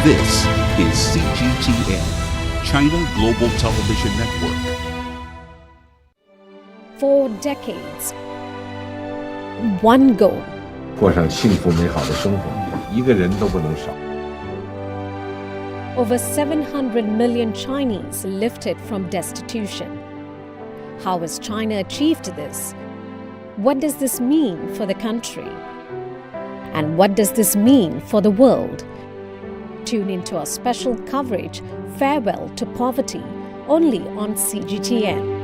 This is CGTN, China Global Television Network. For decades, one goal. 过上幸福美好的生活，一个人都不能少。 Over 700 million Chinese lifted from destitution. How has China achieved this? What does this mean for the country? And what does this mean for the world? Tune into our special coverage, Farewell to Poverty, only on CGTN.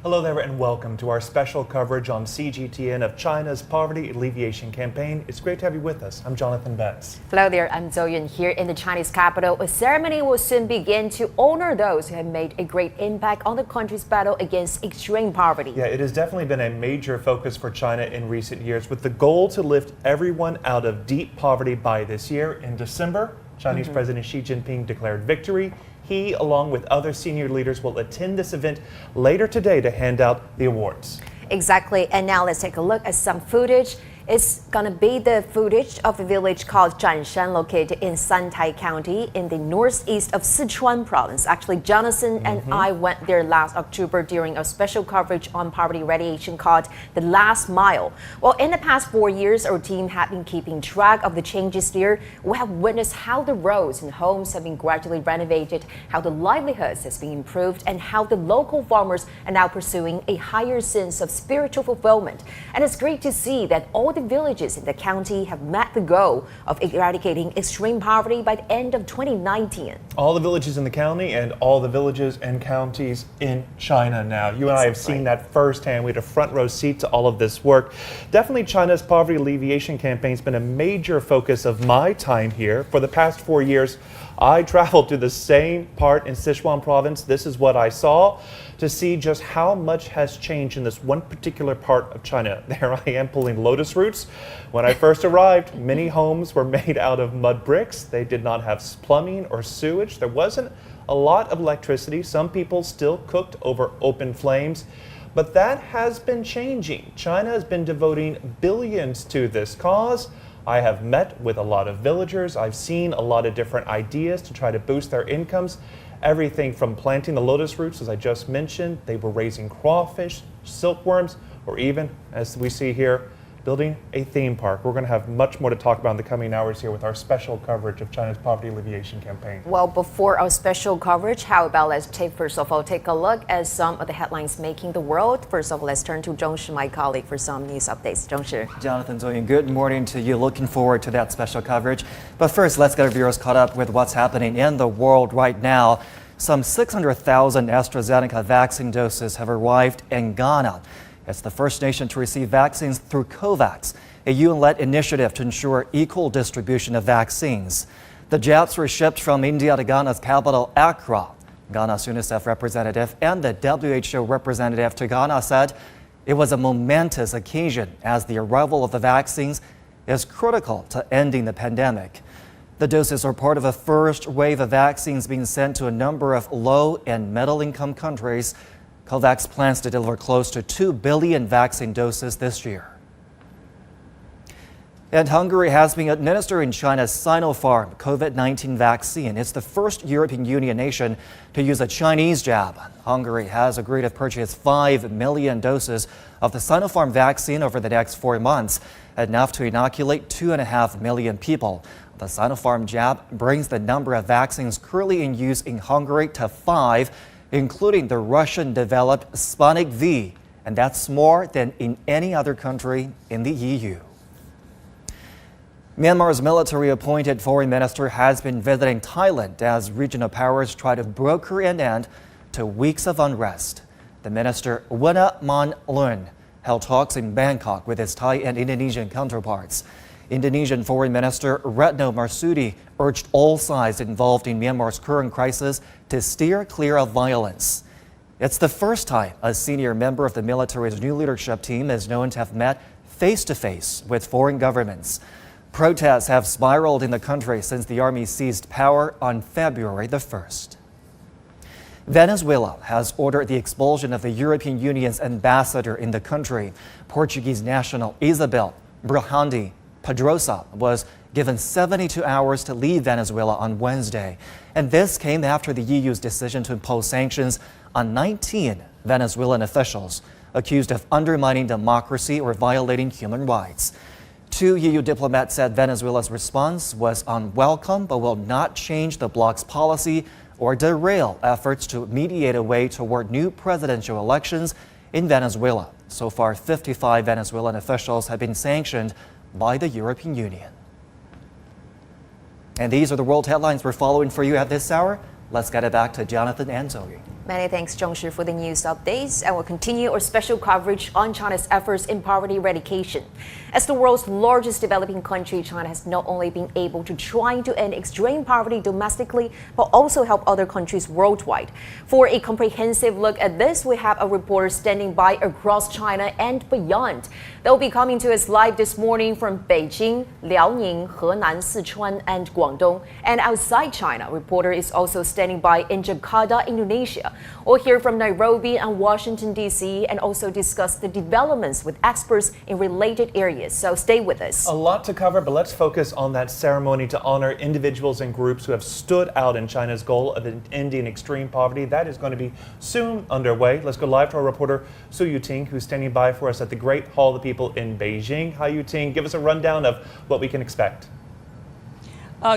Hello there and welcome to our special coverage on CGTN of China's Poverty Alleviation Campaign. It's great to have you with us. I'm Jonathan Betts. Hello there, I'm Zoyun. Here in the Chinese capital, a ceremony will soon begin to honor those who have made a great impact on the country's battle against extreme poverty. Yeah, it has definitely been a major focus for China in recent years, with the goal to lift everyone out of deep poverty by this year. In December, Chinese President Xi Jinping declared victory. He, along with other senior leaders, will attend this event later today to hand out the awards. Exactly, and now let's take a look at some footage. It's gonna be the footage of a village called Liangshan, located in Santai County in the northeast of Sichuan province. Actually, Jonathan and I went there last October during a special coverage on poverty eradication called The Last Mile. Well, in the past 4 years, our team have been keeping track of the changes there. We have witnessed how the roads and homes have been gradually renovated, how the livelihoods has been improved, and how the local farmers are now pursuing a higher sense of spiritual fulfillment. And it's great to see that all the villages in the county have met the goal of eradicating extreme poverty by the end of 2019. All the villages in the county and all the villages and counties in China now. You and I have seen that firsthand. We had a front row seat to all of this work. Definitely China's poverty alleviation campaign has been a major focus of my time here. For the past 4 years, I traveled to the same part in Sichuan province. This is what I saw, to see just how much has changed in this one particular part of China. There I am pulling lotus roots. When I first arrived, many homes were made out of mud bricks. They did not have plumbing or sewage. There wasn't a lot of electricity. Some people still cooked over open flames. But that has been changing. China has been devoting billions to this cause. I have met with a lot of villagers. I've seen a lot of different ideas to try to boost their incomes. Everything from planting the lotus roots, as I just mentioned, they were raising crawfish, silkworms, or even, as we see here, building a theme park. We're going to have much more to talk about in the coming hours here with our special coverage of China's poverty alleviation campaign. Well, before our special coverage, how about let's first of all take a look at some of the headlines making the world. First of all, let's turn to Dr Shu, my colleague, for some news updates. Dr Shu. Jonathan, Zoe, good morning to you. Looking forward to that special coverage. But first, let's get our viewers caught up with what's happening in the world right now. Some 600,000 AstraZeneca vaccine doses have arrived in Ghana. It's the first nation to receive vaccines through COVAX, a UN-led initiative to ensure equal distribution of vaccines. The jabs were shipped from India to Ghana's capital, Accra. Ghana's UNICEF representative and the WHO representative to Ghana said it was a momentous occasion as the arrival of the vaccines is critical to ending the pandemic. The doses are part of a first wave of vaccines being sent to a number of low and middle-income countries. COVAX plans to deliver close to 2 billion vaccine doses this year. And Hungary has been administering China's Sinopharm COVID-19 vaccine. It's the first European Union nation to use a Chinese jab. Hungary has agreed to purchase 5 million doses of the Sinopharm vaccine over the next 4 months, enough to inoculate 2.5 million people. The Sinopharm jab brings the number of vaccines currently in use in Hungary to 5, including the Russian-developed Sputnik V, and that's more than in any other country in the EU. Myanmar's military-appointed foreign minister has been visiting Thailand as regional powers try to broker an end to weeks of unrest. The minister, Winaman Lun, held talks in Bangkok with his Thai and Indonesian counterparts. Indonesian Foreign Minister Retno Marsudi urged all sides involved in Myanmar's current crisis to steer clear of violence. It's the first time a senior member of the military's new leadership team is known to have met face-to-face with foreign governments. Protests have spiraled in the country since the army seized power on February the 1st. Venezuela has ordered the expulsion of the European Union's ambassador in the country, Portuguese national Isabel Brahandi Pedrosa was given 72 hours to leave Venezuela on Wednesday. And this came after the EU's decision to impose sanctions on 19 Venezuelan officials accused of undermining democracy or violating human rights. Two EU diplomats said Venezuela's response was unwelcome but will not change the bloc's policy or derail efforts to mediate a way toward new presidential elections in Venezuela. So far, 55 Venezuelan officials have been sanctioned by the European Union. And these are the world headlines we're following for you at this hour. Let's get it back to Jonathan and Zoe. Many thanks, Dr Shu, for the news updates, and we'll continue our special coverage on China's efforts in poverty eradication. As the world's largest developing country, China has not only been able to try to end extreme poverty domestically, but also help other countries worldwide. For a comprehensive look at this, we have a reporter standing by across China and beyond. They'll be coming to us live this morning from Beijing, Liangshan, Henan, Sichuan, and Guangdong. And outside China, a reporter is also standing by in Jakarta, Indonesia. We'll hear from Nairobi and Washington, D.C., and also discuss the developments with experts in related areas. So stay with us. A lot to cover, but let's focus on that ceremony to honor individuals and groups who have stood out in China's goal of ending extreme poverty. That is going to be soon underway. Let's go live to our reporter, Su Yuting, who's standing by for us at the Great Hall of the People in Beijing. Hi, Yuting. Give us a rundown of what we can expect.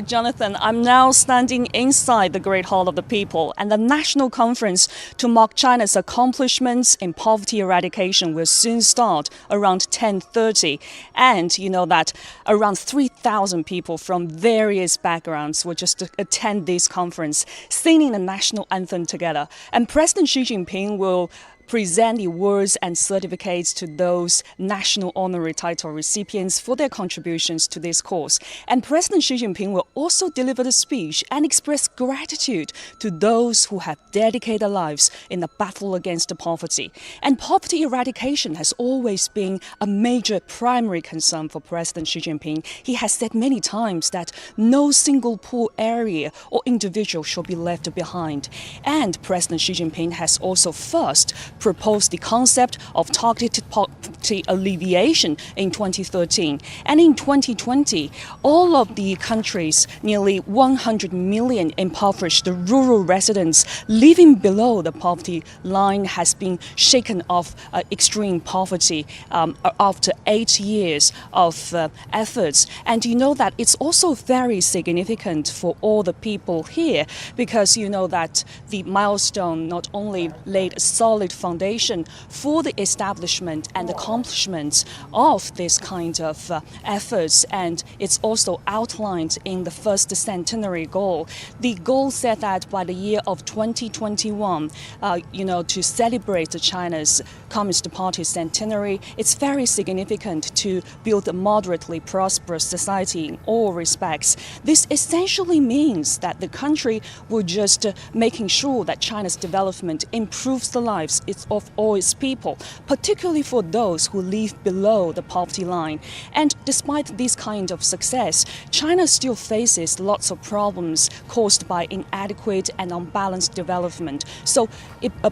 Jonathan, I'm now standing inside the Great Hall of the People, and the national conference to mark China's accomplishments in poverty eradication will soon start around 10:30. And you know that around 3,000 people from various backgrounds will just attend this conference, singing the national anthem together. And President Xi Jinping will present the awards and certificates to those national honorary title recipients for their contributions to this cause. And President Xi Jinping will also deliver the speech and express gratitude to those who have dedicated their lives in the battle against poverty. And poverty eradication has always been a major primary concern for President Xi Jinping. He has said many times that no single poor area or individual should be left behind. And President Xi Jinping has also first proposed the concept of targeted poverty alleviation in 2013. And in 2020, all of the country's nearly 100 million impoverished rural residents living below the poverty line has been shaken off extreme poverty after 8 years of efforts. And you know that it's also very significant for all the people here, because you know that the milestone not only laid a solid foundation for the establishment and accomplishments of this kind of efforts, and it's also outlined in the first centenary goal. The goal said that by the year of 2021, to celebrate China's Communist Party centenary, it's very significant to build a moderately prosperous society in all respects. This essentially means that the country will just making sure that China's development improves the lives of all its people, particularly for those who live below the poverty line. And despite this kind of success, China still faces lots of problems caused by inadequate and unbalanced development. So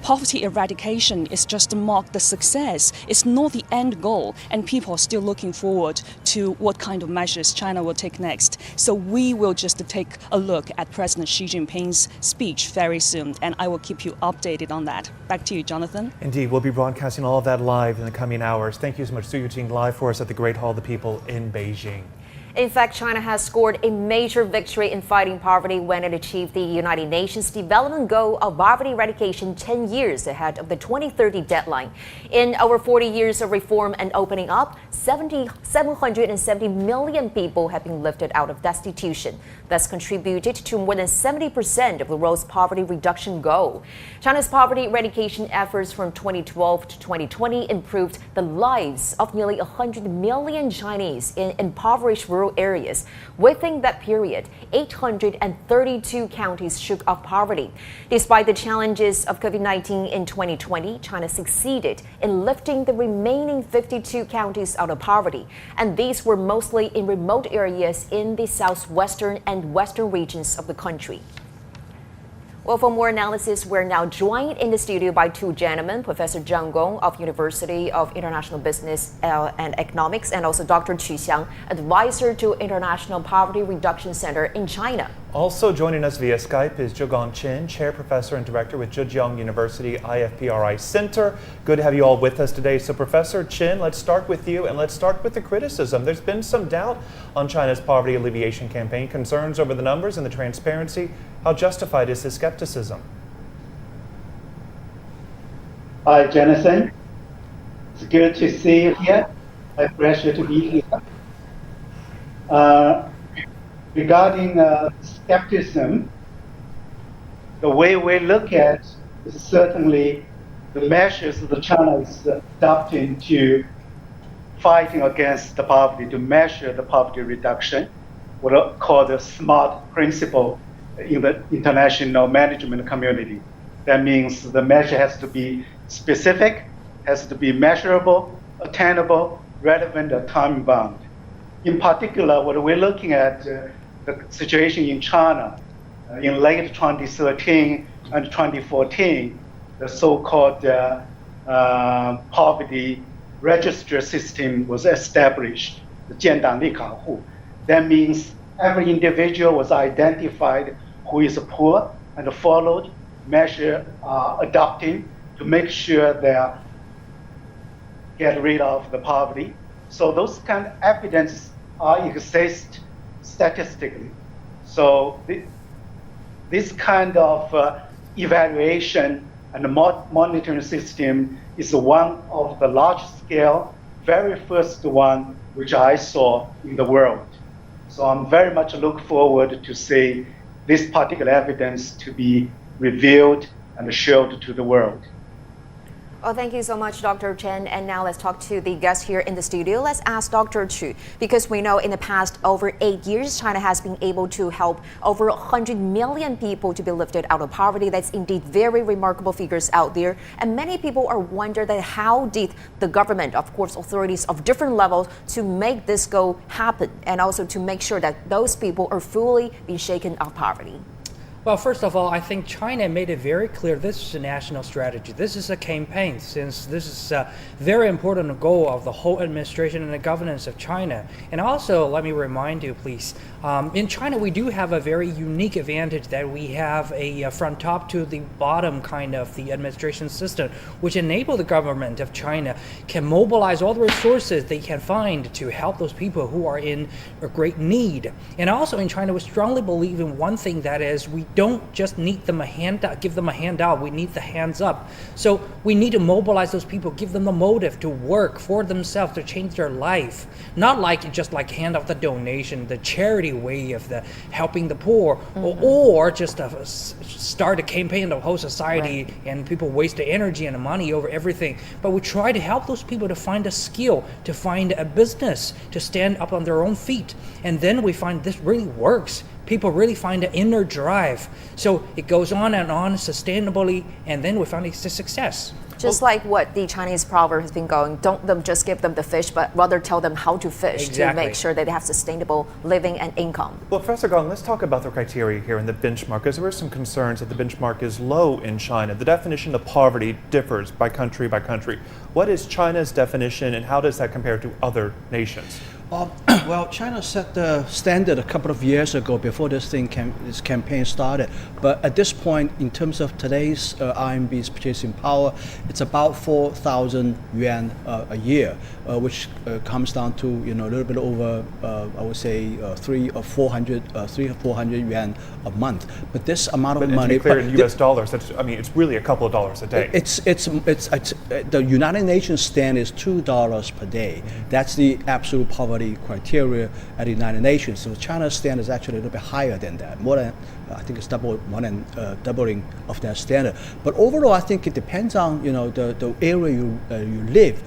poverty eradication is just to mark the success. It's not the end goal, and people are still looking forward to what kind of measures China will take next. So we will just take a look at President Xi Jinping's speech very soon, and I will keep you updated on that. Back to you, Jonathan. Indeed, we'll be broadcasting all of that live in the coming hours. Thank you so much, Su Yuting, live for us at the Great Hall of the People in Beijing. In fact, China has scored a major victory in fighting poverty when it achieved the United Nations development goal of poverty eradication 10 years ahead of the 2030 deadline. In over 40 years of reform and opening up, 770 million people have been lifted out of destitution, thus contributed to more than 70% of the world's poverty reduction goal. China's poverty eradication efforts from 2012 to 2020 improved the lives of nearly 100 million Chinese in impoverished rural areas. Within that period, 832 counties shook off poverty. Despite the challenges of COVID-19 in 2020, China succeeded in lifting the remaining 52 counties out of poverty, and these were mostly in remote areas in the southwestern and western regions of the country. Well, for more analysis, we're now joined in the studio by two gentlemen, Professor Zhang Gong of University of International Business and Economics, and also Dr. Chu, advisor to International Poverty Reduction Center in China. Also joining us via Skype is Zhegang Chen, Chair Professor and Director with Zhejiang University IFPRI Center. Good to have you all with us today. So Professor Chen, let's start with you and let's start with the criticism. There's been some doubt on China's poverty alleviation campaign, concerns over the numbers and the transparency. How justified is this skepticism? Hi, Jonathan. It's good to see you here. My pleasure to be here. Regarding skepticism, the way we look at is certainly the measures that China is adopting to fighting against the poverty, to measure the poverty reduction, what are called the SMART principle in the international management community. That means the measure has to be specific, has to be measurable, attainable, relevant, and time-bound. In particular, what we're looking at the situation in China in late 2013 and 2014, the so-called poverty register system was established, the 建档立卡户. That means every individual was identified who is poor and followed measure adopting to make sure they get rid of the poverty. So those kind of evidence exist statistically. So this kind of evaluation and monitoring system is one of the large-scale, very first one which I saw in the world. So I'm very much look forward to see this particular evidence to be revealed and showed to the world. Well, thank you so much, Dr. Chen. And now let's talk to the guest here in the studio. Let's ask Dr. Chu, because we know in the past over 8 years, China has been able to help over 100 million people to be lifted out of poverty. That's indeed very remarkable figures out there. And many people are wondering that how did the government, of course, authorities of different levels to make this go happen and also to make sure that those people are fully being shaken out of poverty. Well, first of all, I think China made it very clear this is a national strategy. This is a campaign, since this is a very important goal of the whole administration and the governance of China. And also, let me remind you, please, in China, we do have a very unique advantage that we have a from top to the bottom kind of the administration system, which enable the government of China can mobilize all the resources they can find to help those people who are in a great need. And also in China, we strongly believe in one thing, that is we don't just need them a handout, give them a handout, we need the hands up. So we need to mobilize those people, give them the motive to work for themselves, to change their life. Not like just like hand out the donation, the charity way of the helping the poor, or just start a campaign in the whole society, right, and people waste the energy and the money over everything. But we try to help those people to find a skill, to find a business, to stand up on their own feet. And then we find this really works. People really find an inner drive. So it goes on and on sustainably, and then we find it's a success. Just like what the Chinese proverb has been going, don't just give them the fish, but rather tell them how to fish, to make sure that they have sustainable living and income. Well, Professor Gong, let's talk about the criteria here in the benchmark, because there were some concerns that the benchmark is low in China. The definition of poverty differs by country by country. What is China's definition, and how does that compare to other nations? Well, China set the standard a couple of years ago before this campaign started. But at this point, in terms of today's RMB's purchasing power, it's about 4,000 yuan a year, which comes down to a little bit over I would say 300 or 400 yuan a month. But this amount of money, to be clear, in U.S. dollars, that's, I mean, it's really a couple of dollars a day. It's the United Nations standard is $2 per day. That's the absolute poverty criteria at the United Nations. So China's standard is actually a little bit higher than that, more than I think it's more than doubling of that standard. But overall, I think it depends on the area you live.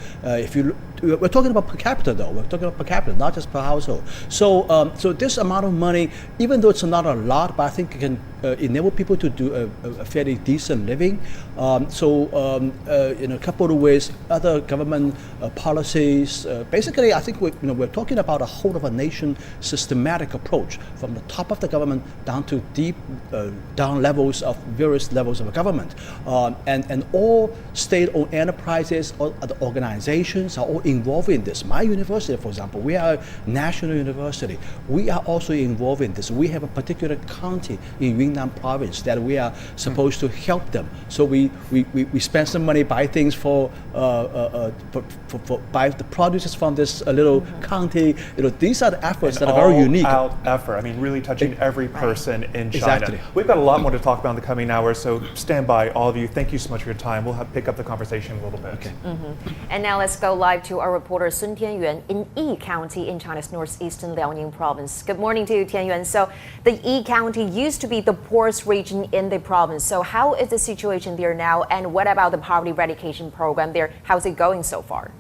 We're talking about per capita though. We're talking about per capita, not just per household. So so this amount of money, even though it's not a lot, but I think it can enable people to do a fairly decent living. In a couple of ways, other government policies, basically, I think we're talking about a whole of a nation systematic approach from the top of the government down to deep down levels of various levels of government. And all state-owned enterprises or other organizations are all involved in this. My university, for example, we are a national university. We are also involved in this. We have a particular county in Yunnan province that we are supposed to help them. So we spend some money, buy things for buy the produce from this little county. These are the efforts that are very unique. All-out effort. I mean, really touching every person in China. Exactly. We've got a lot more to talk about in the coming hours, so stand by, all of you. Thank you so much for your time. We'll pick up the conversation a little bit. Okay. And now let's go live to our reporter Sun Tianyuan in Yi County in China's northeastern Liaoning province. Good morning to you, Tianyuan. So the Yi County used to be the poorest region in the province. So how is the situation there now, and what about the poverty eradication program there? How's it going so far?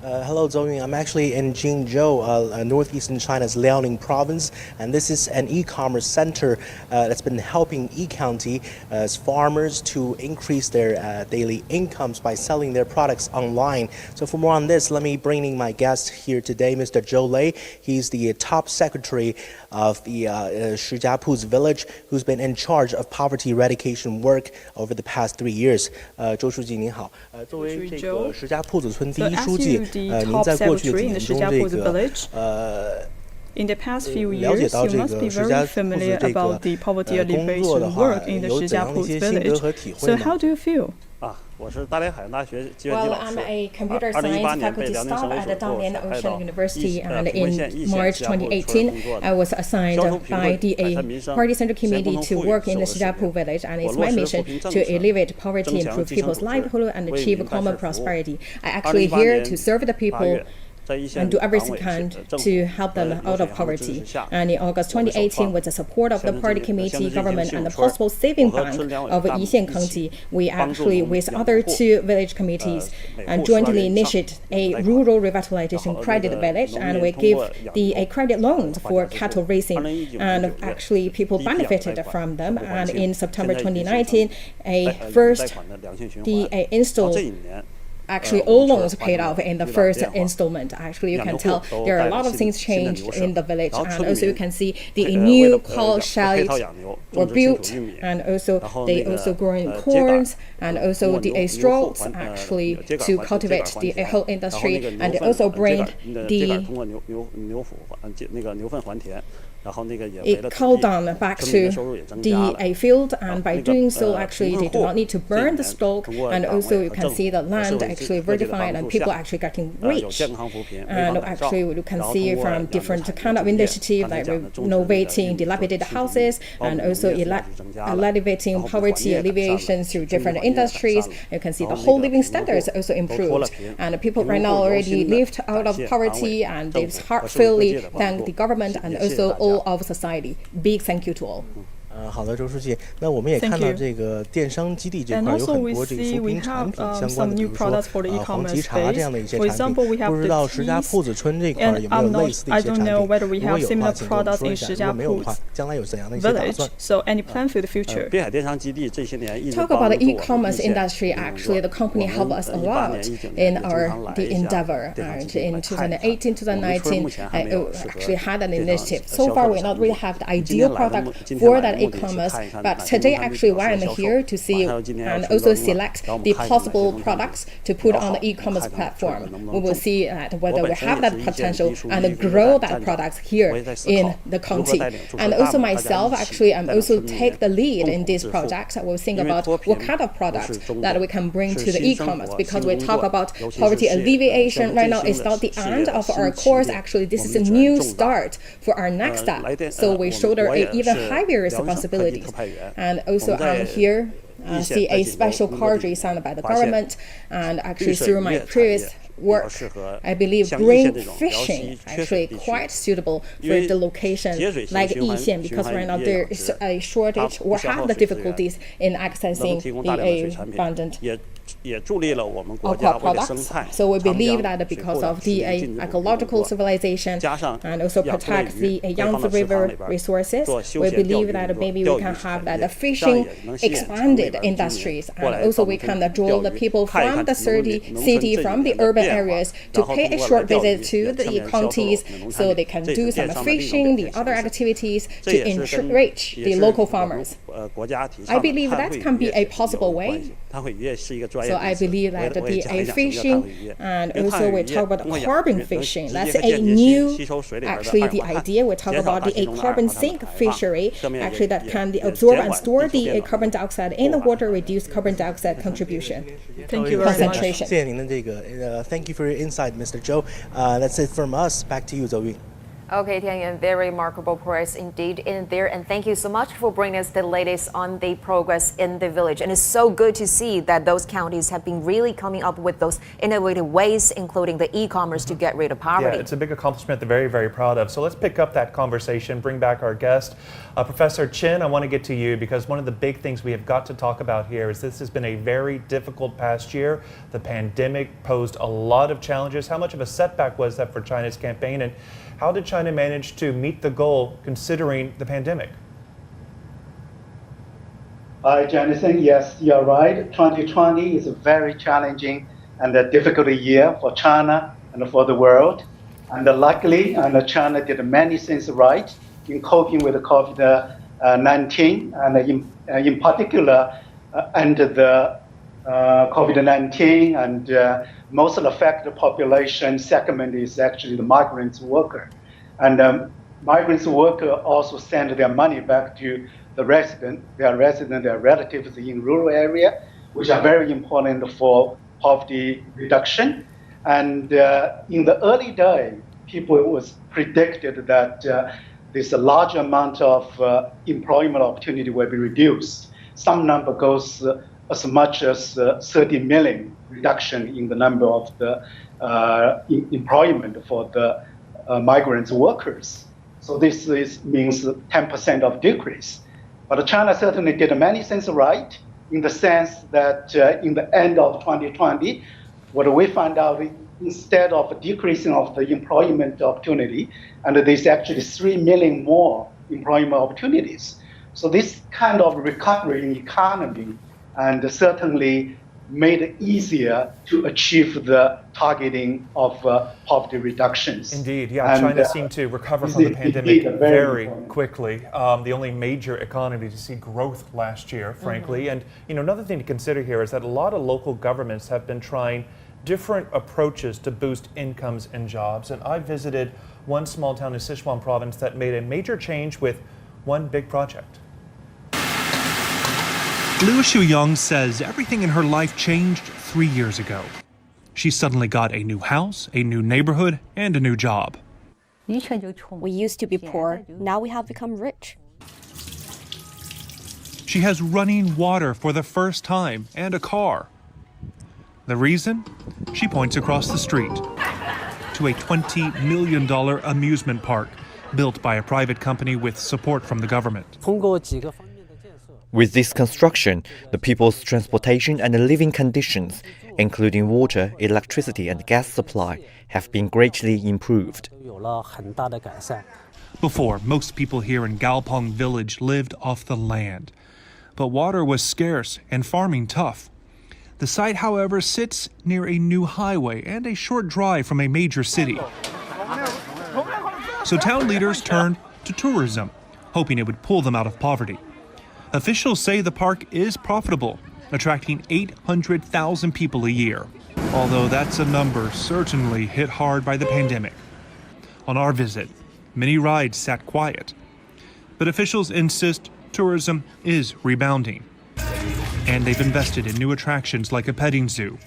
Hello, Zhou. I'm actually in Jingzhou, northeastern China's Liaoning province, and this is an e-commerce center that's been helping Yi County farmers to increase their daily incomes by selling their products online. So for more on this, let me bring in my guest here today, Mr. Zhou Lei. He's the top secretary of the Shijiapuz village, who's been in charge of poverty eradication work over the past 3 years. 周书记您好，作为这个石家铺子村第一书记。您在过去的几年中，In the past few years, you must be very familiar about the poverty alleviation work in the Shijiapuz village. So how do you feel? Well, I'm a computer science faculty staff at the Dalian Ocean University, and in March 2018, I was assigned by the Party Central Committee to work in the Shijiapuz village, and it's my mission to alleviate poverty, improve people's livelihood, and achieve common prosperity. I actually here to serve the people and do everything can to help them out of poverty. And in August 2018, with the support of the party committee, government, and the possible saving bank of Yixian County, we actually, with other two village committees, and jointly initiated a rural revitalization credit village, and we gave a credit loans for cattle raising, and actually people benefited from them. And in September 2019, actually, all loans paid off in the first installment. Actually, you can tell there are a lot of things changed in the village, and also you can see the new cow sheds were built, and also they also growing corns, and also the straws actually to cultivate the whole industry, and they also bring it cooled down back to the field, and by doing so, actually, they do not need to burn the stock, and also you can see the land actually vertified, and people actually getting rich. And actually, you can see from different kind of initiatives like renovating dilapidated houses, and also alleviating poverty alleviation through different industries. You can see the whole living standards also improved, and people right now already lived out of poverty, and they heartfully thank the government and also all of society. Big thank you to all. 好的，周书记。那我们也看到这个电商基地这块有很多这个扶贫产品相关的，比如说黄芪茶这样的一些产品。不知道石家铺子村这块有没有类似的一些产品？如果有的话，请跟我们说一下；如果没有的话，将来有怎样的一些打算 ？So any plan for the future? Talk about the e-commerce industry. Actually, the company helped us a lot in the endeavor. And in 2018, 2019, I actually had an initiative. So far, we not really have the ideal product for that e-commerce, but today actually why I'm here to see and also select the possible products to put on the e-commerce platform. We will see whether we have that potential and grow that product here in the county. And also myself, actually, I'm also take the lead in this project. I will think about what kind of products that we can bring to the e-commerce, because we talk about poverty alleviation right now. It's not the end of our course. Actually, this is a new start for our next step. So we shoulder an even higher responsibilities. And also I'm here see a special cadre signed by the government, and actually through my previous work. I believe green fishing actually quite suitable for the location like Liangshan, because right now there is a shortage or have the difficulties in accessing the abundant aqua products. So we believe that because of the ecological civilization and also protect the Yangtze River resources, we believe that maybe we can have that fishing expanded industries, and also we can draw the people from the city, from the urban areas to pay a short visit to the counties so they can do some fishing, the other activities to enrich the local farmers. I believe that can be a possible way. So I believe that the fishing, and also we talk about carbon fishing. That's a new, actually the idea. We talk about a carbon sink fishery, actually that can absorb and store the carbon dioxide in the water, reduce carbon dioxide contribution. Thank you very much. Thank you for your insight, Mr. Zhou. That's it from us. Back to you, Zoe. Okay, Tianyuan, very remarkable progress indeed in there, and thank you so much for bringing us the latest on the progress in the village. And it's so good to see that those counties have been really coming up with those innovative ways, including the e-commerce, to get rid of poverty. Yeah, it's a big accomplishment they're very, very proud of. So let's pick up that conversation, bring back our guest. Professor Chen, I want to get to you because one of the big things we have got to talk about here is this has been a very difficult past year. The pandemic posed a lot of challenges. How much of a setback was that for China's campaign, and how did China manage to meet the goal considering the pandemic? Hi, Jonathan. Yes, you're right. 2020 is a very challenging and a difficult year for China and for the world. And luckily, China did many things right in coping with COVID-19, and in particular, under the COVID-19 and most affected population segment is actually the migrant worker. And migrant worker also send their money back to their relatives in rural area, which are very important for poverty reduction. And in the early day, people was predicted that this large amount of employment opportunity will be reduced. Some number goes as much as 30 million reduction in the number of the employment for the migrant workers. So this means 10% of decrease. But China certainly did many things right in the sense that in the end of 2020, what we found out, instead of decreasing of the employment opportunity, and there's actually 3 million more employment opportunities. So this kind of recovery in economy and certainly made it easier to achieve the targeting of poverty reductions. Indeed, yeah. China seemed to recover from the pandemic very quickly. The only major economy to see growth last year, frankly. And another thing to consider here is that a lot of local governments have been trying different approaches to boost incomes and jobs. And I visited one small town in Sichuan province that made a major change with one big project. Liu Shuyang says everything in her life changed 3 years ago. She suddenly got a new house, a new neighborhood, and a new job. We used to be poor, now we have become rich. She has running water for the first time and a car. The reason? She points across the street to a $20 million amusement park built by a private company with support from the government. With this construction, the people's transportation and living conditions, including water, electricity, and gas supply, have been greatly improved. Before, most people here in Galpong village lived off the land. But water was scarce and farming tough. The site, however, sits near a new highway and a short drive from a major city. So town leaders turned to tourism, hoping it would pull them out of poverty. Officials say the park is profitable, attracting 800,000 people a year, although that's a number certainly hit hard by the pandemic. On our visit, many rides sat quiet, but officials insist tourism is rebounding, and they've invested in new attractions like a petting zoo.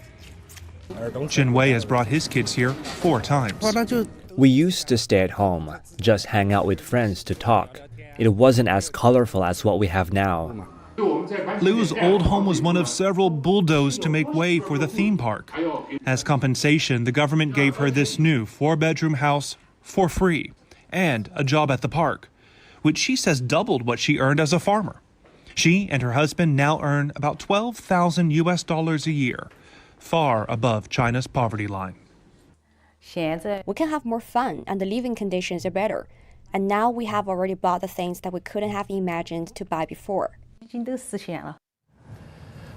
Jin Wei has brought his kids here 4 times. We used to stay at home, just hang out with friends to talk. It wasn't as colorful as what we have now. Liu's old home was one of several bulldozed to make way for the theme park. As compensation, the government gave her this new 4-bedroom house for free and a job at the park, which she says doubled what she earned as a farmer. She and her husband now earn about $12,000 a year, far above China's poverty line. We can have more fun and the living conditions are better. And now we have already bought the things that we couldn't have imagined to buy before.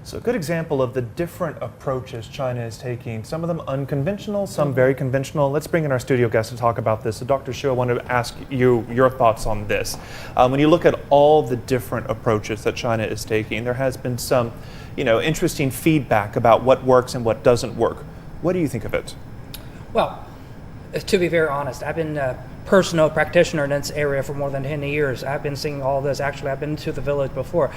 So a good example of the different approaches China is taking, some of them unconventional, some very conventional. Let's bring in our studio guest to talk about this. So Dr. Shu, I want to ask you your thoughts on this. When you look at all the different approaches that China is taking, there has been some, interesting feedback about what works and what doesn't work. What do you think of it? Well, to be very honest, I've been a personal practitioner in this area for more than 10 years. I've been seeing all this. Actually, I've been to the village before,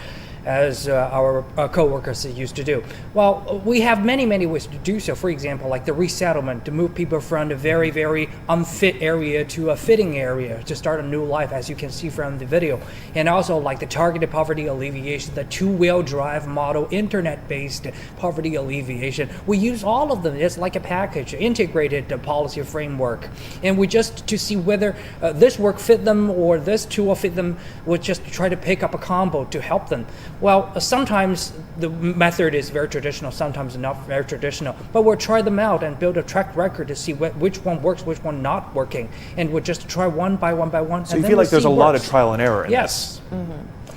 as our co-workers used to do. Well, we have many ways to do so. For example, like the resettlement, to move people from a very unfit area to a fitting area to start a new life, as you can see from the video. And also like the targeted poverty alleviation, the two-wheel drive model, internet-based poverty alleviation. We use all of them. It's like a package, integrated policy framework. And we just to see whether this work fit them or this tool fit them, we just try to pick up a combo to help them. Well, sometimes the method is very traditional, sometimes not very traditional, but we'll try them out and build a track record to see which one works, which one not working, and we'll just try one by one. So you feel like there's a lot of trial and error in this?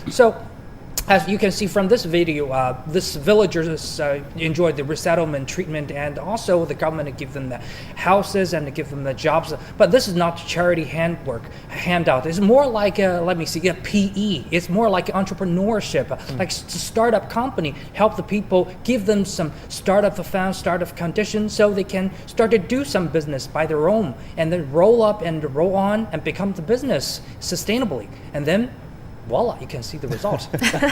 Yes. So, as you can see from this video, this villagers enjoyed the resettlement treatment, and also the government give them the houses and give them the jobs. But this is not charity handout. It's more like a PE. It's more like entrepreneurship, like startup company. Help the people, give them some startup funds, startup conditions, so they can start to do some business by their own, and then roll up and roll on and become the business sustainably, and then voila, you can see the result.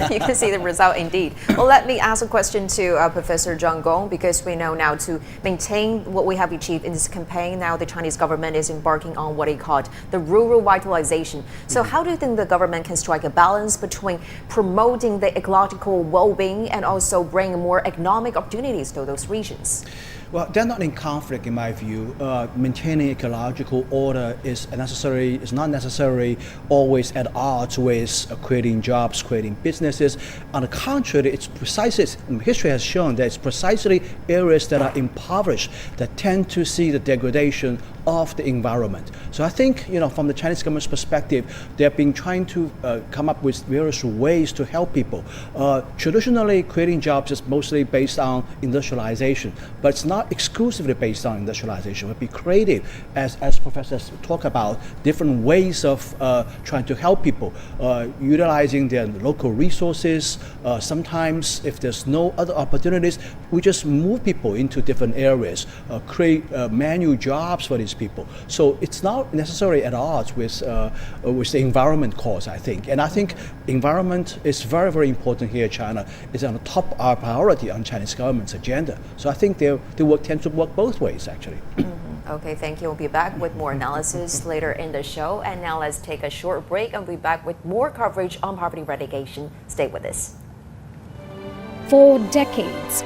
You can see the result indeed. Well, let me ask a question to Professor Zhang Gong, because we know now to maintain what we have achieved in this campaign, now the Chinese government is embarking on what he called the rural vitalization. So how do you think the government can strike a balance between promoting the ecological well-being and also bring more economic opportunities to those regions? Well, they're not in conflict in my view. Maintaining ecological order is not necessarily always at odds with creating jobs, creating businesses. On the contrary, it's precisely, history has shown that it's precisely areas that are impoverished that tend to see the degradation of the environment. So I think, from the Chinese government's perspective, they've been trying to come up with various ways to help people. Traditionally, creating jobs is mostly based on industrialization, but it's not exclusively based on industrialization. But be creative, as professors talk about, different ways of trying to help people, utilizing their local resources. Sometimes, if there's no other opportunities, we just move people into different areas, create manual jobs for these people. So it's not necessarily at odds with the environment cause, I think. And I think environment is very important here in China. It's on the top priority on Chinese government's agenda. So I think they tend to work both ways, actually. Okay, thank you. We'll be back with more analysis later in the show. And now let's take a short break and we'll be back with more coverage on poverty eradication. Stay with us. For decades,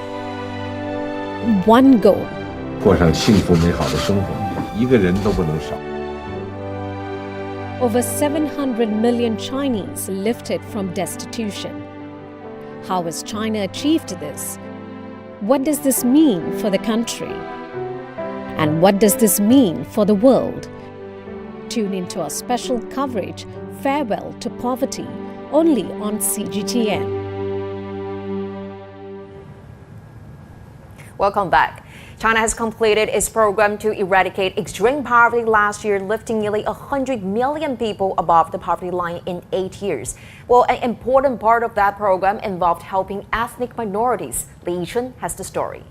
one goal. 过上幸福美好的生活，一个人都不能少。 Over 700 million Chinese lifted from destitution. How has China achieved this? What does this mean for the country? And what does this mean for the world? Tune into our special coverage, Farewell to Poverty, only on CGTN. Welcome back. China has completed its program to eradicate extreme poverty last year, lifting nearly 100 million people above the poverty line in 8 years. Well, an important part of that program involved helping ethnic minorities. Liangshan has the story.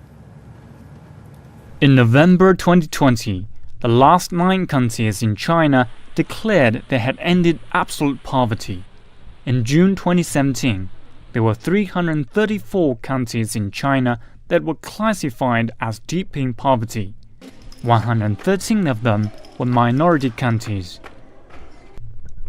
In November 2020, the last 9 counties in China declared they had ended absolute poverty. In June 2017, there were 334 counties in China that were classified as deep in poverty. 113 of them were minority counties.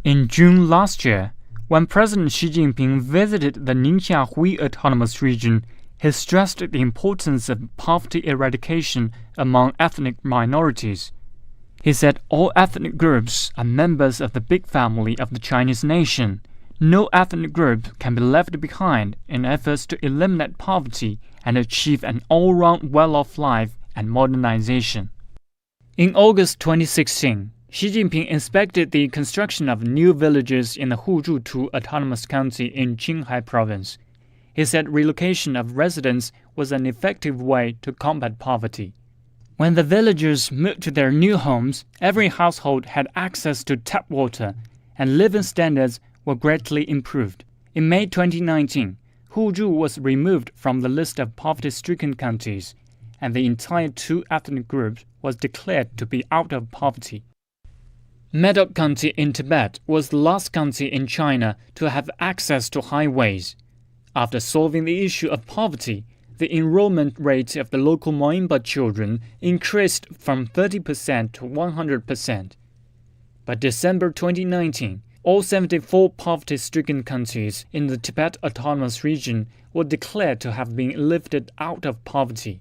In June last year, When President Xi Jinping visited the Ningxia Hui Autonomous Region, he stressed the importance of poverty eradication among ethnic minorities. He said all ethnic groups are members of the big family of the Chinese nation. No ethnic group can be left behind in efforts to eliminate poverty and achieve an all-round well-off life and modernization. In August 2016, Xi Jinping inspected the construction of new villages in the Huzhu Autonomous County in Qinghai Province. He said relocation of residents was an effective way to combat poverty. When the villagers moved to their new homes, every household had access to tap water, and living standards were greatly improved. In May 2019, Huzhu was removed from the list of poverty-stricken counties, and the entire two ethnic groups was declared to be out of poverty. Medak County in Tibet was the last county in China to have access to highways. After solving the issue of poverty, the enrollment rate of the local Moimba children increased from 30% to 100%. By December 2019, all 74 poverty-stricken counties in the Tibet Autonomous Region were declared to have been lifted out of poverty.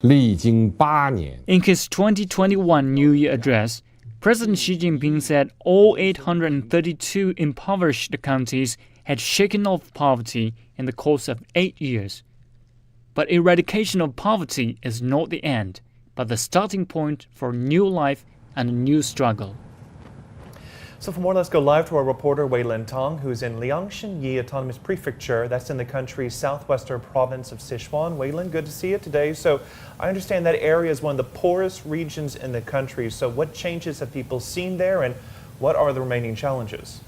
In his 2021 New Year address, President Xi Jinping said all 832 impoverished counties had shaken off poverty in the course of 8 years. But eradication of poverty is not the end, but the starting point for a new life and a new struggle. So for more, let's go live to our reporter Weilin Tong, who's in Liangshan Yi Autonomous Prefecture. That's in the country's southwestern province of Sichuan. Weilin, good to see you today. So I understand that area is one of the poorest regions in the country. So what changes have people seen there, and what are the remaining challenges?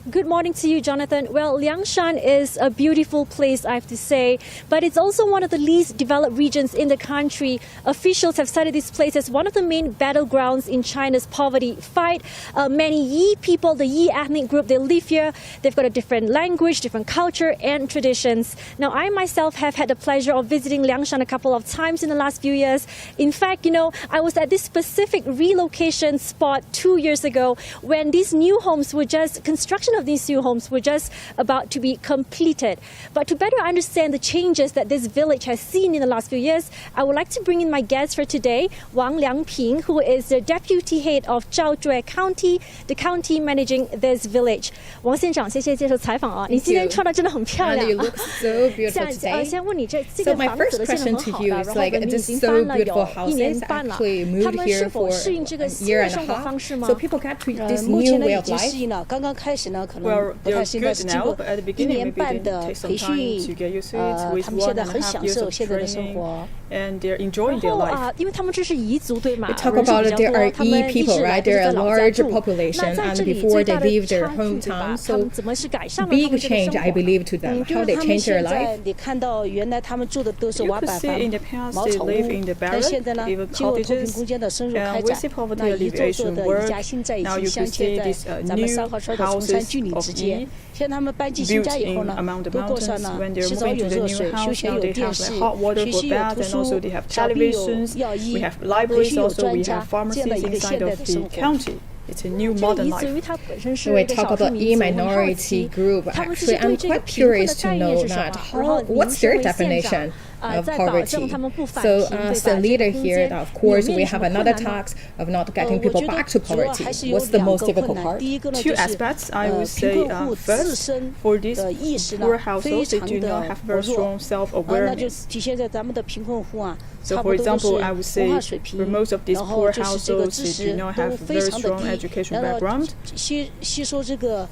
Good morning to you, Jonathan. Well, Liangshan is a beautiful place, I have to say, but it's also one of the least developed regions in the country. Officials have cited this place as one of the main battlegrounds in China's poverty fight. Many Yi people, the Yi ethnic group, they live here. They've got a different language, different culture and traditions. Now, I myself have had the pleasure of visiting Liangshan a couple of times in the last few years. In fact, I was at this specific relocation spot 2 years ago when these new homes were just construction of these new homes were just about to be completed. But to better understand the changes that this village has seen in the last few years, I would like to bring in my guest for today, Wang Liangping, who is the deputy head of Zhaozhui County, the county managing this village. Wang 县长，谢谢接受采访啊！你今天穿的真的很漂亮。You look so beautiful today. 先问你这个 So my 房子 first 的建 question 得很 to 好 you 的， is 然后 like 你 this 已经 so 搬了 beautiful 有1年 houses 半了， actually 他 moved 们 here 是否 for 适应这个 a 新 year 的 and a 生活方式 half. 吗 So people got to this 目 new 前呢 way 已 of 经 life. 适应了，刚刚开始呢可 Well, 能不太 they're 适应，但 good 是经 now, 过 but at the 1 beginning 年 maybe 半 they 的 take some 培 time 训 to get used to it. With 他们现 1.5 在很享 years 受 of 现在的生 training, 活。 and they're 然 enjoying their 后 life. 因为他们这是彝族对吗？ We talk 人数 about 比较 there 多， are 他们 Yi 一 people, 直来 right? 都是 They're 在 a 老家 large 住。那 population, 在 and 这里 before 最 they 大的 leave their 差距对吧？ hometown, 他们 so 怎么是改善了他们 big 这个 change, 生 I 活？ believe, to them. 就 How 是 they 他们 change their 现 life. 在你看到原来他们住的都是 You 瓦 could 板 see 房 in the past 茅 they 草 live 屋 in the， 但现在 barrack, 呢， even 经过脱贫 cottages, 攻坚的深入 and 开 we 展 see， 那 poverty 一座座 alleviation 的 work. 一家新寨已 Now 经 you 镶 could 嵌 see 在 these 咱们 new 3号村的崇山峻岭 houses of 之间。 Yi 现在他们搬进新 built 家以后 in 呢， among the 都过上 mountains. 了 When they're 洗澡 moving 有 to the 热 new 水，休 house, 闲 now 有 they 电 have 视， like hot water 学 for 习有 bath, 图 and also 书 they have， 小朋友 televisions. 药 We 医， have 培 libraries. 训有 Also, 专 we 家 have， 这样的 pharmacies 一个 inside 现代 of 的 the 生活。 county. It's a new 这 modern 彝族，因 life. 为它本身是 So we 一个 talk 少数 about 民 E 族，很好 minority 奇 group. 他们其 Actually, 实对 I'm 这个 quite 贫困的 curious to 概念 know 是什 that 么？然后 how 您 what's 身 their 为县 definition 长， of 在保证 poverty. 他们不返 So 贫，对 as 吧？ a 这 leader 个空 here, 间 of 有 course, 面 we 临什 have 么 another 困难吗？ task of not 我 getting 觉 people 得 back to 主要 poverty. 还是有 What's the 2 most 个 difficult 困难。 part? 第一个呢 Two 就是 aspects I would 贫 say. 困户自 First, 身 for these 的意识呢 poor 非 households, they 常 do 的 not have 薄 very 弱， strong 那就 self-awareness. 体现在咱们的贫困户啊， So 差 for 不多都是 example, I would say 文化水 for 平， most of these 然后 poor 就是这个 households, 知 they 识 do not 都 have 非 very 常的 strong 低， education 然后 background. 吸收这个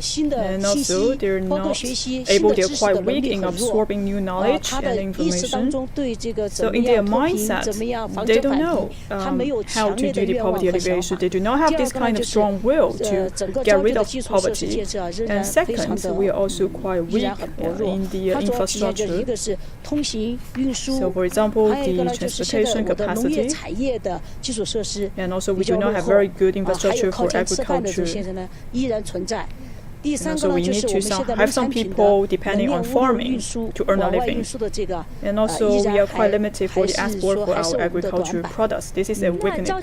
新的 And 信息 also, they're， 包括 not 学习新 able, 的 they're 知识 quite 的能 weak 力 in 很弱。 absorbing new knowledge 他的 and 意识当 information. 中对这个 So 怎么 in their 样脱贫， mindset, 怎么样防 they 止 don't 返 know 贫，他没有 how 强 to 烈 do 的 the 愿望 poverty 和想 alleviation. 法。 They do not have 第二 this 个呢 kind 就 of 是 strong will to 整个 get 教育 rid 的 of 基础设施 poverty. 建设仍然 And 非常 second, 的 we are also quite 依 weak 然很薄弱。 in the 它主要体现就是一 infrastructure. 个是通行运输， So for example, 还有一个 the 呢就是现在 transportation 我的农业 capacity. 产业的基础设施 And also, 比 we 较 do 落 not have 后， very good 还有 infrastructure 靠 for 天吃饭的这 agriculture. 些人呢依然存在。So we need to have some people depending on farming to earn a living. And also we are quite limited for the export for our agricultural products. This is a weakening. So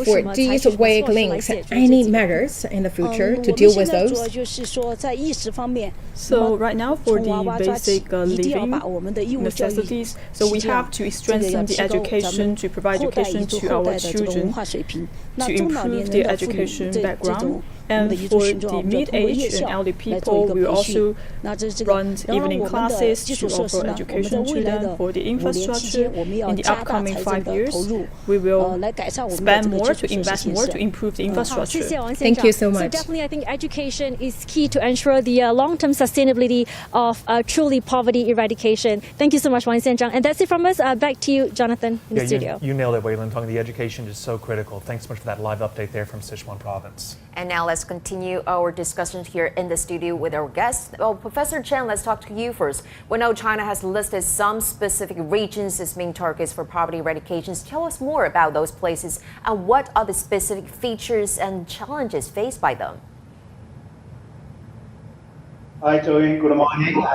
for these weak links, any measures in the future to deal with those? So right now for the basic living necessities, so we have to strengthen the education, to provide education to our children, to improve their education background. And for the mid-age and elderly people, we will also run evening classes to offer education to them. For the infrastructure, in the upcoming 5 years, we will spend more to invest more to improve the infrastructure. Thank you so much. So definitely, I think education is key to ensure the long-term sustainability of truly poverty eradication. Thank you so much, Wang Xianzhang. And that's it from us. Back to you, Jonathan, in the studio. You nailed it, Wei Lin Tong. The education is so critical. Thanks so much for that live update there from Sichuan province. And now let's continue our discussion here in the studio with our guests. Well, Professor Chen, let's talk to you first. We know China has listed some specific regions as main targets for poverty eradication. Tell us more about those places and what are the specific features and challenges faced by them. Hi, Joey. Good morning.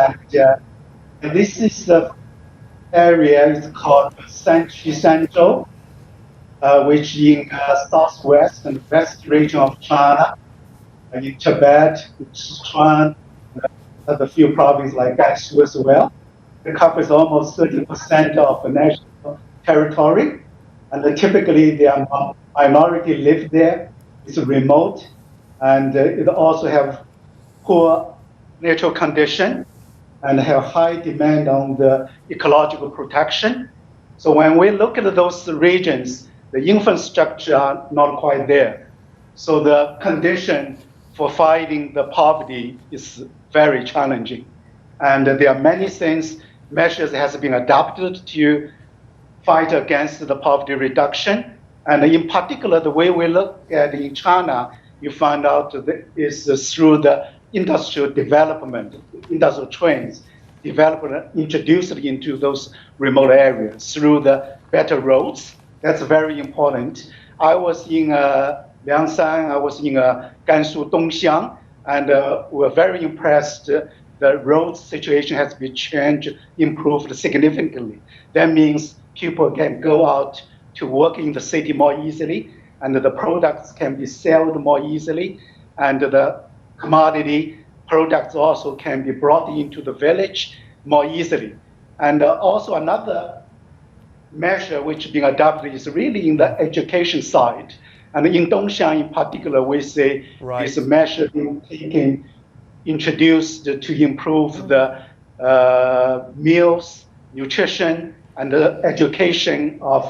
And this is the area is called Central, which in southwest and west region of China, in Tibet, Sichuan, have a few provinces like Gansu as well. It covers almost 30% of the national territory, and typically the minority live there. It's remote, and it also have poor natural condition and have high demand on the ecological protection. So when we look at those regions, the infrastructure are not quite there. So the condition for fighting the poverty is very challenging. And there are many things, measures that has been adopted to fight against the poverty reduction. And in particular, the way we look at it in China, you find out that is through the industrial development, industrial trends, development introduced into those remote areas through the better roads. That's very important. I was in Liangshan, I was in Gansu Dongxiang, and we're very impressed. The road situation has been changed, improved significantly. That means people can go out to work in the city more easily, and the products can be sold more easily, and the commodity products also can be brought into the village more easily. And also another measure which is being adopted is really in the education side. And in Dongxiang in particular, we say this measure being taken, introduced to improve the meals, nutrition, and the education of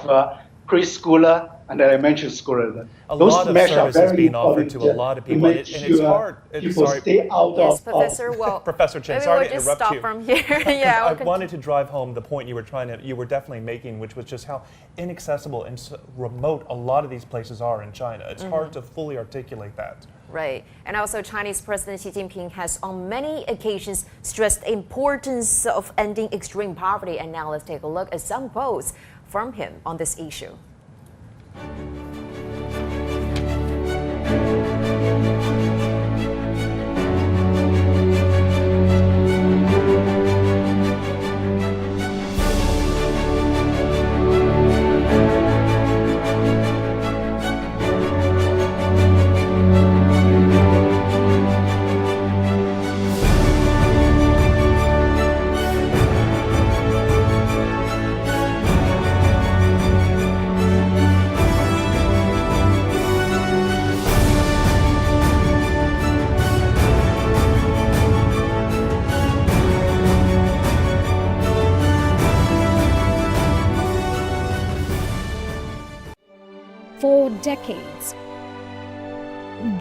preschooler and elementary schooler. A lot of services being offered to a lot of people, and it's hard. People stay out of. Professor. Well, Professor Chen, sorry to interrupt stop you. From here. Yeah, I wanted to drive home the point you were definitely making, which was just how inaccessible and remote a lot of these places are in China. It's hard to fully articulate that. Right. And also Chinese President Xi Jinping has on many occasions stressed the importance of ending extreme poverty. And now let's take a look at some quotes from him on this issue. For decades,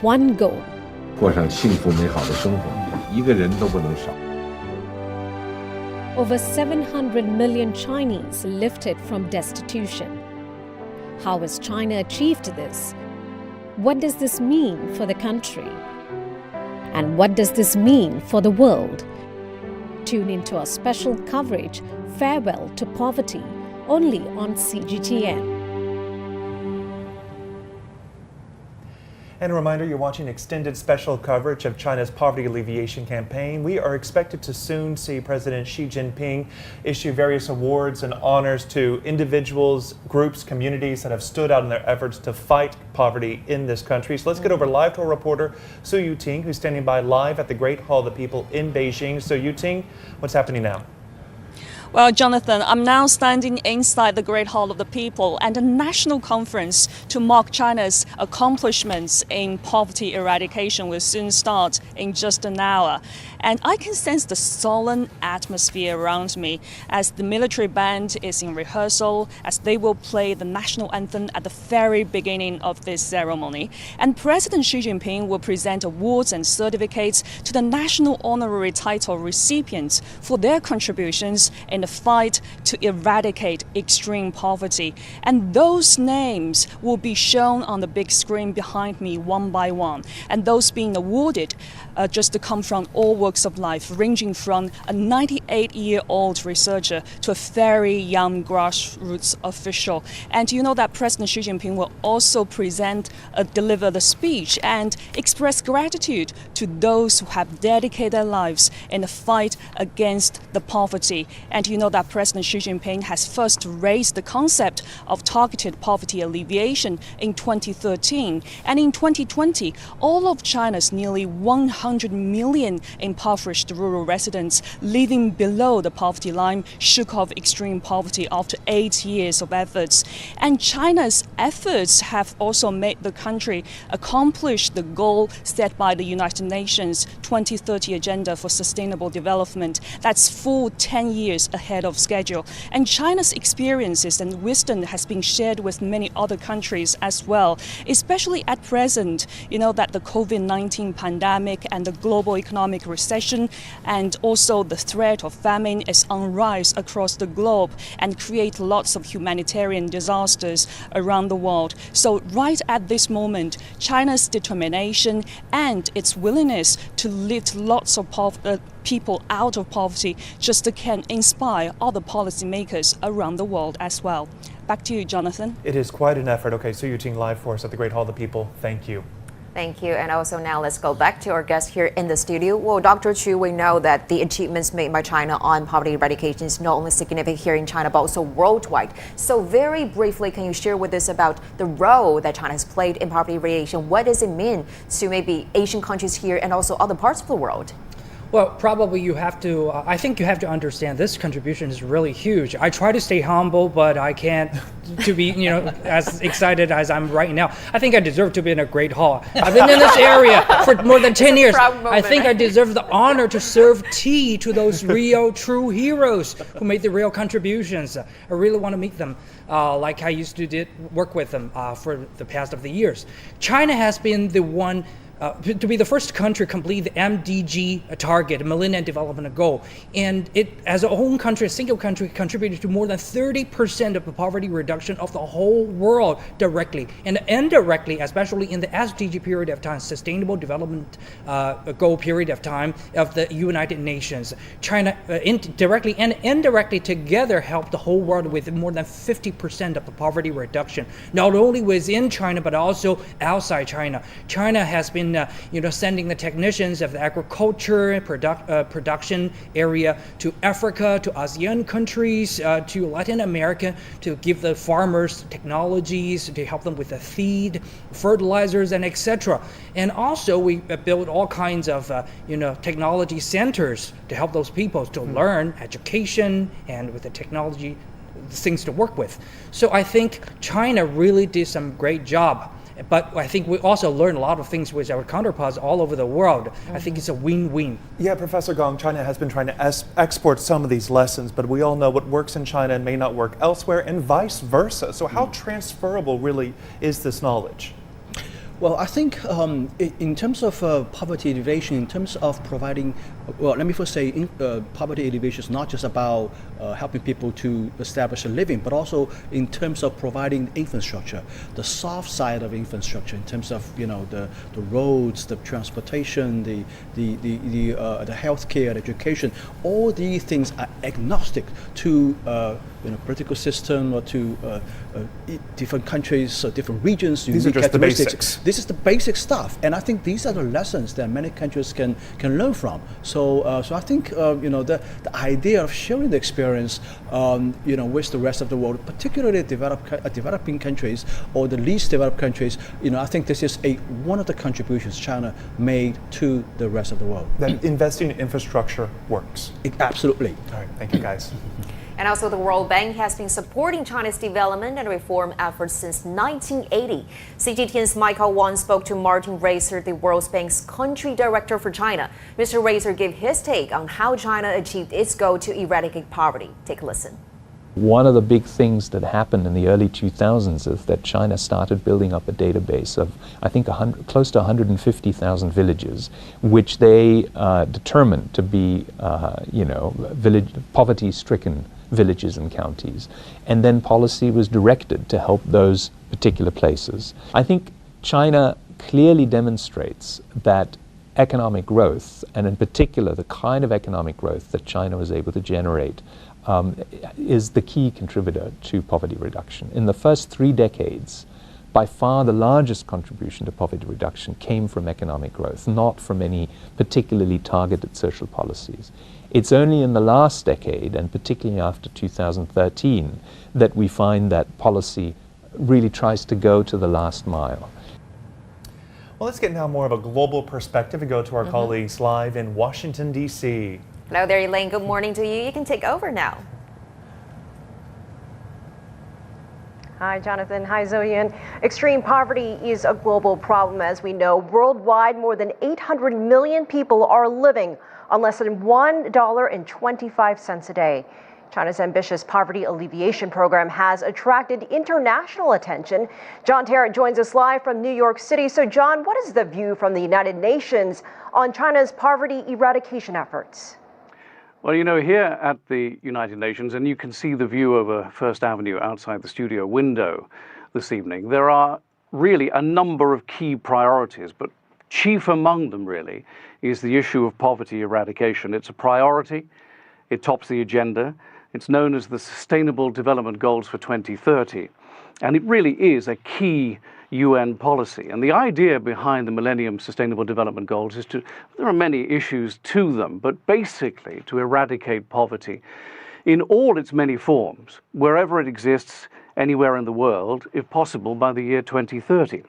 one goal. 过上幸福美好的生活，一个人都不能少。 Over 700 million Chinese lifted from destitution. How has China achieved this? What does this mean for the country? And what does this mean for the world? Tune into our special coverage, Farewell to Poverty, only on CGTN. And a reminder, you're watching extended special coverage of China's poverty alleviation campaign. We are expected to soon see President Xi Jinping issue various awards and honors to individuals, groups, communities that have stood out in their efforts to fight poverty in this country. So let's get over live to our reporter, Su Yuting, who's standing by live at the Great Hall of the People in Beijing. So Yuting, what's happening now? Well, Jonathan, I'm now standing inside the Great Hall of the People, and a national conference to mark China's accomplishments in poverty eradication will soon start in just an hour. And I can sense the solemn atmosphere around me as the military band is in rehearsal, as they will play the national anthem at the very beginning of this ceremony. And President Xi Jinping will present awards and certificates to the national honorary title recipients for their contributions in the fight to eradicate extreme poverty. And those names will be shown on the big screen behind me one by one. And those being awarded just to come from all walks of life, ranging from a 98-year-old researcher to a very young grassroots official. And you know that President Xi Jinping will also deliver the speech and express gratitude to those who have dedicated their lives in the fight against the poverty. And you know that President Xi Jinping has first raised the concept of targeted poverty alleviation in 2013. And in 2020, all of China's nearly 100 million impoverished rural residents living below the poverty line shook off extreme poverty after 8 years of efforts. And China's efforts have also made the country accomplish the goal set by the United Nations 2030 Agenda for Sustainable Development. That's full 10 years ahead of schedule. And China's experiences and wisdom has been shared with many other countries as well, especially at present. You know that the COVID-19 pandemic and the global economic recession and also the threat of famine is on rise across the globe and create lots of humanitarian disasters around the world. So right at this moment, China's determination and its willingness to lift lots of people out of poverty just can inspire other policymakers around the world as well. Back to you, Jonathan. It is quite an effort. Okay, Su Yuting live for us at the Great Hall of the People. Thank you. Thank you. And also now let's go back to our guest here in the studio. Well, Dr. Chu, we know that the achievements made by China on poverty eradication is not only significant here in China, but also worldwide. So very briefly, can you share with us about the role that China has played in poverty eradication? What does it mean to maybe Asian countries here and also other parts of the world? Well, probably you have to, I think you have to understand this contribution is really huge. I try to stay humble, but I can't to be, as excited as I'm right now. I think I deserve to be in a great hall. I've been in this area for more than 10 years. I think I deserve the honor to serve tea to those real, true heroes who made the real contributions. I really want to meet them, like I used to work with them for the past of the years. China has been the one to be the first country to complete the MDG target, Millennium Development Goal. And it, as a whole country, a single country, contributed to more than 30% of the poverty reduction of the whole world directly. And indirectly, especially in the SDG period of time, Sustainable Development Goal period of time of the United Nations. China directly and indirectly together helped the whole world with more than 50% of the poverty reduction, not only within China, but also outside China. China has been sending the technicians of the agriculture production area to Africa, to ASEAN countries, to Latin America, to give the farmers technologies to help them with the feed, fertilizers, and etc. And also we build all kinds of technology centers to help those people to learn education and with the technology things to work with. So I think China really did some great job. But I think we also learn a lot of things with our counterparts all over the world. I think it's a win-win. Yeah, Professor Gong, China has been trying to export some of these lessons, but we all know what works in China may not work elsewhere and vice versa. So how transferable really is this knowledge? Well, I think in terms of poverty alleviation, in terms of providing, well, let me first say poverty alleviation is not just about helping people to establish a living, but also in terms of providing infrastructure, the soft side of infrastructure, in terms of the roads, the transportation, the healthcare, education. All these things are agnostic to political system or to different countries or different regions. These are just the basics. This is the basic stuff, and I think these are the lessons that many countries can learn from. So I think the idea of sharing the experience with the rest of the world, particularly developing countries or the least developed countries, I think this is one of the contributions China made to the rest of the world. That investing in infrastructure works. Absolutely. All right, thank you guys. And also the World Bank has been supporting China's development and reform efforts since 1980. CGTN's Michael Wang spoke to Martin Racer, the World Bank's country director for China. Mr. Racer gave his take on how China achieved its goal to eradicate poverty. Take a listen. One of the big things that happened in the early 2000s is that China started building up a database of, I think, close to 150,000 villages, which they determined to be, poverty-stricken villages and counties. And then policy was directed to help those particular places. I think China clearly demonstrates that economic growth, and in particular the kind of economic growth that China was able to generate, is the key contributor to poverty reduction. In the first 3 decades, by far the largest contribution to poverty reduction came from economic growth, not from any particularly targeted social policies. It's only in the last decade, and particularly after 2013, that we find that policy really tries to go to the last mile. Well, let's get now more of a global perspective and go to our colleagues live in Washington, D.C. Hello there, Elaine. Good morning to you. You can take over now. Hi, Jonathan. Hi, Zoe-Ann. Extreme poverty is a global problem, as we know. Worldwide, more than 800 million people are living on less than $1.25 a day. China's ambitious poverty alleviation program has attracted international attention. John Terrett joins us live from New York City. So, John, what is the view from the United Nations on China's poverty eradication efforts? Well, here at the United Nations, and you can see the view over First Avenue outside the studio window this evening, there are really a number of key priorities, but chief among them really is the issue of poverty eradication. It's a priority. It tops the agenda. It's known as the Sustainable Development Goals for 2030. And it really is a key UN policy. And the idea behind the Millennium Sustainable Development Goals is there are many issues to them, but basically to eradicate poverty in all its many forms, wherever it exists, anywhere in the world, if possible, by the year 2030.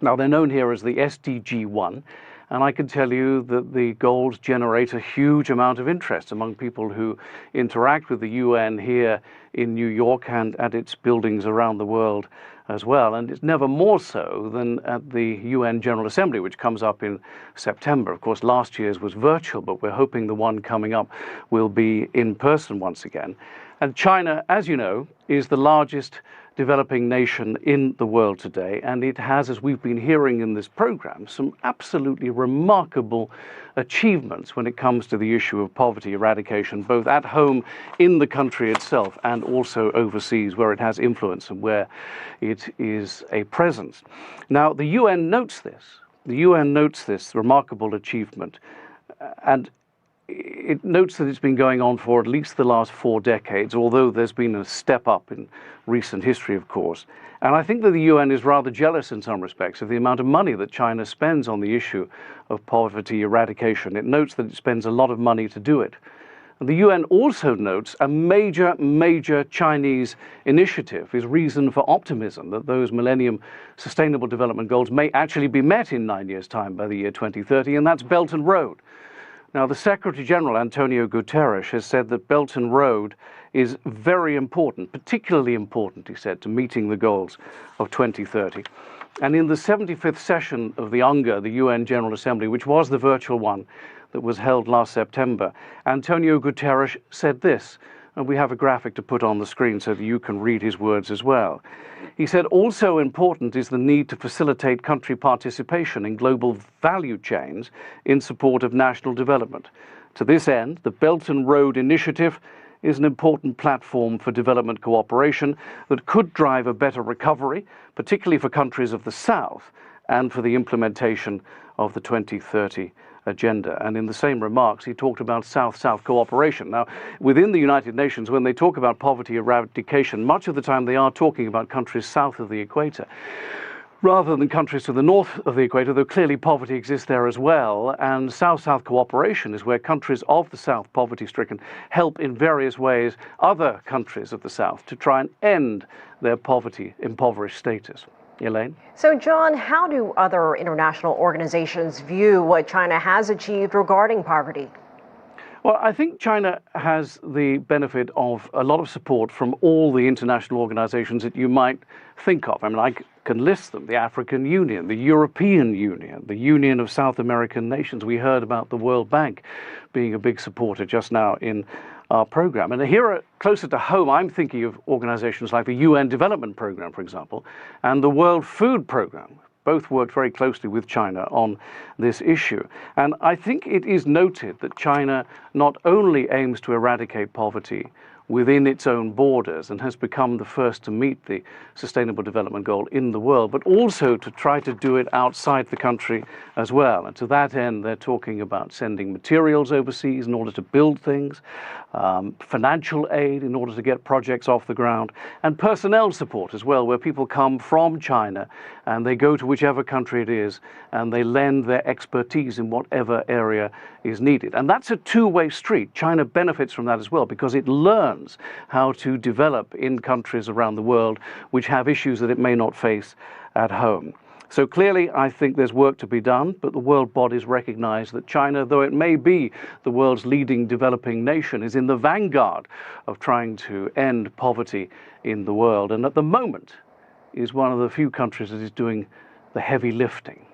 Now, they're known here as the SDG 1. And I can tell you that the goals generate a huge amount of interest among people who interact with the UN here in New York and at its buildings around the world as well. And it's never more so than at the UN General Assembly, which comes up in September. Of course, last year's was virtual, but we're hoping the one coming up will be in person once again. And China, as you know, is the largest developing nation in the world today, and it has, as we've been hearing in this program, some absolutely remarkable achievements when it comes to the issue of poverty eradication, both at home in the country itself and also overseas where it has influence and where it is a presence. Now, the UN notes this. The UN notes this remarkable achievement, and it notes that it's been going on for at least the last 4 decades, although there's been a step up in recent history, of course. And I think that the UN is rather jealous in some respects of the amount of money that China spends on the issue of poverty eradication. It notes that it spends a lot of money to do it. And the UN also notes a major Chinese initiative is reason for optimism that those Millennium Sustainable Development Goals may actually be met in 9 years' time by the year 2030, and that's Belt and Road. Now, the Secretary General, Antonio Guterres, has said that Belt and Road is very important, particularly important, he said, to meeting the goals of 2030. And in the 75th session of the UNGA, the UN General Assembly, which was the virtual one that was held last September, Antonio Guterres said this, and we have a graphic to put on the screen so that you can read his words as well. He said, also important is the need to facilitate country participation in global value chains in support of national development. To this end, the Belt and Road Initiative is an important platform for development cooperation that could drive a better recovery, particularly for countries of the South, and for the implementation of the 2030 agenda. And in the same remarks, he talked about South-South cooperation. Now, within the United Nations, when they talk about poverty eradication, much of the time they are talking about countries south of the equator, rather than countries to the north of the equator, though clearly poverty exists there as well. And South-South cooperation is where countries of the South, poverty-stricken, help in various ways other countries of the South to try and end their poverty, impoverished status. Elaine? So, John, how do other international organizations view what China has achieved regarding poverty? Well, I think China has the benefit of a lot of support from all the international organizations that you might think of. I mean, I can list them: the African Union, the European Union, the Union of South American Nations. We heard about the World Bank being a big supporter just now in our program. And here, closer to home, I'm thinking of organizations like the UN Development Program, for example, and the World Food Program. Both worked very closely with China on this issue. And I think it is noted that China not only aims to eradicate poverty within its own borders and has become the first to meet the Sustainable Development Goal in the world, but also to try to do it outside the country as well. And to that end, they're talking about sending materials overseas in order to build things, financial aid in order to get projects off the ground, and personnel support as well, where people come from China and they go to whichever country it is and they lend their expertise in whatever area is needed. And that's a two-way street. China benefits from that as well because it learns how to develop in countries around the world which have issues that it may not face at home. So clearly, I think there's work to be done, but the world bodies recognize that China, though it may be the world's leading developing nation, is in the vanguard of trying to end poverty in the world. And at the moment, is one of the few countries that is doing the heavy lifting.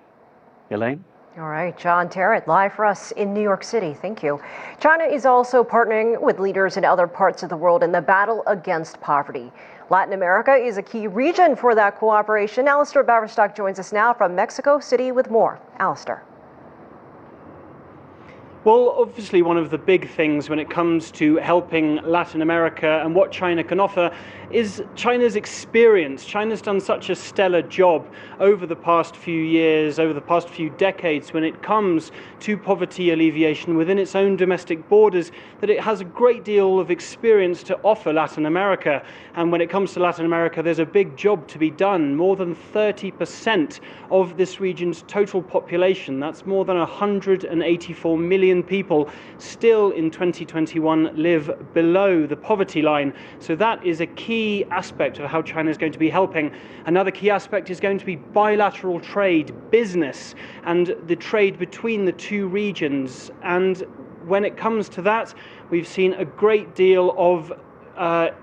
Elaine? All right, John Terrett, live for us in New York City. Thank you. China is also partnering with leaders in other parts of the world in the battle against poverty. Latin America is a key region for that cooperation. Alistair Baverstock joins us now from Mexico City with more. Alistair. Well, obviously one of the big things when it comes to helping Latin America and what China can offer is China's experience. China's done such a stellar job over the past few years, over the past few decades when it comes to poverty alleviation within its own domestic borders, that it has a great deal of experience to offer Latin America. And when it comes to Latin America, there's a big job to be done. More than 30% of this region's total population, that's more than 184 million people, still in 2021 live below the poverty line. So that is a key aspect of how China is going to be helping. Another key aspect is going to be bilateral trade, business, and the trade between the two regions. And when it comes to that, we've seen a great deal of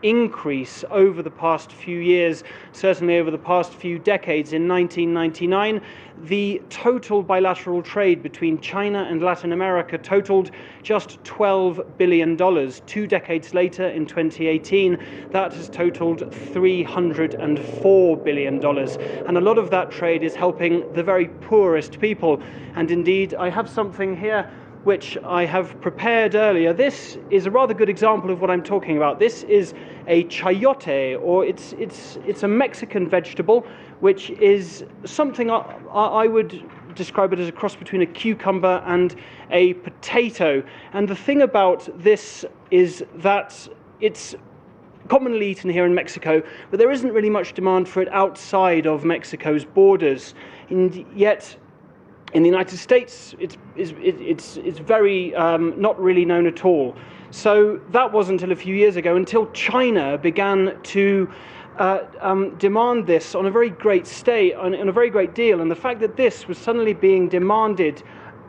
increase over the past few years, certainly over the past few decades. In 1999, the total bilateral trade between China and Latin America totaled just $12 billion. 2 decades later, in 2018, that has totaled $304 billion. And a lot of that trade is helping the very poorest people. And indeed, I have something here which I have prepared earlier. This is a rather good example of what I'm talking about. This is a chayote, or it's a Mexican vegetable, which is something I would describe it as a cross between a cucumber and a potato. And the thing about this is that it's commonly eaten here in Mexico, but there isn't really much demand for it outside of Mexico's borders. And yet, in the United States, it's very not really known at all. So that wasn't until a few years ago, until China began to demand this on a very great on a very great deal. And the fact that this was suddenly being demanded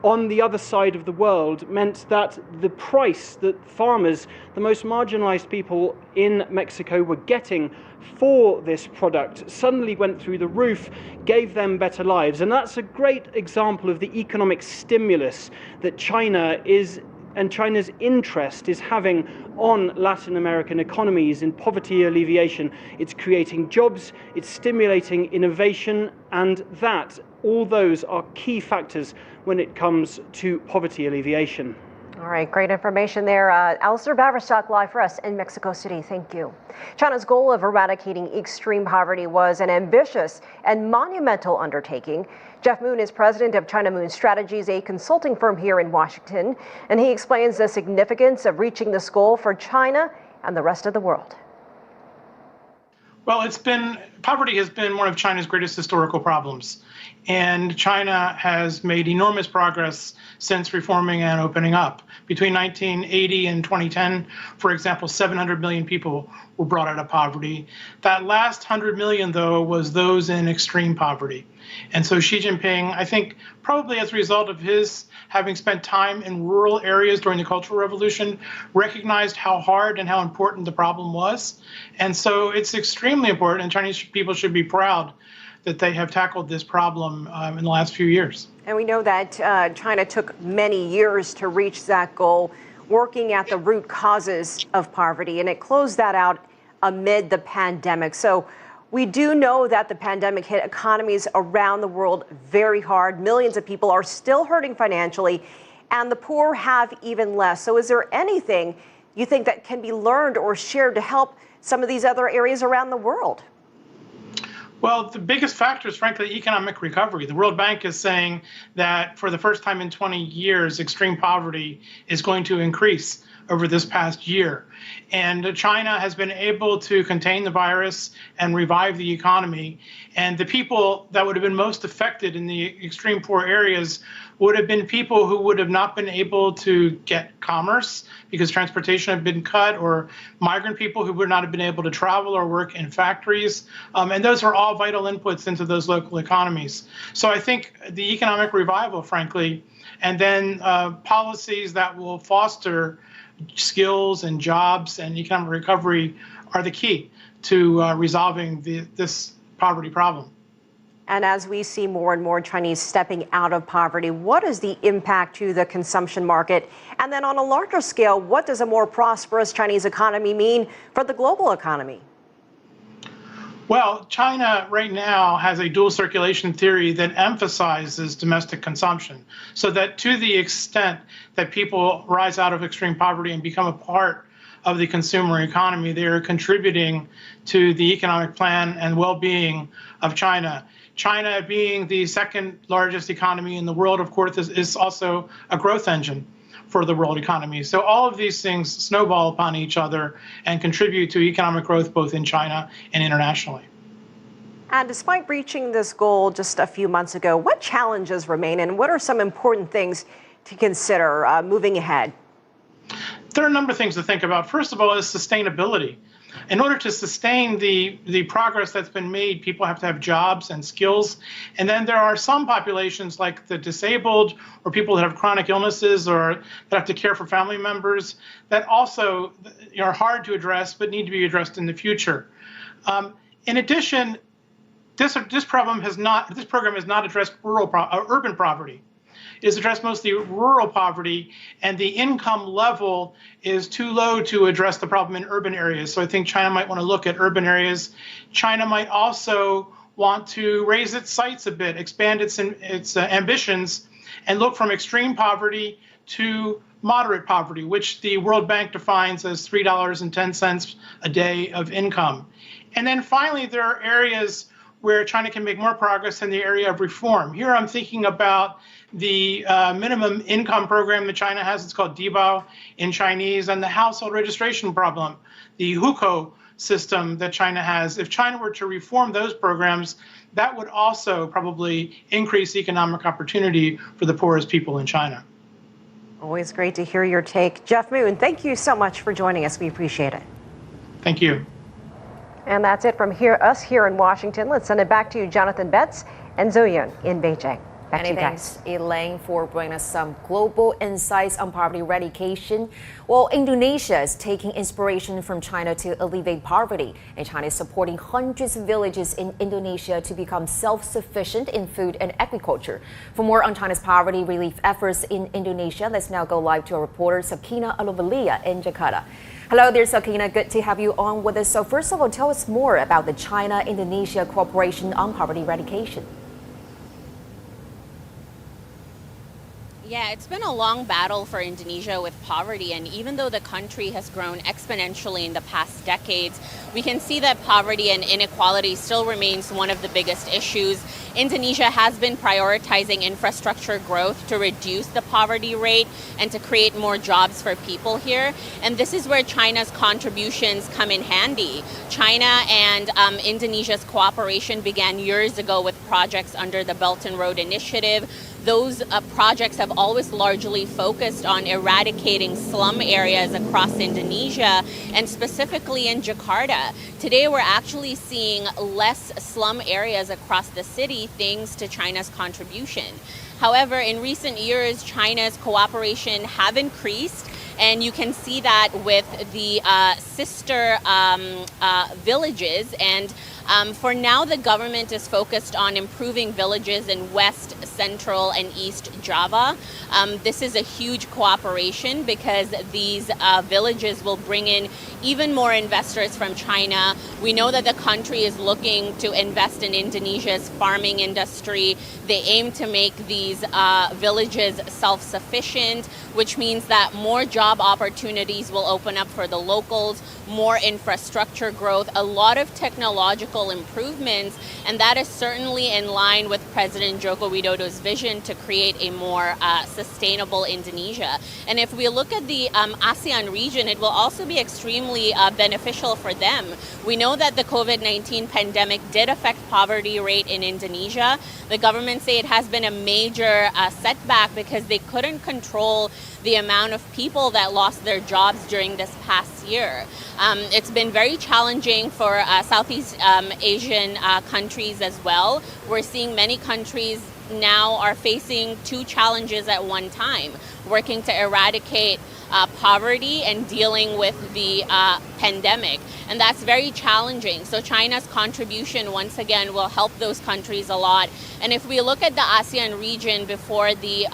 on the other side of the world meant that the price that farmers, the most marginalized people in Mexico, were getting for this product suddenly went through the roof, gave them better lives. And that's a great example of the economic stimulus that China is, and China's interest is having on Latin American economies in poverty alleviation. It's creating jobs, it's stimulating innovation, and all those are key factors when it comes to poverty alleviation. All right, great information there. Alistair Baverstock live for us in Mexico City. Thank you. China's goal of eradicating extreme poverty was an ambitious and monumental undertaking. Jeff Moon is president of China Moon Strategies, a consulting firm here in Washington, and he explains the significance of reaching this goal for China and the rest of the world. Well, poverty has been one of China's greatest historical problems. And China has made enormous progress since reforming and opening up. Between 1980 and 2010, for example, 700 million people were brought out of poverty. That last 100 million, though, was those in extreme poverty. And so Xi Jinping, I think, probably as a result of his having spent time in rural areas during the Cultural Revolution, recognized how hard and how important the problem was. And so it's extremely important, and Chinese people should be proud that they have tackled this problem in the last few years. And we know that China took many years to reach that goal, working at the root causes of poverty, and it closed that out amid the pandemic. So we do know that the pandemic hit economies around the world very hard. Millions of people are still hurting financially, and the poor have even less. So is there anything you think that can be learned or shared to help some of these other areas around the world? Well, the biggest factor is, frankly, economic recovery. The World Bank is saying that for the first time in 20 years, extreme poverty is going to increase over this past year. And China has been able to contain the virus and revive the economy. And the people that would have been most affected in the extreme poor areas would have been people who would have not been able to get commerce because transportation had been cut, or migrant people who would not have been able to travel or work in factories. And those are all vital inputs into those local economies. So I think the economic revival, frankly, and then policies that will foster skills and jobs and economic recovery are the key to resolving this poverty problem. And as we see more and more Chinese stepping out of poverty, what is the impact to the consumption market? And then on a larger scale, what does a more prosperous Chinese economy mean for the global economy? Well, China right now has a dual circulation theory that emphasizes domestic consumption, so that to the extent that people rise out of extreme poverty and become a part of the consumer economy, they are contributing to the economic plan and well-being of China. China, being the second largest economy in the world, of course, is also a growth engine for the world economy. So all of these things snowball upon each other and contribute to economic growth both in China and internationally. And despite reaching this goal just a few months ago, what challenges remain and what are some important things to consider moving ahead? There are a number of things to think about. First of all is sustainability. In order to sustain the progress that's been made, people have to have jobs and skills. And then there are some populations like the disabled or people that have chronic illnesses or that have to care for family members that also are hard to address but need to be addressed in the future. In addition, this program has not addressed urban poverty. It has addressed mostly rural poverty, and the income level is too low to address the problem in urban areas. So I think China might want to look at urban areas. China might also want to raise its sights a bit, expand its ambitions, and look from extreme poverty to moderate poverty, which the World Bank defines as $3.10 a day of income. And then finally, there are areas where China can make more progress in the area of reform. Here I'm thinking about the minimum income program that China has. It's called Dibao in Chinese, and the household registration problem, the hukou system that China has. If China were to reform those programs, that would also probably increase economic opportunity for the poorest people in China. Always great to hear your take. Jeff Moon, thank you so much for joining us. We appreciate it. Thank you. And that's it from us here in Washington. Let's send it back to Jonathan Betts and Zoyun in Beijing. Back to you guys. Thanks, Elaine, for bringing us some global insights on poverty eradication. Well, Indonesia is taking inspiration from China to alleviate poverty, and China is supporting hundreds of villages in Indonesia to become self-sufficient in food and agriculture. For more on China's poverty relief efforts in Indonesia, let's now go live to our reporter Sakina Alovalia in Jakarta. Hello there, Sakina. Good to have you on with us. So first of all, tell us more about the China-Indonesia cooperation on poverty eradication. Yeah, it's been a long battle for Indonesia with poverty, and even though the country has grown exponentially in the past decades, we can see that poverty and inequality still remains one of the biggest issues. Indonesia has been prioritizing infrastructure growth to reduce the poverty rate and to create more jobs for people here. And this is where China's contributions come in handy. China and Indonesia's cooperation began years ago with projects under the Belt and Road Initiative. Those projects have always largely focused on eradicating slum areas across Indonesia, and specifically in Jakarta. Today, we're actually seeing less slum areas across the city thanks to China's contribution. However, in recent years, China's cooperation have increased, and you can see that with the sister villages. And for now, the government is focused on improving villages in West, Central, and East Java. This is a huge cooperation because these villages will bring in even more investors from China. We know that the country is looking to invest in Indonesia's farming industry. They aim to make these villages self-sufficient, which means that more job opportunities will open up for the locals, more infrastructure growth, a lot of technological improvements, and that is certainly in line with President Joko Widodo's vision to create a more sustainable Indonesia. And if we look at the ASEAN region, it will also be extremely beneficial for them. We know that the COVID-19 pandemic did affect poverty rate in Indonesia. The government say it has been a major setback because they couldn't control the amount of people that lost their jobs during this past year. It's been very challenging for Southeast Asian countries as well. We're seeing many countries now are facing two challenges at one time, working to eradicate poverty and dealing with the pandemic. And that's very challenging. So China's contribution, once again, will help those countries a lot. And if we look at the ASEAN region before the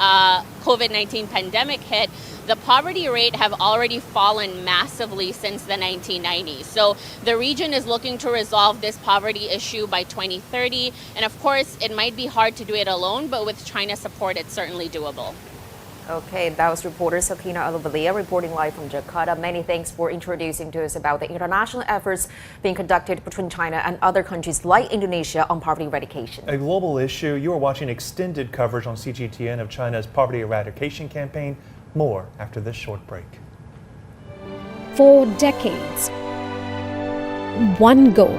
COVID-19 pandemic hit, the poverty rate have already fallen massively since the 1990s. So the region is looking to resolve this poverty issue by 2030. And of course, it might be hard to do it alone, but with China's support, it's certainly doable. Okay, that was reporter Sakina Aluvalia reporting live from Jakarta. Many thanks for introducing to us about the international efforts being conducted between China and other countries like Indonesia on poverty eradication. A global issue. You are watching extended coverage on CGTN of China's poverty eradication campaign. More after this short break. For decades, one goal.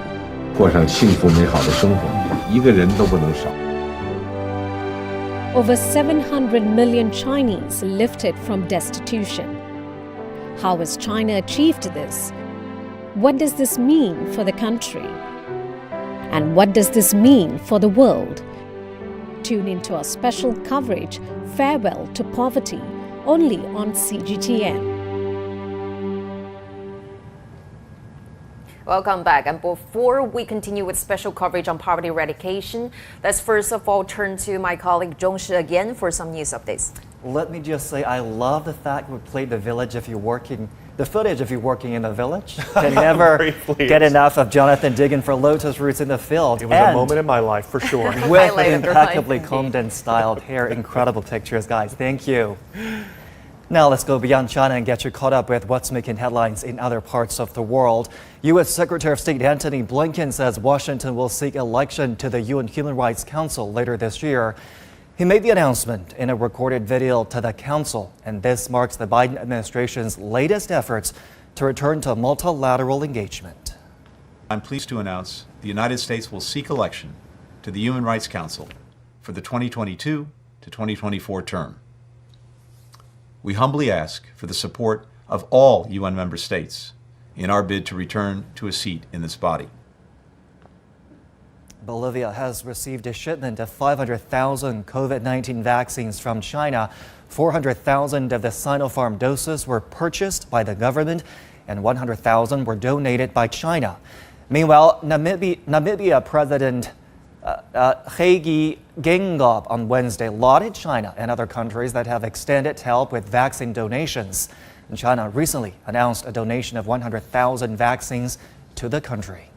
过上幸福美好的生活，一个人都不能少。 Over 700 million Chinese lifted from destitution. How has China achieved this? What does this mean for the country? And what does this mean for the world? Tune into our special coverage, Farewell to Poverty, only on CGTN. Welcome back. And before we continue with special coverage on poverty eradication, let's first of all turn to my colleague Dr Shu again for some news updates. Let me just say, I love the fact we played the footage if you're working in a village. Can never get enough of Jonathan digging for lotus roots in the field. It was a moment in my life, for sure. With impeccably combed and styled hair. Incredible pictures, guys. Thank you. Now let's go beyond China and get you caught up with what's making headlines in other parts of the world. U.S. Secretary of State Antony Blinken says Washington will seek election to the UN Human Rights Council later this year. He made the announcement in a recorded video to the council, and this marks the Biden administration's latest efforts to return to multilateral engagement. I'm pleased to announce the United States will seek election to the Human Rights Council for the 2022 to 2024 term. We humbly ask for the support of all UN member states in our bid to return to a seat in this body. Bolivia has received a shipment of 500,000 COVID-19 vaccines from China. 400,000 of the Sinopharm doses were purchased by the government and 100,000 were donated by China. Meanwhile, Namibia President Hage Geingob on Wednesday lauded China and other countries that have extended help with vaccine donations. And China recently announced a donation of 100,000 vaccines to the country.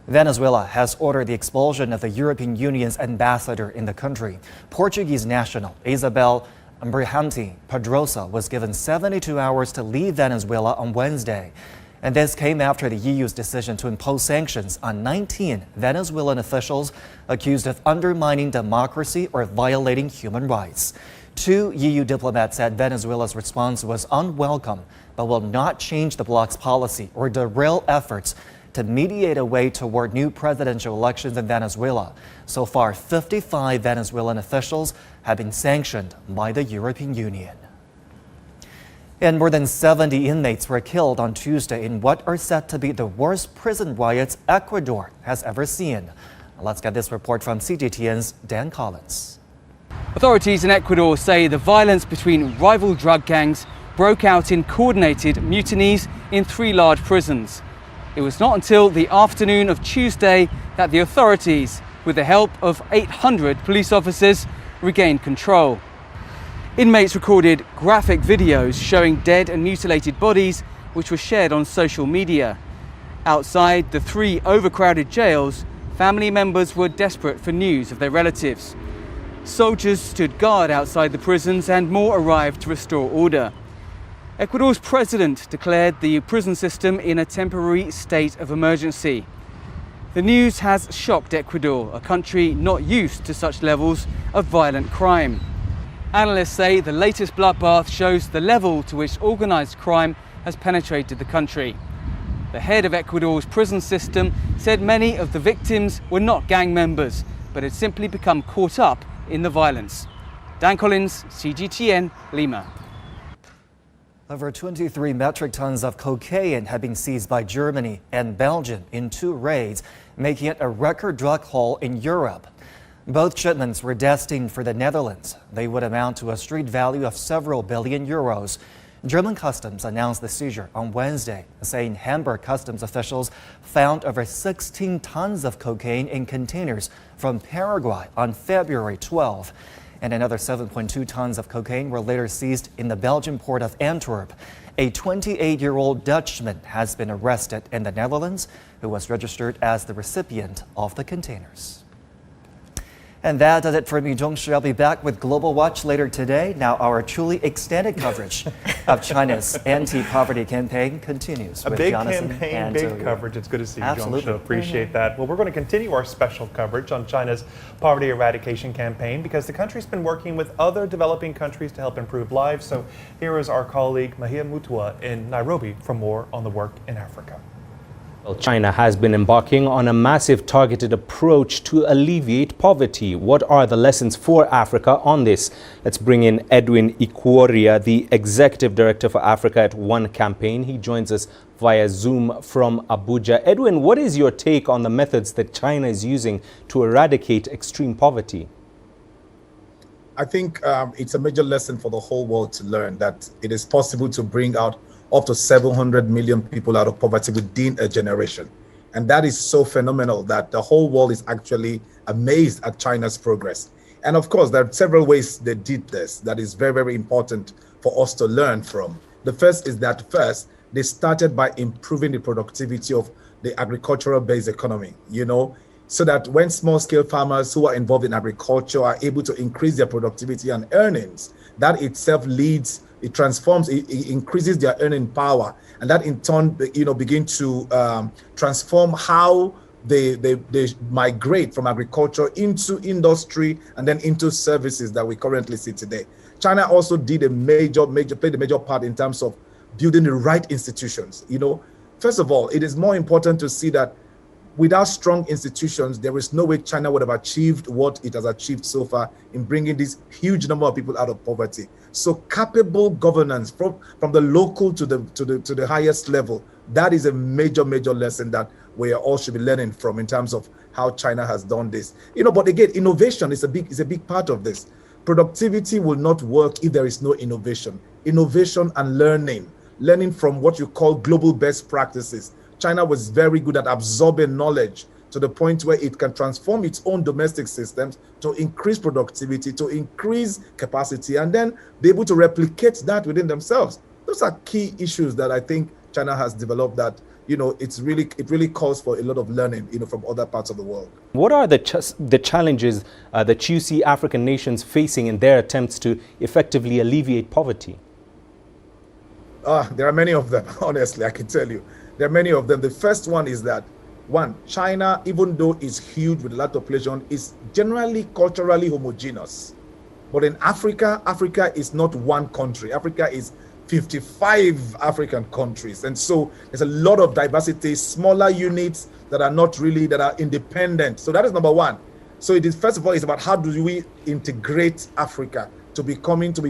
Venezuela has ordered the expulsion of the European Union's ambassador in the country. Portuguese national Isabel Ambrihanti Pedrosa was given 72 hours to leave Venezuela on Wednesday. And this came after the EU's decision to impose sanctions on 19 Venezuelan officials accused of undermining democracy or violating human rights. 2 EU diplomats said Venezuela's response was unwelcome, but will not change the bloc's policy or derail efforts to mediate a way toward new presidential elections in Venezuela. So far, 55 Venezuelan officials have been sanctioned by the European Union. And more than 70 inmates were killed on Tuesday in what are said to be the worst prison riots Ecuador has ever seen. Let's get this report from CGTN's Dan Collins. Authorities in Ecuador say the violence between rival drug gangs broke out in coordinated mutinies in 3 large prisons. It was not until the afternoon of Tuesday that the authorities, with the help of 800 police officers, regained control. Inmates recorded graphic videos showing dead and mutilated bodies, which were shared on social media. Outside the 3 overcrowded jails, family members were desperate for news of their relatives. Soldiers stood guard outside the prisons and more arrived to restore order. Ecuador's president declared the prison system in a temporary state of emergency. The news has shocked Ecuador, a country not used to such levels of violent crime. Analysts say the latest bloodbath shows the level to which organized crime has penetrated the country. The head of Ecuador's prison system said many of the victims were not gang members, but had simply become caught up in the violence. Dan Collins, CGTN, Lima. Over 23 metric tons of cocaine have been seized by Germany and Belgium in 2 raids, making it a record drug haul in Europe. Both shipments were destined for the Netherlands. They would amount to a street value of several billion euros. German customs announced the seizure on Wednesday, saying Hamburg customs officials found over 16 tons of cocaine in containers from Paraguay on February 12. And another 7.2 tons of cocaine were later seized in the Belgian port of Antwerp. A 28-year-old Dutchman has been arrested in the Netherlands, who was registered as the recipient of the containers. And that does it for me, Zhongshi. I'll be back with Global Watch later today. Now our truly extended coverage of China's anti-poverty campaign continues. A big campaign, big coverage. It's good to see you, Zhongshi. Appreciate that. Well, we're going to continue our special coverage on China's poverty eradication campaign because the country's been working with other developing countries to help improve lives. So here is our colleague Mahia Mutua in Nairobi for more on the work in Africa. China has been embarking on a massive targeted approach to alleviate poverty. What are the lessons for Africa on this? Let's bring in Edwin Ikuoria, the Executive Director for Africa at One Campaign. He joins us via Zoom from Abuja. Edwin, what is your take on the methods that China is using to eradicate extreme poverty? I think it's a major lesson for the whole world to learn that it is possible to bring out up to 700 million people out of poverty within a generation. And that is so phenomenal that the whole world is actually amazed at China's progress. And of course, there are several ways they did this that is very, very important for us to learn from. The first is that they started by improving the productivity of the agricultural-based economy, so that when small-scale farmers who are involved in agriculture are able to increase their productivity and earnings, that itself leads, it transforms, it increases their earning power, and that in turn, begin to transform how they migrate from agriculture into industry and then into services that we currently see today. China also did played a major part in terms of building the right institutions. First of all, it is more important to see that without strong institutions, there is no way China would have achieved what it has achieved so far in bringing this huge number of people out of poverty. So capable governance from the local to the highest level, that is a major lesson that we all should be learning from in terms of how China has done this. But again, innovation is a big part of this. Productivity will not work if there is no innovation. Innovation and learning from what you call global best practices. China was very good at absorbing knowledge to the point where it can transform its own domestic systems to increase productivity, to increase capacity, and then be able to replicate that within themselves. Those are key issues that I think China has developed that it really calls for a lot of learning, from other parts of the world. What are the challenges that you see African nations facing in their attempts to effectively alleviate poverty? There are many of them, honestly, I can tell you. There are many of them. The first one is that, China, even though it's huge with a lot of population, is generally culturally homogeneous. But in Africa, Africa is not one country. Africa is 55 African countries. And so there's a lot of diversity, smaller units that are independent. So that is number one. So it is, first of all, it's about how do we integrate Africa to be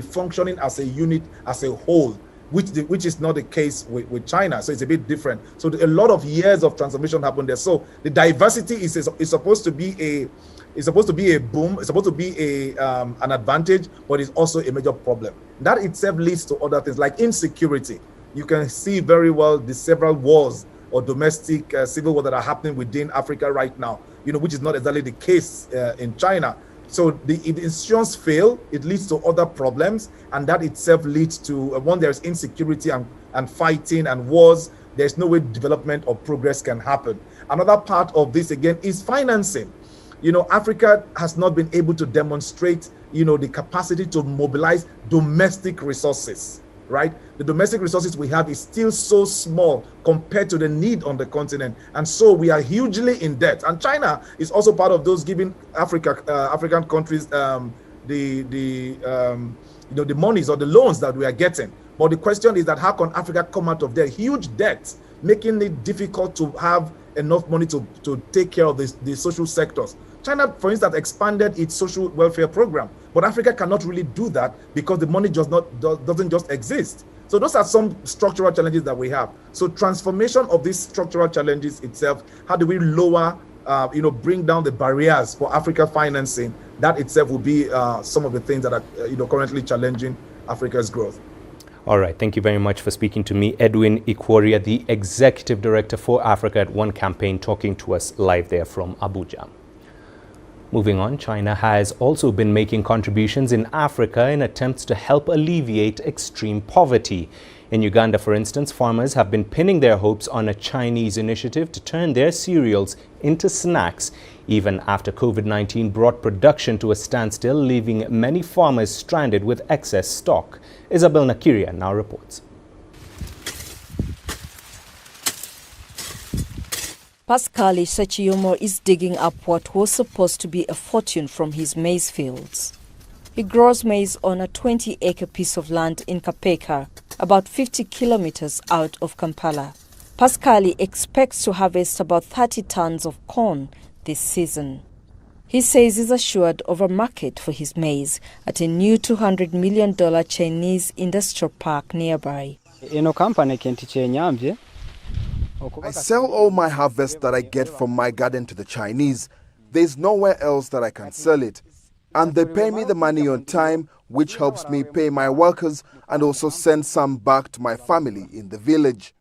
functioning as a unit, as a whole, which is not the case with China. So it's a bit different. So a lot of years of transformation happened there. So the diversity is supposed to be a boom. It's supposed to be an advantage, but it's also a major problem. That itself leads to other things like insecurity. You can see very well the several wars or domestic civil war that are happening within Africa right now, which is not exactly the case in China. So if the institutions fail, it leads to other problems, and that itself leads to, when there's insecurity and fighting and wars, there's no way development or progress can happen. Another part of this, again, is financing. Africa has not been able to demonstrate, the capacity to mobilize domestic resources, right? The domestic resources we have is still so small compared to the need on the continent. And so we are hugely in debt. And China is also part of those giving African countries the monies or the loans that we are getting. But the question is that how can Africa come out of their huge debt, making it difficult to have enough money to take care of the social sectors? China, for instance, expanded its social welfare program, but Africa cannot really do that because the money doesn't just exist. So those are some structural challenges that we have. So transformation of these structural challenges itself, how do we lower, bring down the barriers for Africa financing? That itself will be some of the things that are, currently challenging Africa's growth. All right, thank you very much for speaking to me. Edwin Ikworia, the Executive Director for Africa at One Campaign, talking to us live there from Abuja. Moving on, China has also been making contributions in Africa in attempts to help alleviate extreme poverty. In Uganda, for instance, farmers have been pinning their hopes on a Chinese initiative to turn their cereals into snacks, even after COVID-19 brought production to a standstill, leaving many farmers stranded with excess stock. Isabel Nakiria now reports. Pascali Sechiyomo is digging up what was supposed to be a fortune from his maize fields. He grows maize on a 20-acre piece of land in Kapeka, about 50 kilometers out of Kampala. Pascali expects to harvest about 30 tons of corn this season. He says he's assured of a market for his maize at a new $200 million Chinese industrial park nearby. I sell all my harvest that I get from my garden to the Chinese. There's nowhere else that I can sell it. And they pay me the money on time, which helps me pay my workers and also send some back to my family in the village.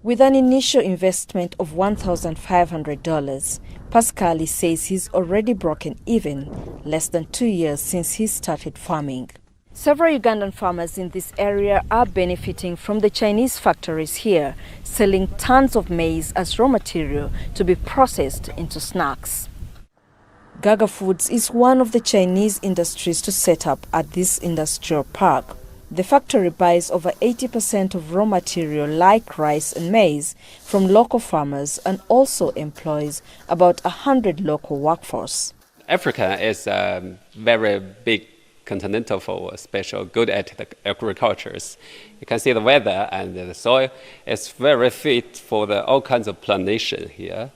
With an initial investment of $1,500, Pascali says he's already broken even, less than 2 years since he started farming. Several Ugandan farmers in this area are benefiting from the Chinese factories here, selling tons of maize as raw material to be processed into snacks. Gaga Foods is one of the Chinese industries to set up at this industrial park. The factory buys over 80% of raw material like rice and maize from local farmers and also employs about 100 local workforce. Africa is a very big continental for special good at the agriculture. You can see the weather and the soil is very fit for all kinds of plantation here.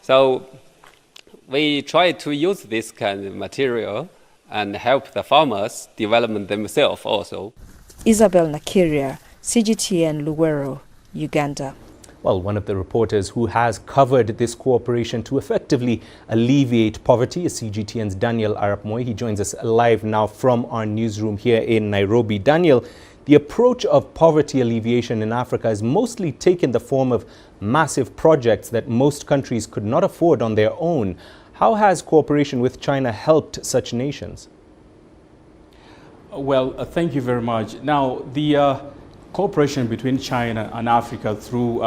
So we try to use this kind of material and help the farmers develop themselves also. Isabel Nakiria, CGTN Luwero, Uganda. Well, one of the reporters who has covered this cooperation to effectively alleviate poverty is CGTN's Daniel Arap Moi. He joins us live now from our newsroom here in Nairobi. Daniel, the approach of poverty alleviation in Africa has mostly taken the form of massive projects that most countries could not afford on their own. How has cooperation with China helped such nations? Well, thank you very much. Now, the cooperation between China and Africa through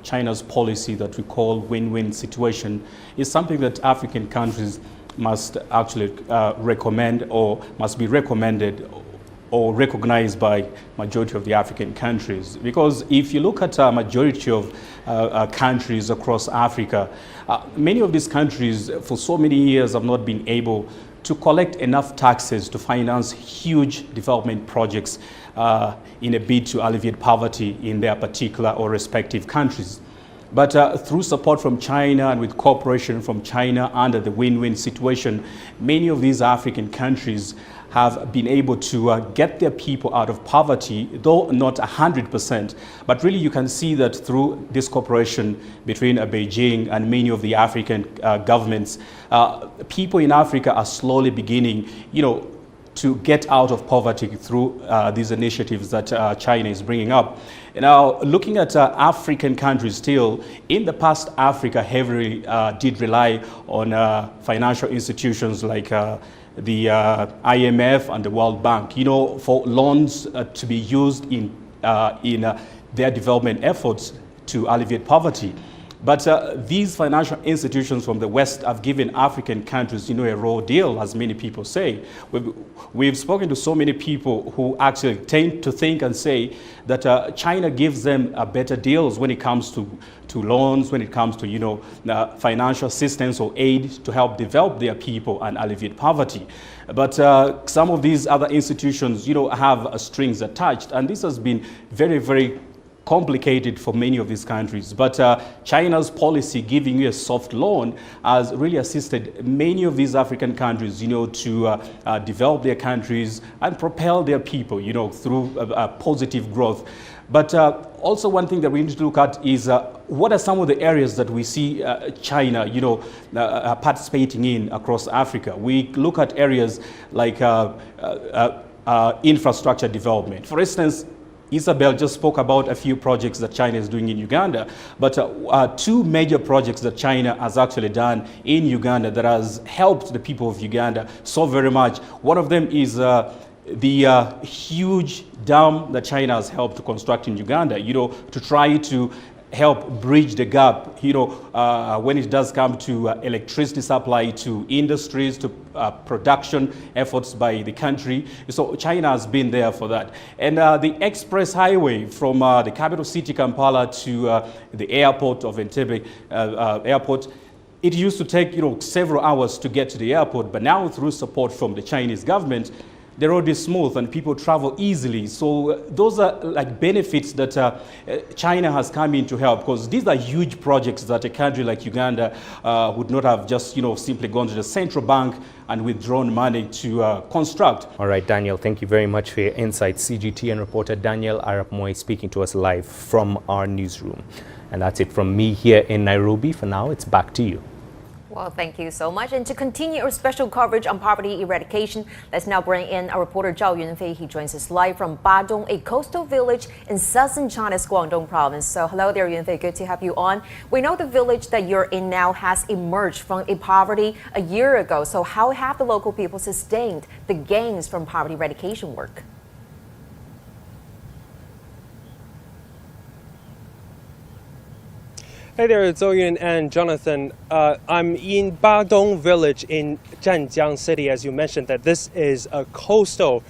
China's policy that we call win-win situation is something that African countries must actually recommend, or must be recommended or recognized by majority of the African countries. Because if you look at a majority of countries across Africa, many of these countries for so many years have not been able to collect enough taxes to finance huge development projects in a bid to alleviate poverty in their particular or respective countries. But through support from China and with cooperation from China under the win-win situation, many of these African countries have been able to get their people out of poverty, though not 100%. But really you can see that through this cooperation between Beijing and many of the African governments, people in Africa are slowly beginning, to get out of poverty through these initiatives that China is bringing up. Now, looking at African countries still, in the past, Africa heavily did rely on financial institutions like the IMF and the World Bank, for loans to be used in their development efforts to alleviate poverty. But these financial institutions from the West have given African countries, a raw deal, as many people say. We've spoken to so many people who actually tend to think and say that China gives them better deals when it comes to loans, when it comes to, financial assistance or aid to help develop their people and alleviate poverty. But some of these other institutions, have strings attached, and this has been very, very complicated for many of these countries. But China's policy giving you a soft loan has really assisted many of these African countries, to develop their countries and propel their people, through positive growth. But also one thing that we need to look at is what are some of the areas that we see China, participating in across Africa. We look at areas like infrastructure development. For instance, Isabel just spoke about a few projects that China is doing in Uganda, but two major projects that China has actually done in Uganda that has helped the people of Uganda so very much. One of them is the huge dam that China has helped to construct in Uganda, to try to help bridge the gap, when it does come to electricity supply to industries, to production efforts by the country. So China has been there for that. And the express highway from the capital city Kampala to the airport of Entebbe airport, it used to take several hours to get to the airport, but now through support from the Chinese government, the road is smooth and people travel easily. So those are like benefits that China has come in to help, because these are huge projects that a country like Uganda would not have just simply gone to the central bank and withdrawn money to construct. All right, Daniel, thank you very much for your insights. CGTN reporter Daniel Arap Moy speaking to us live from our newsroom. And that's it from me here in Nairobi. For now, it's back to you. Well, thank you so much. And to continue our special coverage on poverty eradication, let's now bring in our reporter Zhao Yunfei. He joins us live from Badong, a coastal village in southern China's Guangdong province. So hello there, Yunfei. Good to have you on. We know the village that you're in now has emerged from poverty a year ago. So how have the local people sustained the gains from poverty eradication work? Hey there, Zoyun and Jonathan. I'm in Badong village in Zhanjiang city. As you mentioned, that this is a coastal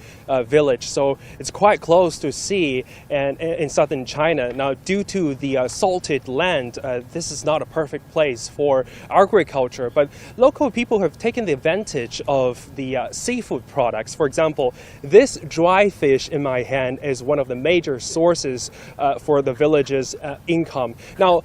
village, so it's quite close to sea and in southern China. Now, due to the salted land, this is not a perfect place for agriculture, but local people have taken the advantage of the seafood products. For example, this dry fish in my hand is one of the major sources for the village's income. Now,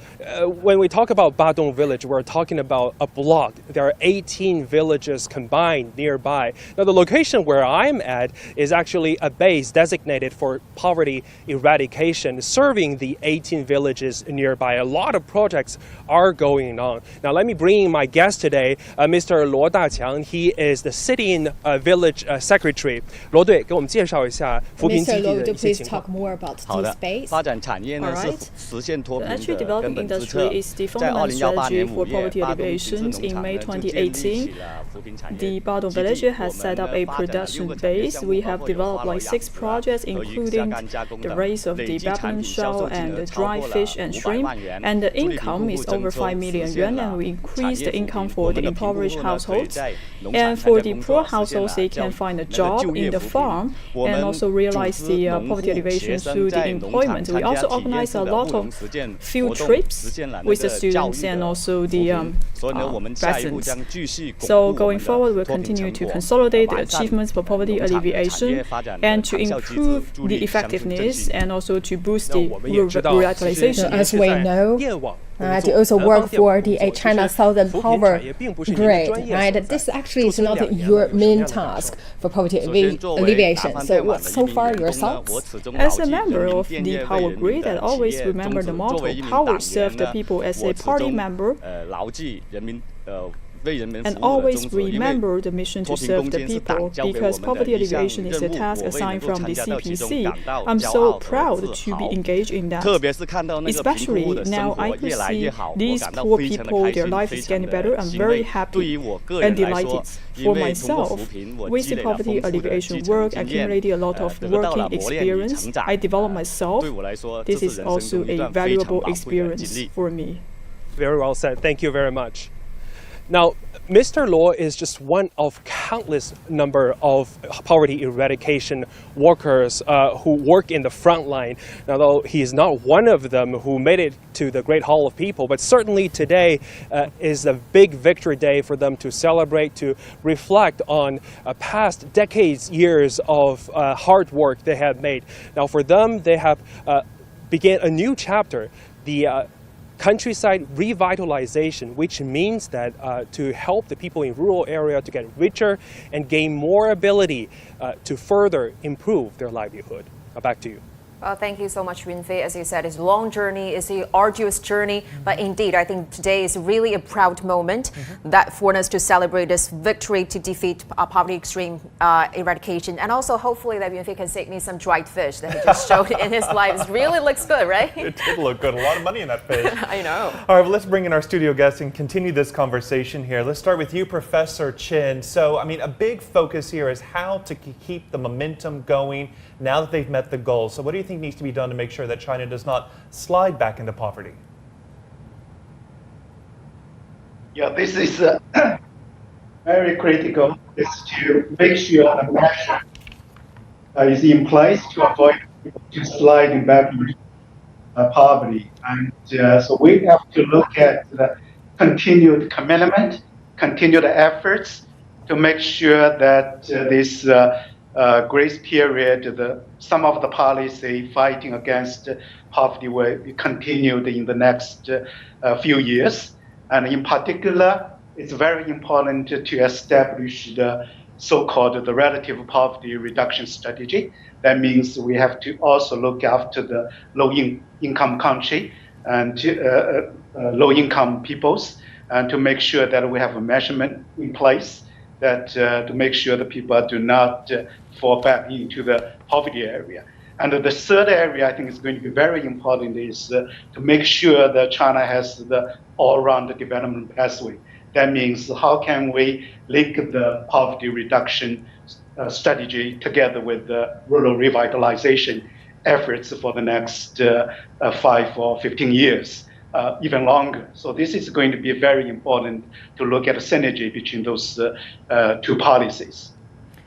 when we talk about Badong village, we're talking about a block. There are 18 villages combined nearby. Now, the location where I'm at is actually a base designated for poverty eradication, serving the 18 villages nearby. A lot of projects are going on. Now, let me bring in my guest today, Mr. Luo Daqiang. He is the sitting village secretary. 罗队，给我们介绍一下扶贫基地的一些情况。 Please talk more about this space. 发展产业呢是实现脱贫的根本之策。 The development strategy for poverty alleviation in May 2018, the Badong village has set up a production base. We have have developed like 6 projects, including the raise of the Babylon shell and the dry fish and shrimp. And the income is over 5 million yuan, and we increased the income for the impoverished households. And for the poor households, they can find a job in the farm and also realize the poverty alleviation through the employment. We also organize a lot of field trips with the students and also the residents. So going forward, we'll continue to consolidate the achievements for poverty alleviation and to improve the effectiveness and also to boost the revitalization. As we know, to also work for the China Southern Power Grid, right? This actually is not your main task for poverty alleviation. So what's so far your thoughts? As a member of the Power Grid, I always remember the motto, power serve the people. As a party member, and always remember the mission to serve the people, because poverty alleviation is a task assigned from the CPC. I'm so proud to be engaged in that. Especially now I could see these poor people, their life is getting better. I'm very happy and delighted. For myself, with the poverty alleviation work, accumulating a lot of working experience, I developed myself. This is also a valuable experience for me. Very well said. Thank you very much. Now, Mr. Luo is just one of countless number of poverty eradication workers who work in the front line. Now, though he is not one of them who made it to the Great Hall of People, but certainly today is a big victory day for them to celebrate, to reflect on past decades, years of hard work they have made. Now, for them, they have began a new chapter, the countryside revitalization, which means that to help the people in rural area to get richer and gain more ability to further improve their livelihood. Back to you. Well, thank you so much, Winfei. As you said, it's a long journey, it's an arduous journey, but indeed, I think today is really a proud moment that for us to celebrate this victory to defeat poverty extreme eradication, and also hopefully that Winfei can save me some dried fish that he just showed in his life. It really looks good, right? It did look good. A lot of money in that fish. I know. All right, well, let's bring in our studio guests and continue this conversation here. Let's start with you, Professor Chen. So, I mean, a big focus here is how to keep the momentum going now that they've met the goals. So what do you think needs to be done to make sure that China does not slide back into poverty? Yeah, this is very critical, is to make sure the measure is in place to avoid to sliding back into poverty. And so we have to look at the continued commitment, continued efforts to make sure that this grace period, some of the policy fighting against poverty will be continued in the next few years. And in particular, it's very important to establish the so-called the relative poverty reduction strategy. That means we have to also look after the low-income country and low-income peoples, and to make sure that we have a measurement in place that to make sure that people do not fall back into the poverty area. And the third area I think is going to be very important is to make sure that China has the all-round development pathway. That means how can we link the poverty reduction strategy together with the rural revitalization efforts for the next 5 or 15 years, even longer. So this is going to be very important to look at the synergy between those two policies.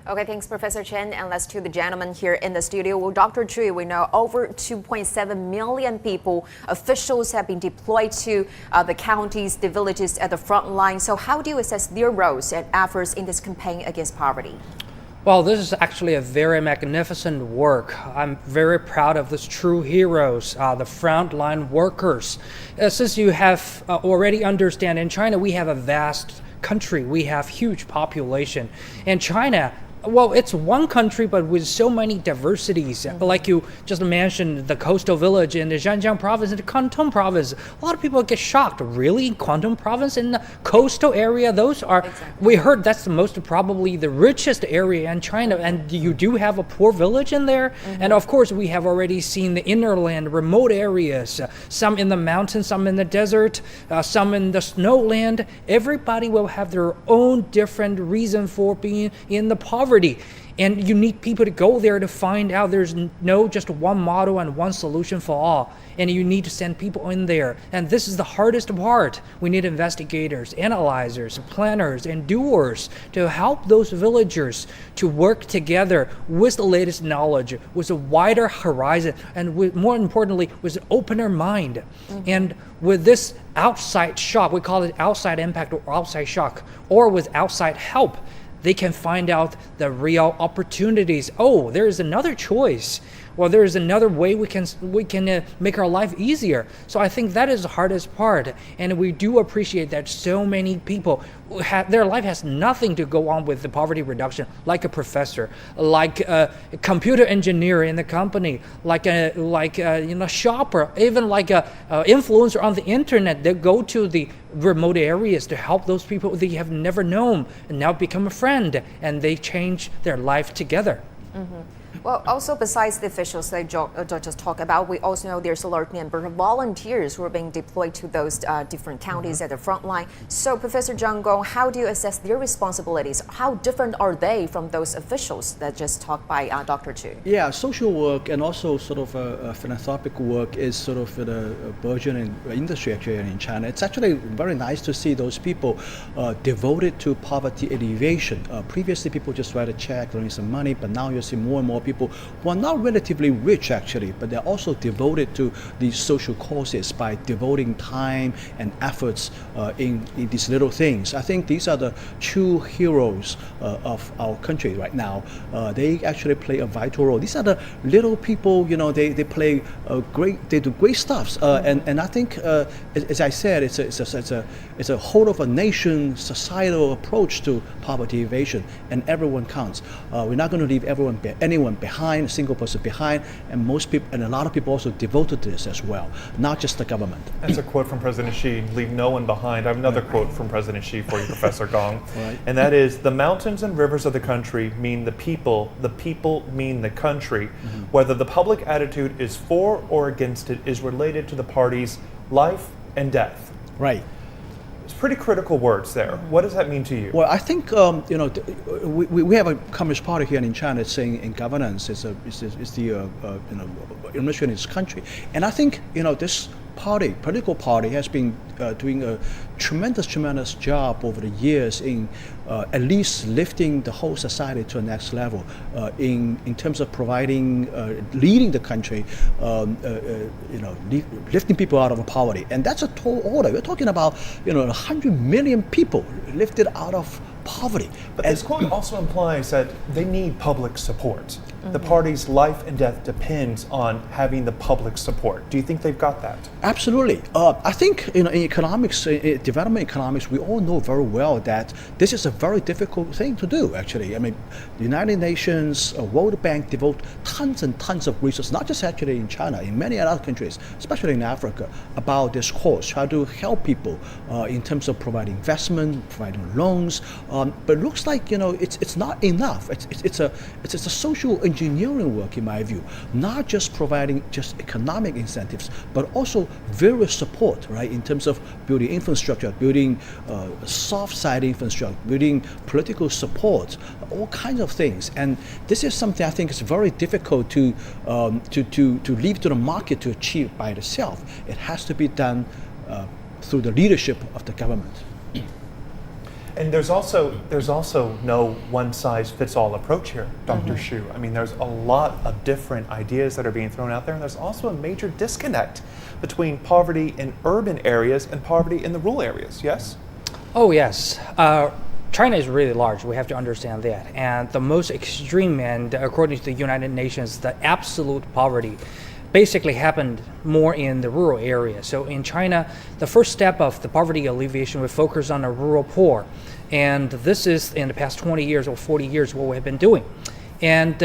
Okay, thanks, Professor Chen. And let's to the gentleman here in the studio. Well, Dr. Shu, we know over 2.7 million people, officials have been deployed to the counties, the villages at the front line. So how do you assess their roles and efforts in this campaign against poverty? Well, this is actually a very magnificent work. I'm very proud of these true heroes, the frontline workers. Since you have already understand, in China we have a vast country, we have huge population. And China, well, it's one country, but with so many diversities. Like you just mentioned, the coastal village in the Zhejiang province and the Kwantung province. A lot of people get shocked. Really? Kwantung province in the coastal area? Those are, we heard that's the most probably the richest area in China. And you do have a poor village in there. And of course, we have already seen the innerland, remote areas, some in the mountains, some in the desert, some in the snowland. Everybody will have their own different reason for being in the poverty. And you need people to go there to find out there's no just one model and one solution for all. And you need to send people in there. And this is the hardest part. We need investigators, analyzers, planners, and doers to help those villagers to work together with the latest knowledge, with a wider horizon, and with, more importantly, with an opener mind. And with this outside shock, we call it outside impact or outside shock, or with outside help, they can find out the real opportunities. Oh, there is another choice. Well, there is another way we can make our life easier. So I think that is the hardest part, and we do appreciate that so many people their life has nothing to go on with the poverty reduction, like a professor, like a computer engineer in the company, like a shopper, even like a influencer on the internet that go to the remote areas to help those people they have never known and now become a friend, and they change their life together. Well, also besides the officials that just talked about, we also know there's a large number of volunteers who are being deployed to those different counties at the front line. So, Professor Zhang Gong, how do you assess their responsibilities? How different are they from those officials that just talked by Dr. Shu? Yeah, social work and also sort of philanthropic work is sort of a burgeoning industry actually in China. It's actually very nice to see those people devoted to poverty alleviation. Previously, people just write a check, donate some money, but now you see more and more people who are not relatively rich actually, but they're also devoted to these social causes by devoting time and efforts in these little things. I think these are the true heroes of our country right now. They actually play a vital role. These are the little people, you know, they play they do great stuff. And I think, as I said, it's a whole of a nation societal approach to poverty evasion, and everyone counts. We're not going to leave anyone behind, a single person behind, and most people, and a lot of people also devoted to this as well, not just the government. That's a quote from President Xi, leave no one behind. I have another quote from President Xi for you, Professor Gong, and that is, the mountains and rivers of the country mean the people mean the country. Whether the public attitude is for or against it is related to the party's life and death. Right. It's pretty critical words there. What does that mean to you? Well, I think you know, we have a Communist Party here in China saying in governance is the you know, administration in this country, and I think, you know, this political party has been doing a tremendous job over the years in at least lifting the whole society to the next level in terms of providing, leading the country, you know, lifting people out of poverty, and that's a tall order. We're talking about, you know, 100 million people lifted out of poverty. But this quote also implies that they need public support. The party's life and death depends on having the public support. Do you think they've got that? Absolutely. I think, you know, in economics, development economics, we all know very well that this is a very difficult thing to do, actually. I mean, the United Nations, World Bank devote tons and tons of resources, not just actually in China, in many other countries, especially in Africa, about this cause, try to help people in terms of providing investment, providing loans. But it looks like, you know, it's not enough. It's a social engineering work, in my view, not just providing just economic incentives, but also various support, right, in terms of building infrastructure, building soft side infrastructure, building political support, all kinds of things. And this is something I think is very difficult to leave to the market to achieve by itself. It has to be done through the leadership of the government. And there's also no one-size-fits-all approach here, Dr. Shu. I mean, there's a lot of different ideas that are being thrown out there, and there's also a major disconnect between poverty in urban areas and poverty in the rural areas, yes? Oh, yes. China is really large, we have to understand that. And the most extreme end, according to the United Nations, the absolute poverty basically happened more in the rural area. So in China, the first step of the poverty alleviation would focus on the rural poor. And this is, in the past 20 years or 40 years, what we have been doing. And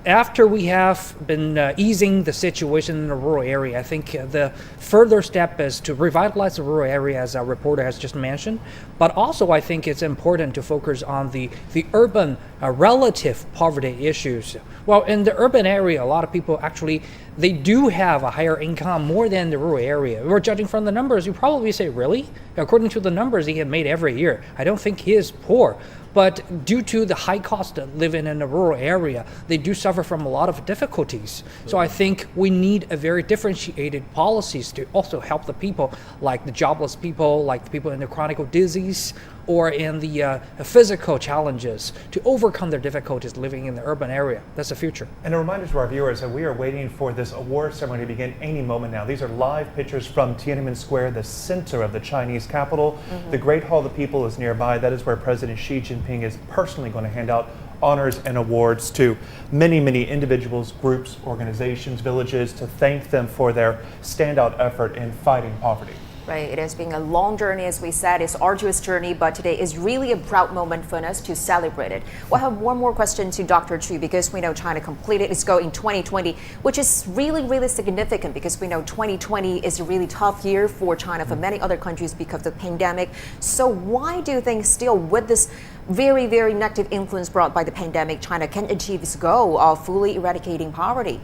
after we have been easing the situation in the rural area, I think the further step is to revitalize the rural area, as our reporter has just mentioned. But also, I think it's important to focus on the urban relative poverty issues. Well, in the urban area, a lot of people actually, they do have a higher income more than the rural area. We're judging from the numbers. You probably say, really? According to the numbers he had made every year, I don't think he is poor. But due to the high cost of living in a rural area, they do suffer from a lot of difficulties. So I think we need a very differentiated policies to also help the people, like the jobless people, like the people in the chronic disease, or in the physical challenges, to overcome their difficulties living in the urban area. That's the future. And a reminder to our viewers that we are waiting for this award ceremony to begin any moment now. These are live pictures from Tiananmen Square, the center of the Chinese capital. The Great Hall of the People is nearby. That is where President Xi Jinping is personally going to hand out honors and awards to many, many individuals, groups, organizations, villages, to thank them for their standout effort in fighting poverty. Right, it has been a long journey, as we said. It's an arduous journey, but today is really a proud moment for us to celebrate it. We'll have one more question to Dr. Chu, because we know China completed its goal in 2020, which is really, really significant, because we know 2020 is a really tough year for China, for many other countries, because of the pandemic. So why do you think still, with this very, very negative influence brought by the pandemic, China can achieve its goal of fully eradicating poverty?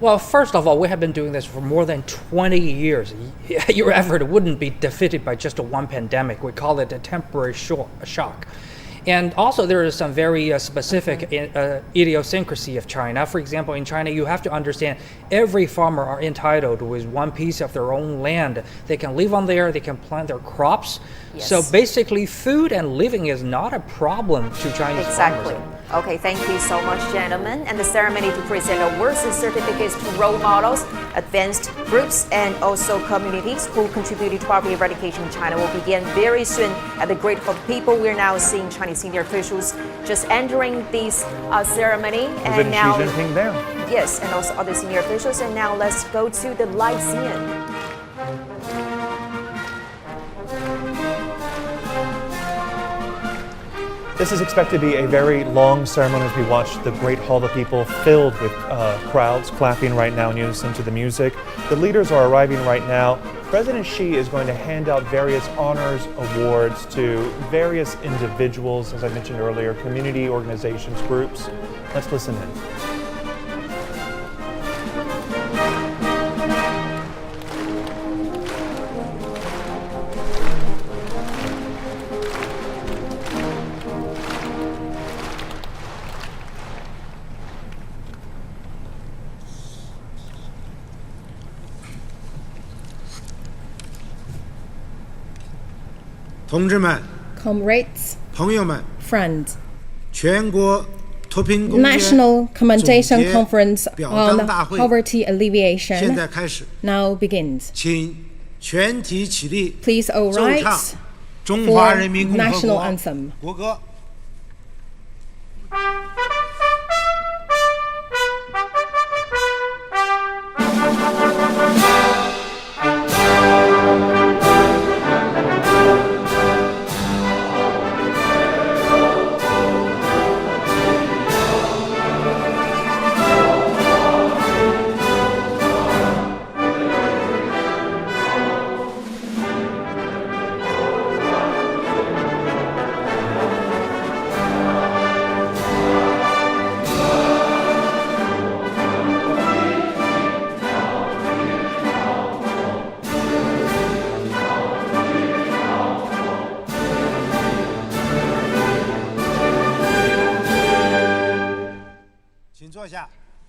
Well, first of all, we have been doing this for more than 20 years. Your effort wouldn't be defeated by just one pandemic. We call it a temporary shock. And also, there is some very specific idiosyncrasy of China. For example, in China, you have to understand every farmer are entitled with one piece of their own land. They can live on there, they can plant their crops. Yes. So basically, food and living is not a problem to Chinese Exactly. farmers. Okay, thank you so much, gentlemen. And the ceremony to present awards and certificates to role models, advanced groups, and also communities who contributed to poverty eradication in China will begin very soon at the Great Hall of the People. We're now seeing Chinese senior officials just entering this ceremony. And now Xi Jinping there. Yes, and also other senior officials. And now let's go to the live scene. This is expected to be a very long ceremony as we watch the Great Hall of the People filled with crowds clapping right now in unison to the music. The leaders are arriving right now. President Xi is going to hand out various honors, awards to various individuals, as I mentioned earlier, community organizations, groups. Let's listen in. Comrades, friends, National National Commendation Conference on Poverty Alleviation now begins. Please all rise for National Anthem.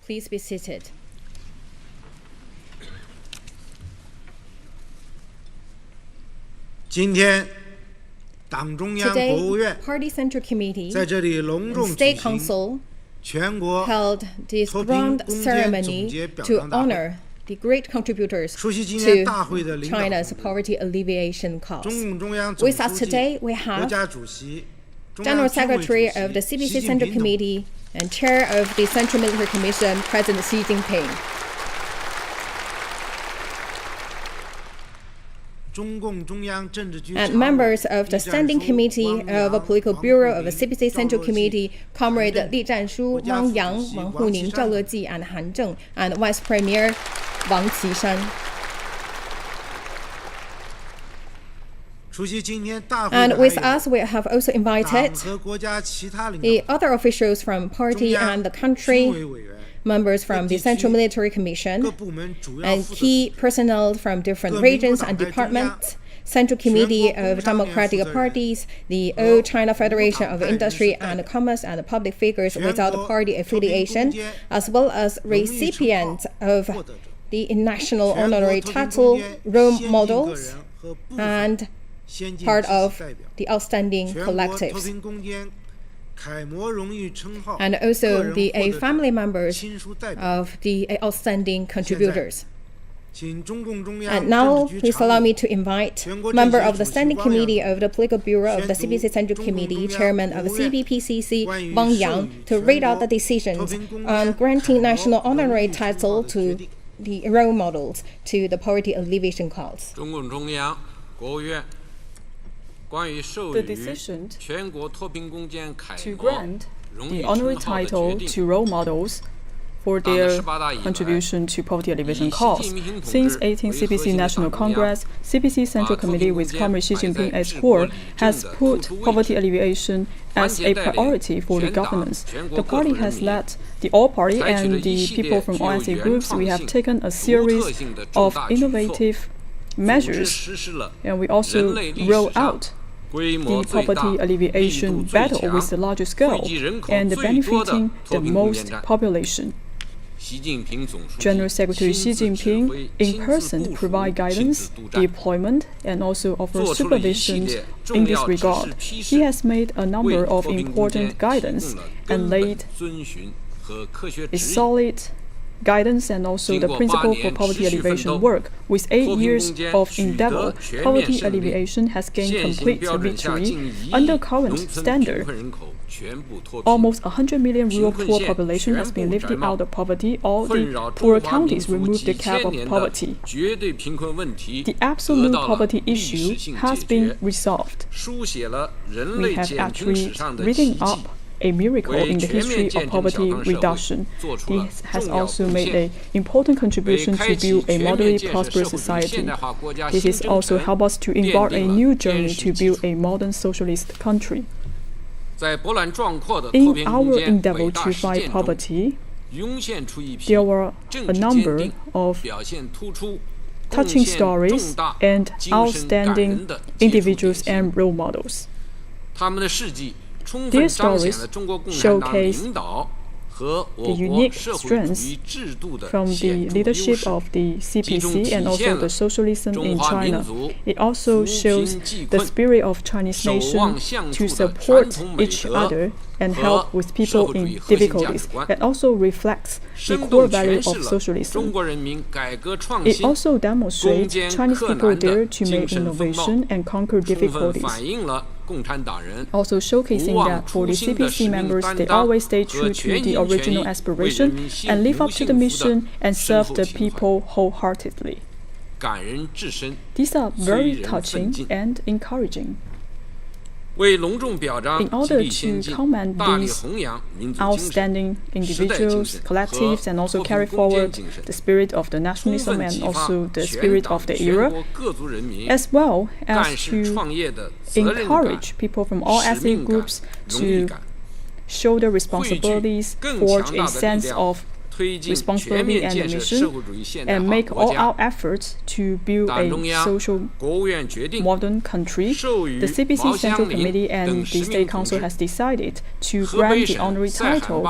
Please be seated. Today, Party Central Committee and State Council held this grand ceremony to honor the great contributors to China's poverty alleviation cause. With us today, we have General Secretary of the CPC Central Committee and Chair of the Central Military Commission, President Xi Jinping. And members of the Standing Committee of the Political Bureau of the CPC Central Committee, Comrade Shu, Wang Yang, Wang Huning, Zhao Leji, and Han Zheng, and Vice Premier Wang Qishan. And with us, we have also invited the other officials from party and the country, members from the Central Military Commission, and key personnel from different regions and departments, Central Committee of Democratic Parties, the All China Federation of Industry and Commerce, and public figures without party affiliation, as well as recipients of the national honorary title, role models, and part of the outstanding collectives, and also the family members of the outstanding contributors. And now, please allow me to invite member of the Standing Committee of the Political Bureau of the CPC Central Committee, Chairman of CPPCC, Wang Yang, to read out the decisions on granting national honorary title to the role models to the poverty alleviation cause. The decision to grant the honorary title to role models for their contribution to poverty alleviation cause. Since 18th CPC National Congress, CPC Central Committee with Comrade Xi Jinping as core has put poverty alleviation as a priority for the governance. The party has led the All Party and the people from all ethnic groups. We have taken a series of innovative measures, and we also roll out the poverty alleviation battle with the largest scale and benefiting the most population. General Secretary Xi Jinping in person provide guidance, deployment, and also offer supervision in this regard. He has made a number of important guidance and laid a solid guidance and also the principle for poverty alleviation work. With 8 years of endeavor, poverty alleviation has gained complete victory. Under current standard, almost 100 million rural poor population has been lifted out of poverty. All the poor counties removed the cap of poverty. The absolute poverty issue has been resolved. We have actually written up a miracle in the history of poverty reduction. This has also made an important contribution to build a moderately prosperous society. This has also helped us to embark a new journey to build a modern socialist country. In our endeavor to fight poverty, there were a number of touching stories and outstanding individuals and role models. Their stories showcase the unique strengths from the leadership of the CPC and also the socialism in China. It also shows the spirit of Chinese nation to support each other and help with people in difficulties. It also reflects the core value of socialism. It also demonstrates Chinese people dare to make innovation and conquer difficulties. Also showcasing that for the CPC members, they always stay true to the original aspiration and live up to the mission and serve the people wholeheartedly. These are very touching and encouraging. In order to commend these outstanding individuals, collectives, and also carry forward the spirit of the nationalism and also the spirit of the era, as well as to encourage people from all ethnic groups to shoulder responsibilities, forge a sense of responsibility and mission, and make all-out efforts to build a social modern country. The CPC Central Committee and the State Council has decided to grant the honorary title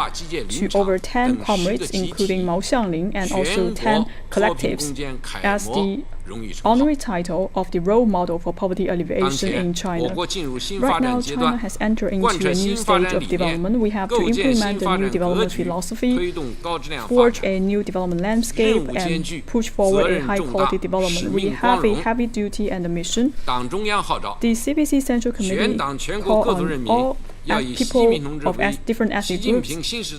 to over 10 comrades, including Mao Xiangling, and also 10 collectives as the honorary title of the role model for poverty alleviation in China. Right now, China has entered into a new stage of development. We have to implement a new development philosophy, forge a new development landscape, and push forward a high-quality development. We have a heavy duty and a mission. The CPC Central Committee call on all people of different ethnic groups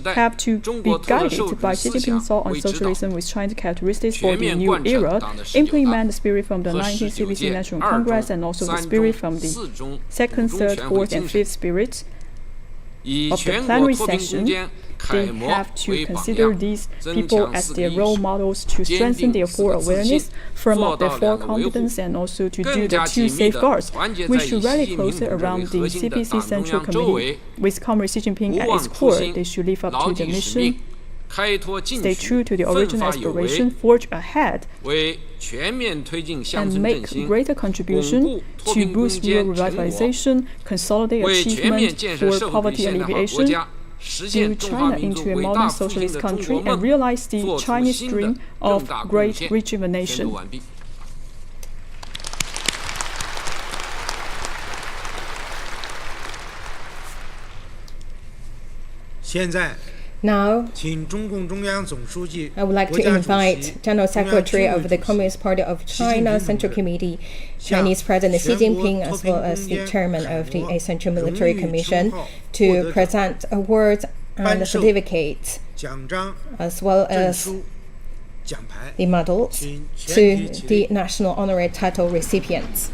have to be guided by Xi Jinping's thought on socialism with Chinese characteristics for the new era, implement the spirit from the 19th CPC National Congress and also the spirit from the 2nd, 3rd, 4th, and 5th spirits of the plenary session. They have to consider these people as their role models to strengthen their full awareness, firm up their full confidence, and also to do the 2 safeguards. We should rally closer around the CPC Central Committee. With Comrade Xi Jinping at its core, they should live up to the mission, stay true to the original aspiration, forge ahead, and make greater contribution to boost rural revitalization, consolidate achievement for poverty alleviation, build China into a modern socialist country, and realize the Chinese dream of great rejuvenation. Now, I would like to invite General Secretary of the Communist Party of China Central Committee, Chinese President Xi Jinping, as well as the Chairman of the Central Military Commission, to present awards and certificates, as well as the medals, to the national honorary title recipients.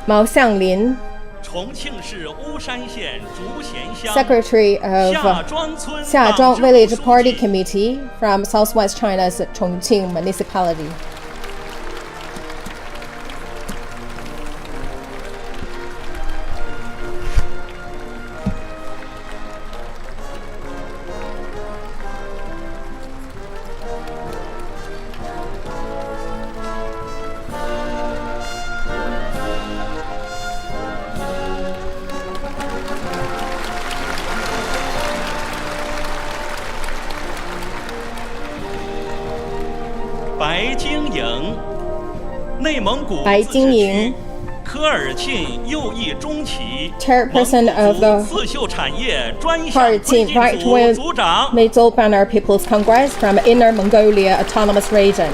Mao Xianglin, Secretary of Xiazhuang Village Party Committee from Southwest China's Chongqing Municipality. Beijing, Chairperson of the Party Right-Wing Middle Banner People's Congress from Inner Mongolia Autonomous Region.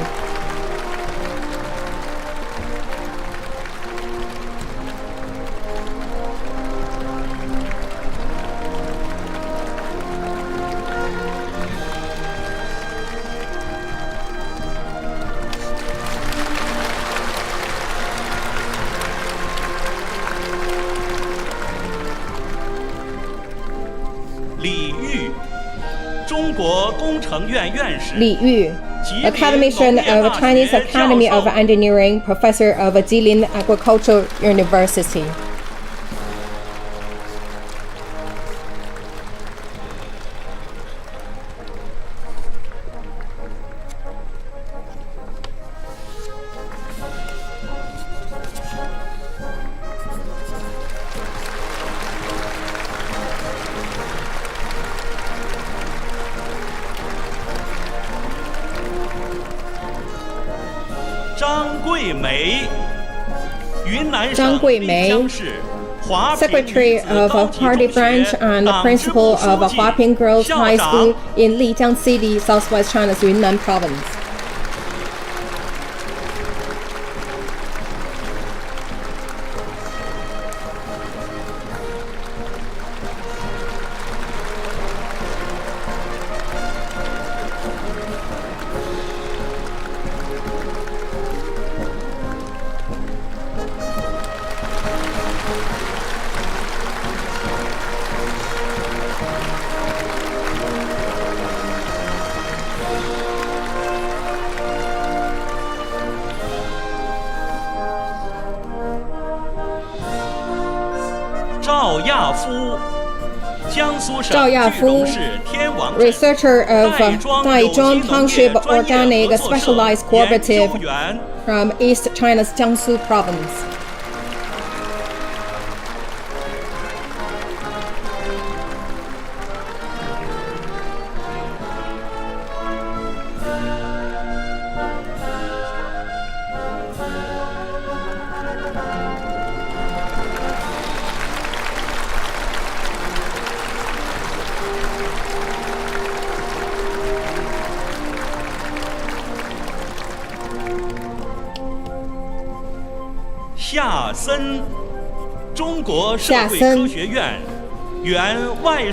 Li Yu, Academician of Chinese Academy of Engineering, Professor of Jilin Agricultural University. Zhang Guimei, Secretary of Party Branch and Principal of Huaping Girls High School in Lijiang City, Southwest China's Yunnan Province. Zhao Yafu, researcher of Daizhuang Township Organic Specialized Cooperative from East China's Jiangsu province.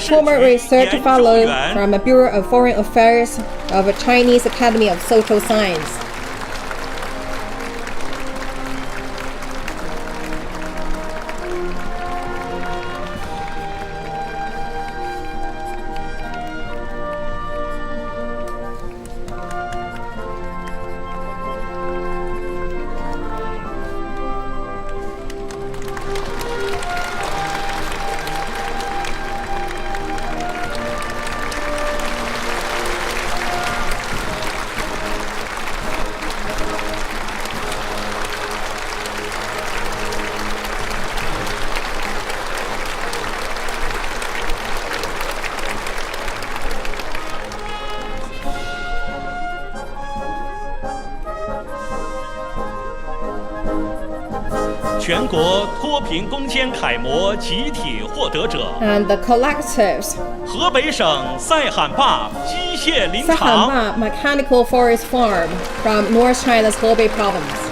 Former research fellow from the Bureau of Foreign Affairs of the Chinese Academy of Social Science. And the collectives. 河北省赛罕坝机械林场 Sahanba Mechanical Forest Farm from North China's Hebei province.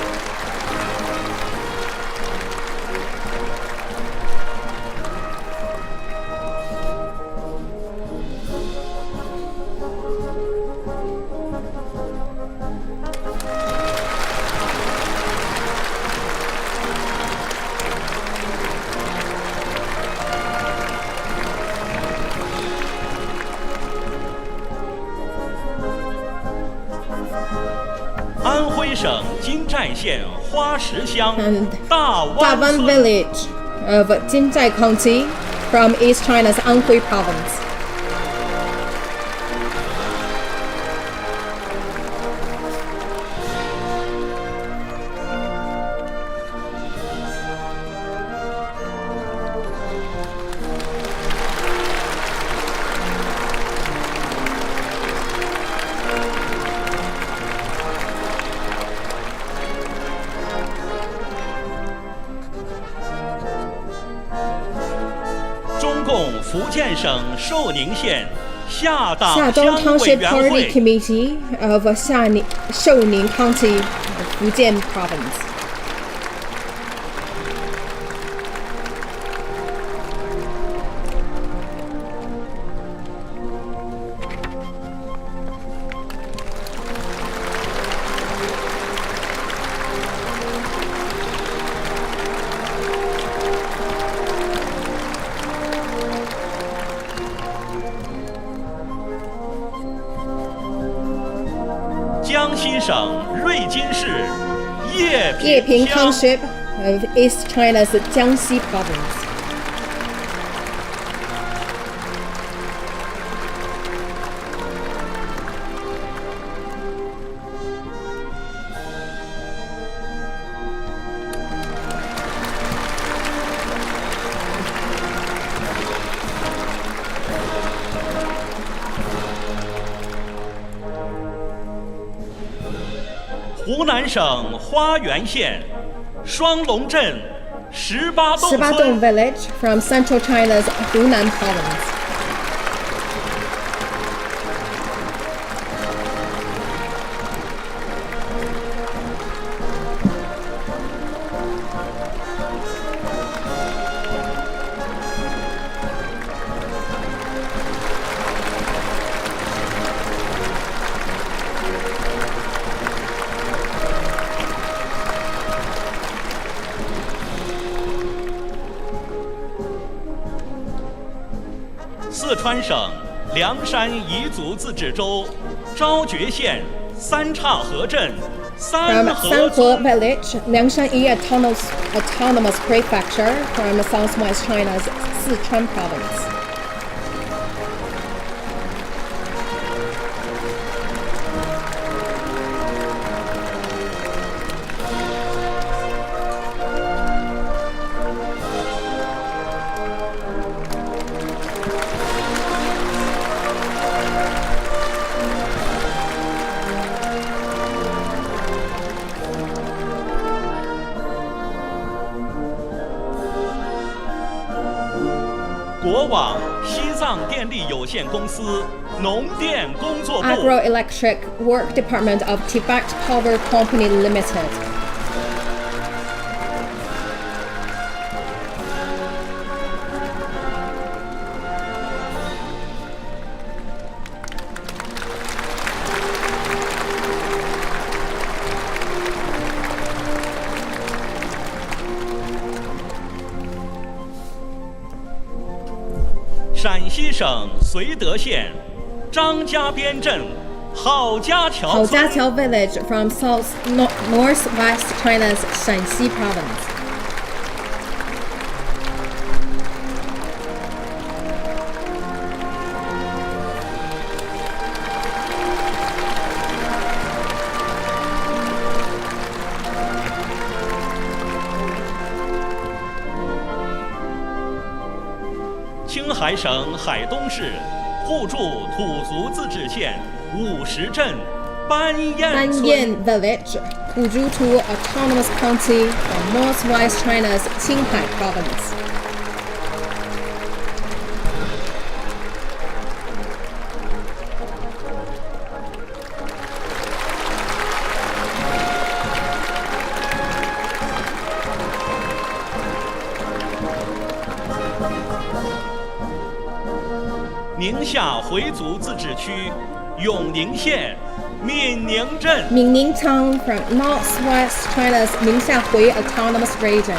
And Dawan village of Jinzhai County from East China's Anhui province. Xiadong Township Party Committee of Shouning County, Fujian province. Yeping Township of East China's Jiangxi province. Shibadong village from central China's Hunan province. Liangshan 彝族自治州昭觉县三岔河镇 From Sanhe village, Liangshan Autonomous Prefecture from southwest China's Sichuan province. 国网西藏电力有限公司农电工作部 Agroelectric Work Department of Tibet Power Company Limited.陕西省绥德县张家边镇郝家桥 village from northwest China's Shanxi province.青海省海东市互助土族自治县50镇班彦 village, Hujutu Autonomous County of northwest China's Qinghai province.宁夏回族自治区永宁县闽宁镇 Mingning Town from northwest China's Ningxia-Hui Autonomous Region.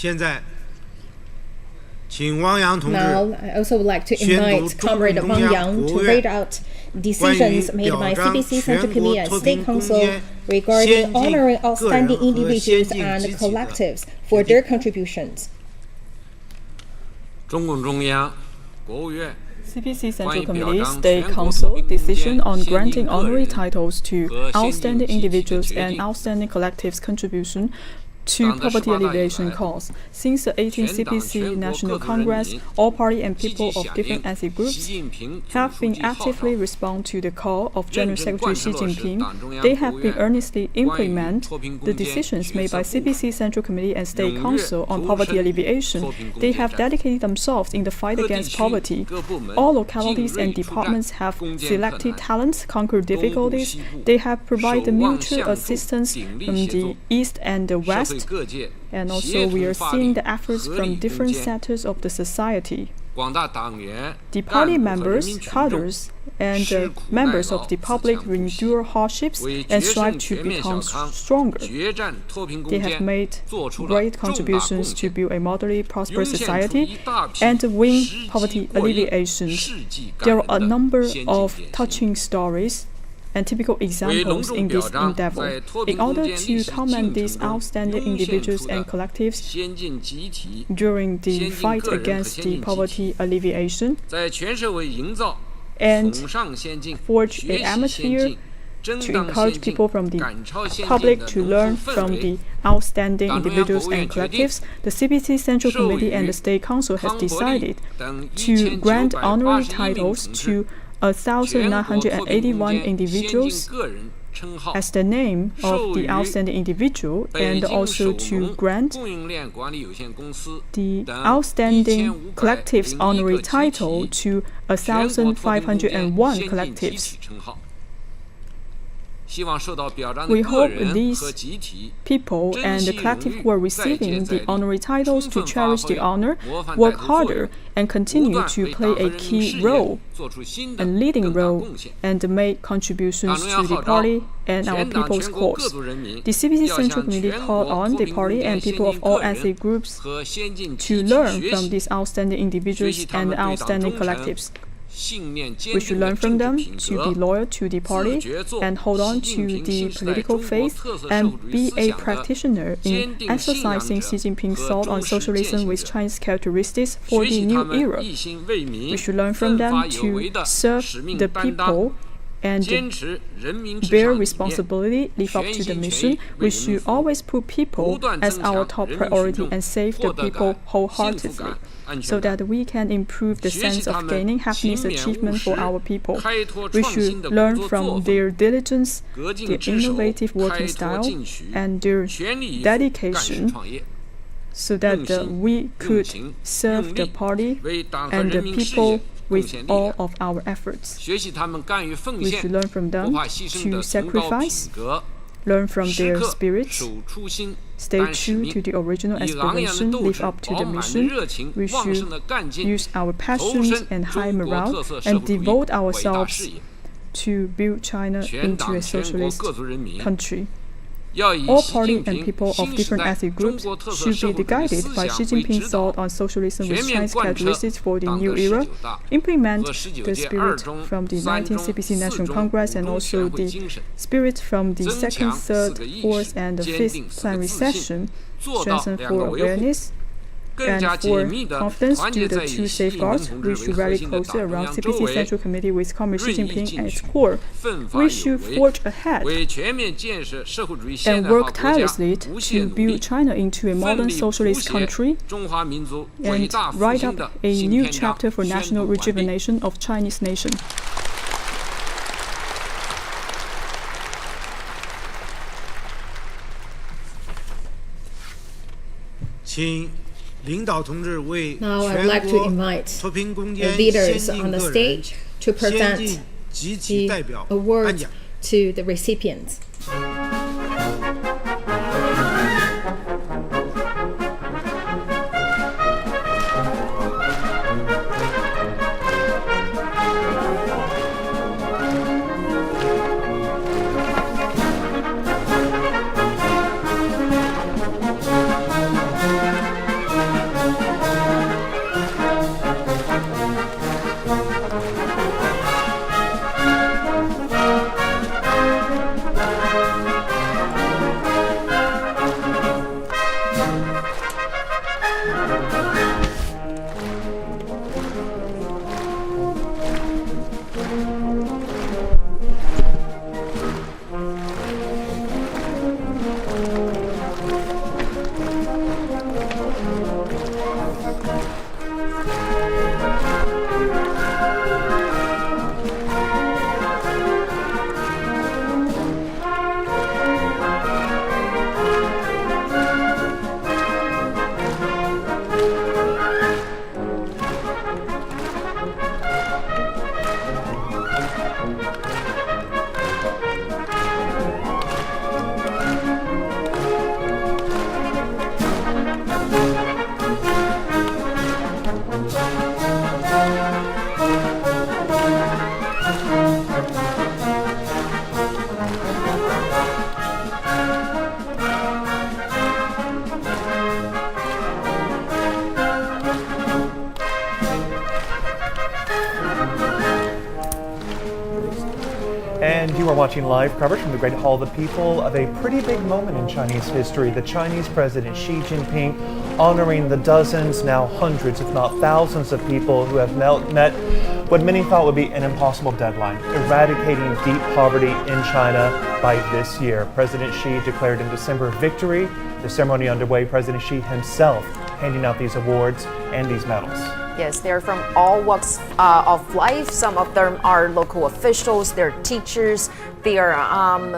Now, I also would like to invite Comrade Wang Yang to read out decisions made by CPC Central Committee and State Council regarding honoring outstanding individuals and collectives for their contributions. CPC Central Committee State Council decision on granting honorary titles to outstanding individuals and outstanding collectives' contribution to poverty alleviation cause. Since the 18th CPC National Congress, all party and people of different ethnic groups have been actively respond to the call of General Secretary Xi Jinping. They have been earnestly implement the decisions made by CPC Central Committee and State Council on poverty alleviation. They have dedicated themselves in the fight against poverty. All localities and departments have selected talents, conquered difficulties. They have provided mutual assistance from the East and the West. And also we are seeing the efforts from different sectors of the society. The party members, cadres, and members of the public endure hardships and strive to become stronger. They have made great contributions to build a moderately prosperous society and win poverty alleviation. There are a number of touching stories and typical examples in this endeavor. In order to commend these outstanding individuals and collectives during the fight against the poverty alleviation and forge an atmosphere to encourage people from the public to learn from the outstanding individuals and collectives, the CPC Central Committee and the State Council has decided to grant honorary titles to 1,981 individuals as the name of the outstanding individual, and also to grant the outstanding collectives honorary title to 1,501 collectives. We hope these people and the collective who are receiving the honorary titles to cherish the honor, work harder, and continue to play a key role, a leading role, and make contributions to the party and our people's cause. The CPC Central Committee called on the party and people of all ethnic groups to learn from these outstanding individuals and outstanding collectives. We should learn from them to be loyal to the party and hold on to the political faith and be a practitioner in exercising Xi Jinping's thought on socialism with Chinese characteristics for the new era. We should learn from them to serve the people and bear responsibility, live up to the mission. We should always put people as our top priority and save the people wholeheartedly, so that we can improve the sense of gaining happiness achievement for our people. We should learn from their diligence, their innovative working style, and their dedication, so that we could serve the party and the people with all of our efforts. We should learn from them to sacrifice, learn from their spirits, stay true to the original aspiration, live up to the mission. We should use our passions and high morale and devote ourselves to build China into a socialist country. All party and people of different ethnic groups should be guided by Xi Jinping's thought on socialism with Chinese characteristics for the new era, implement the spirit from the 19th CPC National Congress and also the spirit from the 2nd, 3rd, 4th, and the 5th plenary session, strengthen for awareness and for confidence due to the two safeguards. We should rally closer around CPC Central Committee with Comrade Xi Jinping at its core. We should forge ahead and work tirelessly to build China into a modern socialist country and write up a new chapter for national rejuvenation of Chinese nation. Now I would like to invite the leaders on the stage to present the award to the recipients. And you are watching live coverage from the Great Hall of the People of a pretty big moment in Chinese history. The Chinese President Xi Jinping honoring the dozens, now hundreds, if not thousands of people who have met what many thought would be an impossible deadline, eradicating deep poverty in China by this year. President Xi declared in December victory. The ceremony underway, President Xi himself handing out these awards and these medals. Yes, they're from all walks of life. Some of them are local officials, they're teachers, they are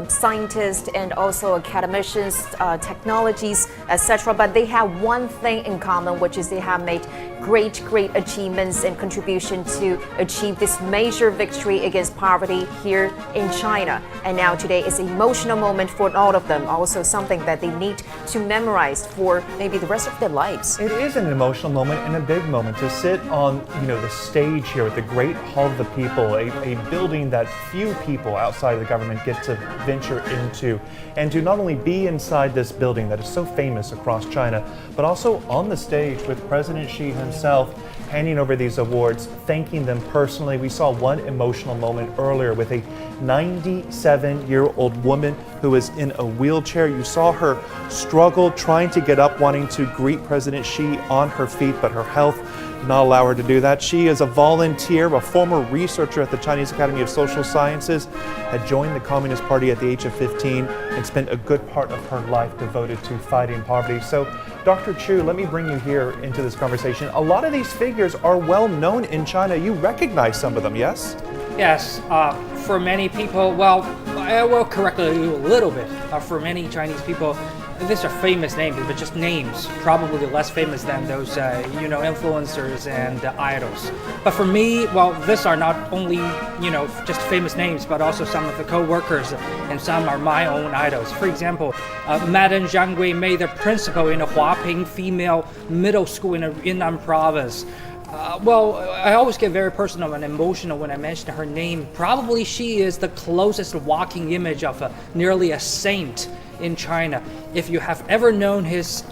scientists and also academicians, technologies, etc. But they have one thing in common, which is they have made great achievements and contribution to achieve this major victory against poverty here in China. And now today is an emotional moment for all of them, also something that they need to memorize for maybe the rest of their lives. It is an emotional moment and a big moment to sit on, the stage here at the Great Hall of the People, a building that few people outside of the government get to venture into, and to not only be inside this building that is so famous across China, but also on the stage with President Xi himself handing over these awards, thanking them personally. We saw one emotional moment earlier with a 97-year-old woman who was in a wheelchair. You saw her struggle trying to get up, wanting to greet President Xi on her feet, but her health did not allow her to do that. She is a volunteer, a former researcher at the Chinese Academy of Social Sciences, had joined the Communist Party at the age of 15 and spent a good part of her life devoted to fighting poverty. So, Dr. Chu, let me bring you here into this conversation. A lot of these figures are well known in China. You recognize some of them, yes? Yes, for many people, well, I will correct you a little bit. For many Chinese people, these are famous names, but just names, probably less famous than those, influencers and idols. But for me, well, these are not only, just famous names, but also some of the co-workers, and some are my own idols. For example, Madam Zhang Gui made the principal in a Huaping female middle school in Yunnan province. I always get very personal and emotional when I mention her name. Probably she is the closest walking image of nearly a saint in China. If you have ever known his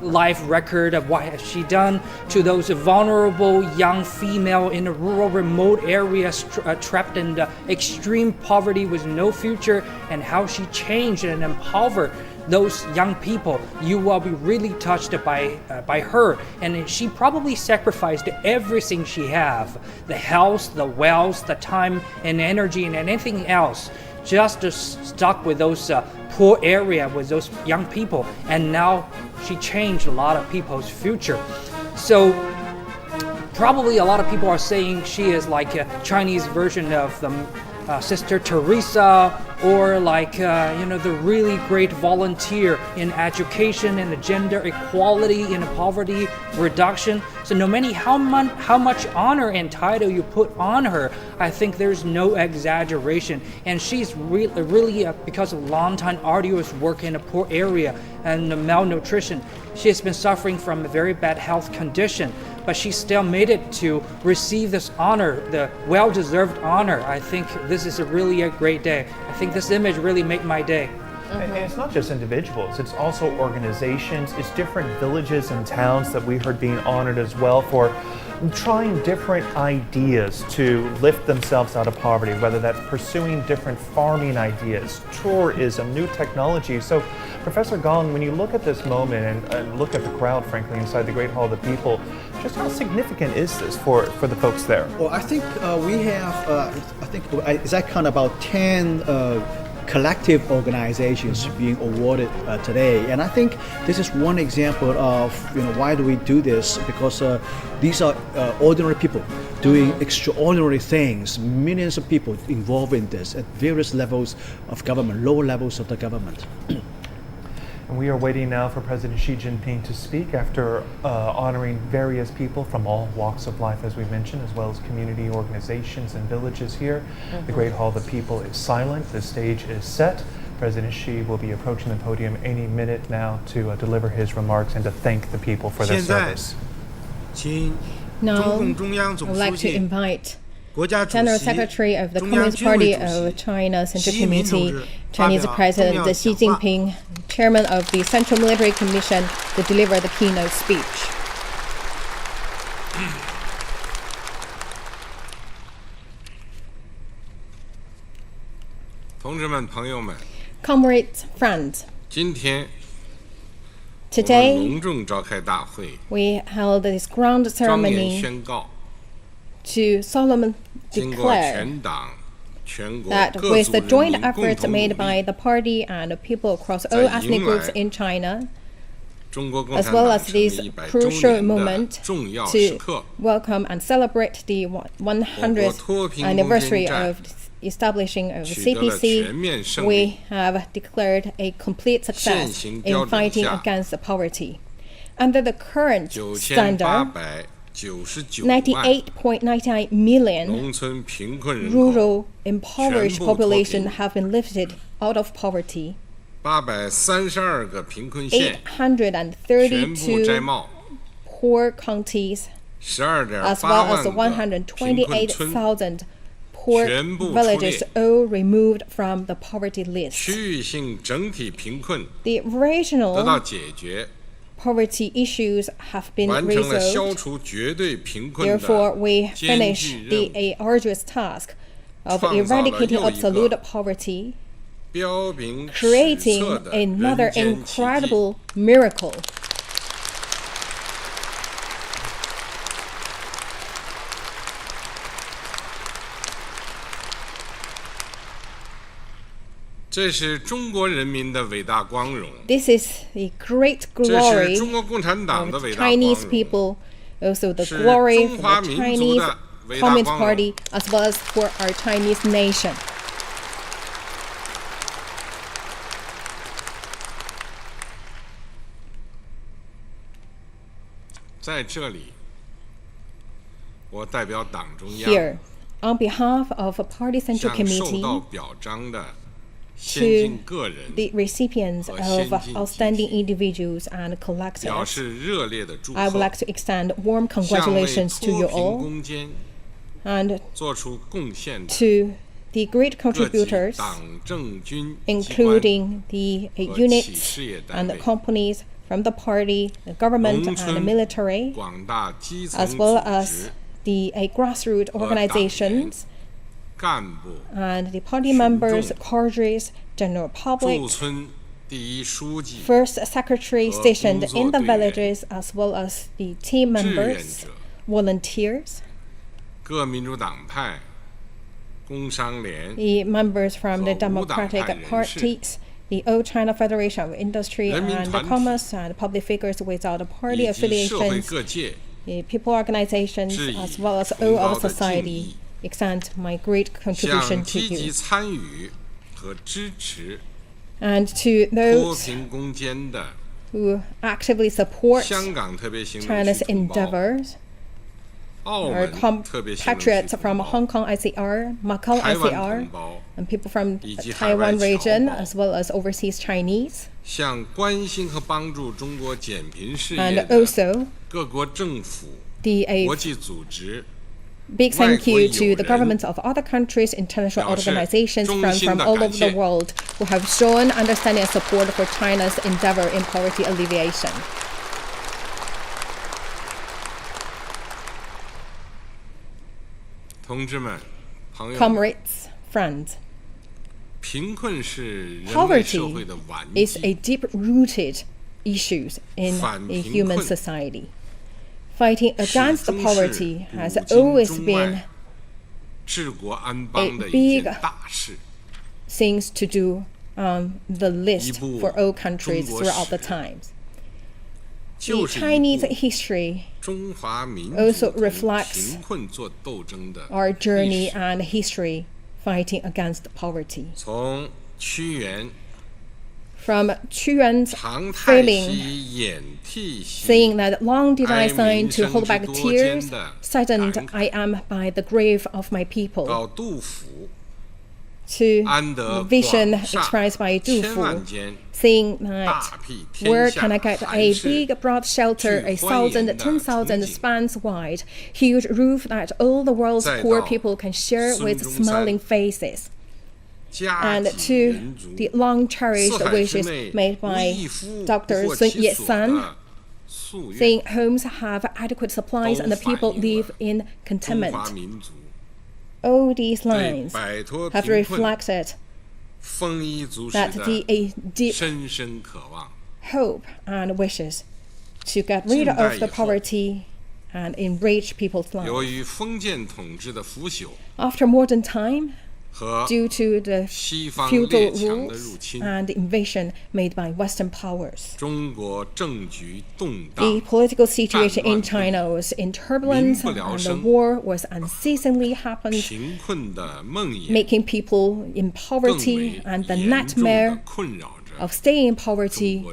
life record of what has she done to those vulnerable young female in a rural remote areas trapped in extreme poverty with no future, and how she changed and empowered those young people, you will be really touched by her. And she probably sacrificed everything she have, the health, the wealth, the time and energy and anything else, just to stuck with those poor area with those young people. And now she changed a lot of people's future. So probably a lot of people are saying she is like a Chinese version of the Sister Teresa, or like the really great volunteer in education and the gender equality in poverty reduction. So no matter how much honor and title you put on her, I think there's no exaggeration. And she's really because of long-time arduous work in a poor area and malnutrition, she has been suffering from a very bad health condition, but she still made it to receive this honor, the well-deserved honor. I think this is really a great day. I think this image really made my day. And it's not just individuals, it's also organizations, it's different villages and towns that we heard being honored as well for trying different ideas to lift themselves out of poverty, whether that's pursuing different farming ideas, tourism, new technology. So, Professor Gong, when you look at this moment and look at the crowd, frankly, inside the Great Hall of the People, just how significant is this for the folks there? Well, I think we have, is that kind of about 10 collective organizations being awarded today, and I think this is one example of why do we do this, because these are ordinary people doing extraordinary things, millions of people involved in this at various levels of government, lower levels of the government. And we are waiting now for President Xi Jinping to speak after honoring various people from all walks of life, as we mentioned, as well as community organizations and villages here. The Great Hall of the People is silent. The stage is set. President Xi will be approaching the podium any minute now to deliver his remarks and to thank the people for their service. Now, I would like to invite General Secretary of the Communist Party of China Central Committee, Chinese President Xi Jinping, Chairman of the Central Military Commission, to deliver the keynote speech. Comrades, friends, today we held this grand ceremony to solemnly declare that with the joint efforts made by the party and the people across all ethnic groups in China, as well as this crucial moment to welcome and celebrate the 100th anniversary of establishing of CPC, we have declared a complete success in fighting against poverty. Under the current standard, 98.99 million rural impoverished population have been lifted out of poverty. 832 poor counties, as well as 128,000 poor villages, all removed from the poverty list. The regional poverty issues have been resolved. Therefore, we finish the arduous task of eradicating absolute poverty, creating another incredible miracle. This is the great glory of Chinese people, also the glory for the Chinese Communist Party, as well as for our Chinese nation. Here, on behalf of a Party Central Committee, to the recipients of outstanding individuals and collectives, I would like to extend warm congratulations to you all, and to the great contributors, including the units and the companies from the party, the government, and the military, as well as the grassroots organizations, and the party members, cadres, general public, first secretary stationed in the villages, as well as the team members, volunteers, the members from the democratic parties, the Old China Federation of Industry and Commerce, and public figures without party affiliations, the people organizations, as well as all of society, extend my great contribution to you. And to those who actively support China's endeavors, our compatriots from Hong Kong ICR, Macau ICR, and people from the Taiwan region, as well as overseas Chinese, and also the big thank you to the governments of other countries, international organizations, friends from all over the world who have shown understanding and support for China's endeavor in poverty alleviation. Comrades, friends, poverty is a deep-rooted issue in a human society. Fighting against the poverty has always been a big thing to do on the list for all countries throughout the times. The Chinese history also reflects our journey and history fighting against poverty. From Qu Yuan's feeling, saying that long did I sign to hold back tears, saddened I am by the grave of my people, to the vision expressed by Du Fu, saying that where can I get a big broad shelter, 1,000, 10,000 spans wide, huge roof that all the world's poor people can share with smiling faces. And to the long-cherished wishes made by Dr. Sun Yat-sen, saying homes have adequate supplies and the people live in contentment. All these lines have reflected that the deep hope and wishes to get rid of the poverty and enrich people's lives. After modern time, due to the feudal rules and invasion made by Western powers. The political situation in China was in turbulence, and the war was unceasingly happening, making people in poverty, and the nightmare of staying in poverty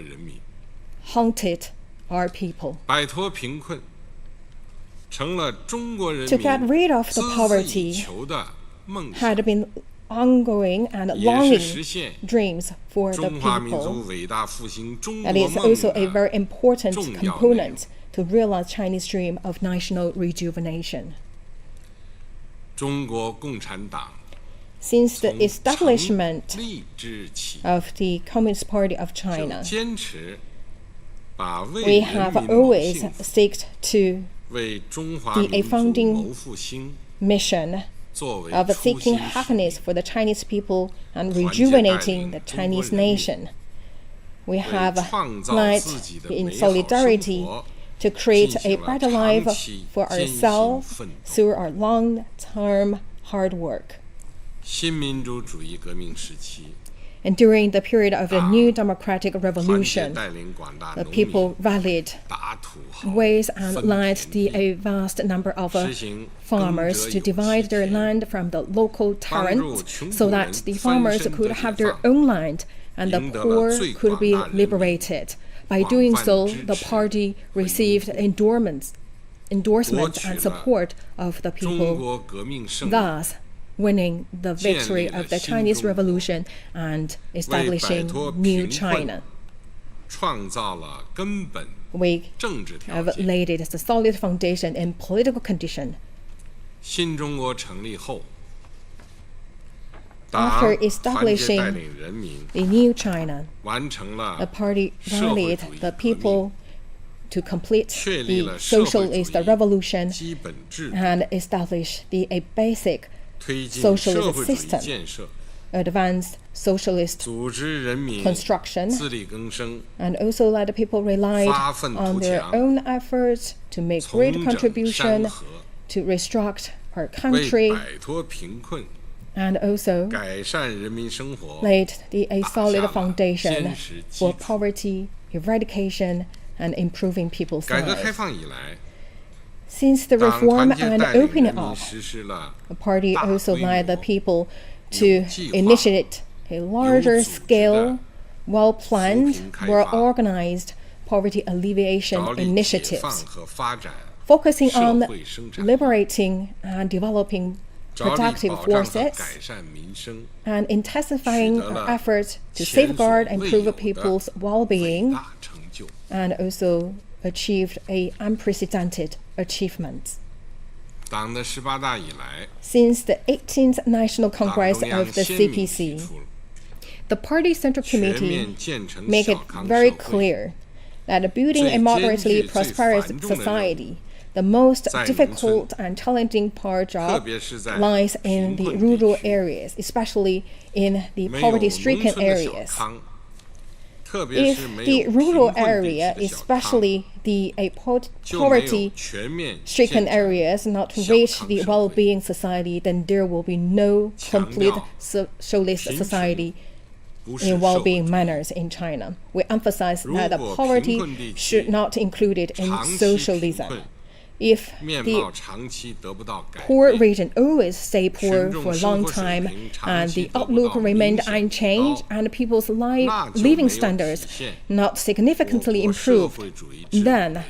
haunted our people. To get rid of the poverty had been ongoing and longing dreams for the people. And it's also a very important component to realize Chinese dream of national rejuvenation. Since the establishment of the Communist Party of China, we have always stuck to the founding mission of seeking happiness for the Chinese people and rejuvenating the Chinese nation. We have led in solidarity to create a better life for ourselves through our long-term hard work. And during the period of the new democratic revolution, the people rallied ways and led a vast number of farmers to divide their land from the local tyrants so that the farmers could have their own land and the poor could be liberated. By doing so, the party received endorsement and support of the people, thus winning the victory of the Chinese Revolution and establishing New China. We have laid a solid foundation in political condition. After establishing the New China, the party rallied the people to complete the socialist revolution and establish a basic socialist system, advanced socialist construction, and also let the people rely on their own efforts to make great contribution to restructure our country, and also laid a solid foundation for poverty, eradication, and improving people's lives. Since the reform and opening up, the party also led the people to initiate a larger scale, well-planned, well-organized poverty alleviation initiatives, focusing on liberating and developing productive forces and intensifying our efforts to safeguard and improve people's well-being, and also achieved an unprecedented achievement. Since the 18th National Congress of the CPC, the party Central Committee made it very clear that building a moderately prosperous society, the most difficult and challenging job lies in the rural areas, especially in the poverty-stricken areas. If the rural area, especially the poverty-stricken areas, not reach the well-being society, then there will be no complete socialist society in well-being manners in China. We emphasize that the poverty should not include it in socialism. If the poor region always stay poor for a long time and the outlook remained unchanged and people's living standards not significantly improved, then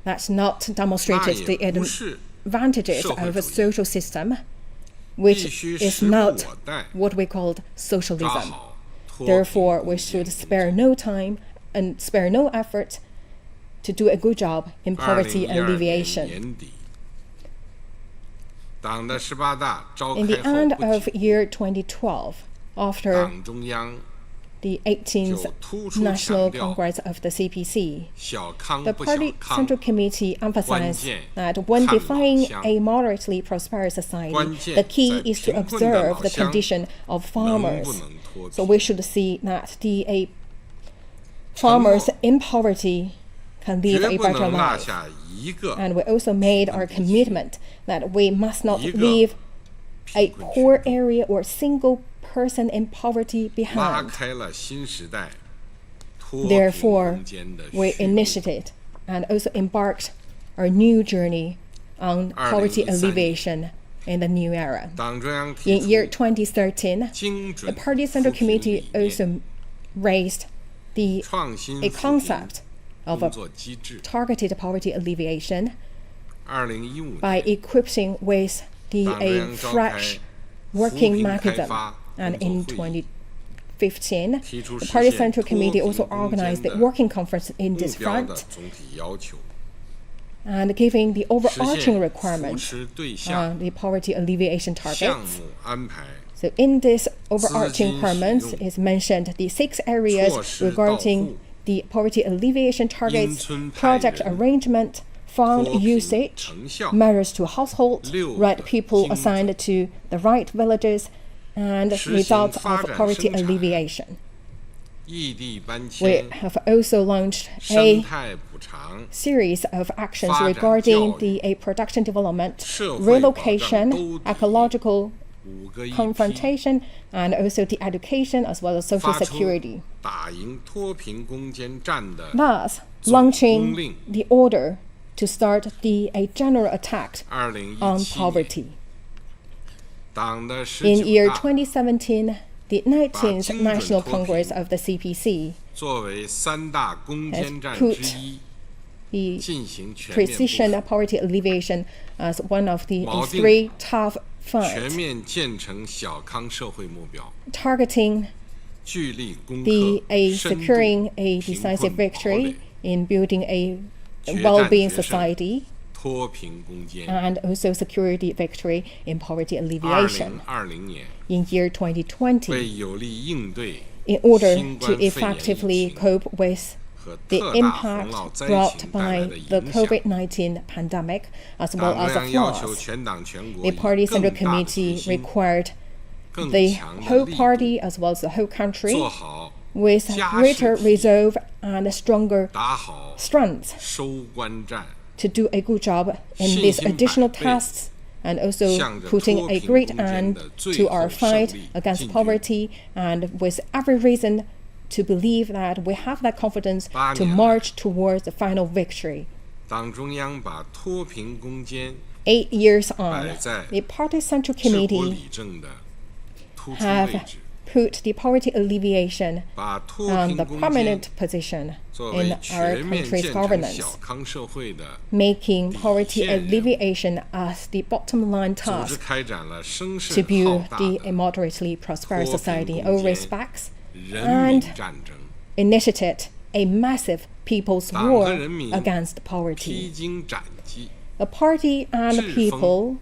that's not demonstrated the advantages of a social system, which is not what we call socialism. Therefore, we should spare no time and spare no effort to do a good job in poverty alleviation. In the end of year 2012, after the 18th National Congress of the CPC, the Party Central Committee emphasized that when defining a moderately prosperous society, the key is to observe the condition of farmers. So we should see that the farmers in poverty can live a better life. And we also made our commitment that we must not leave a poor area or single person in poverty behind. Therefore, we initiated and also embarked our new journey on poverty alleviation in the new era. In year 2013, the Party Central Committee also raised a concept of a targeted poverty alleviation by equipping with a fresh working mechanism. And in 2015, the Party Central Committee also organized the working conference in this front and giving the overarching requirements on the poverty alleviation targets. So in this overarching requirements is mentioned the 6 areas regarding the poverty alleviation targets: project arrangement, fund usage, measures to household, right people assigned to the right villages, and results of poverty alleviation. We have also launched a series of actions regarding the production development, relocation, ecological confrontation, and also the education as well as social security. Thus, launching the order to start a general attack on poverty. In year 2017, the 19th National Congress of the CPC has put the precision poverty alleviation as one of the 3 tough funds, targeting securing a decisive victory in building a well-being society and also security victory in poverty alleviation. In year 2020, in order to effectively cope with the impact brought by the COVID-19 pandemic as well as the floods, the Party Central Committee required the whole party as well as the whole country with greater resolve and stronger strength to do a good job in these additional tasks, and also putting a great end to our fight against poverty, and with every reason to believe that we have that confidence to march towards the final victory. 8 years on, the Party Central Committee have put the poverty alleviation on the prominent position in our country's governance, making poverty alleviation as the bottom line task to build a moderately prosperous society in all respects, and initiated a massive people's war against poverty. The party and the people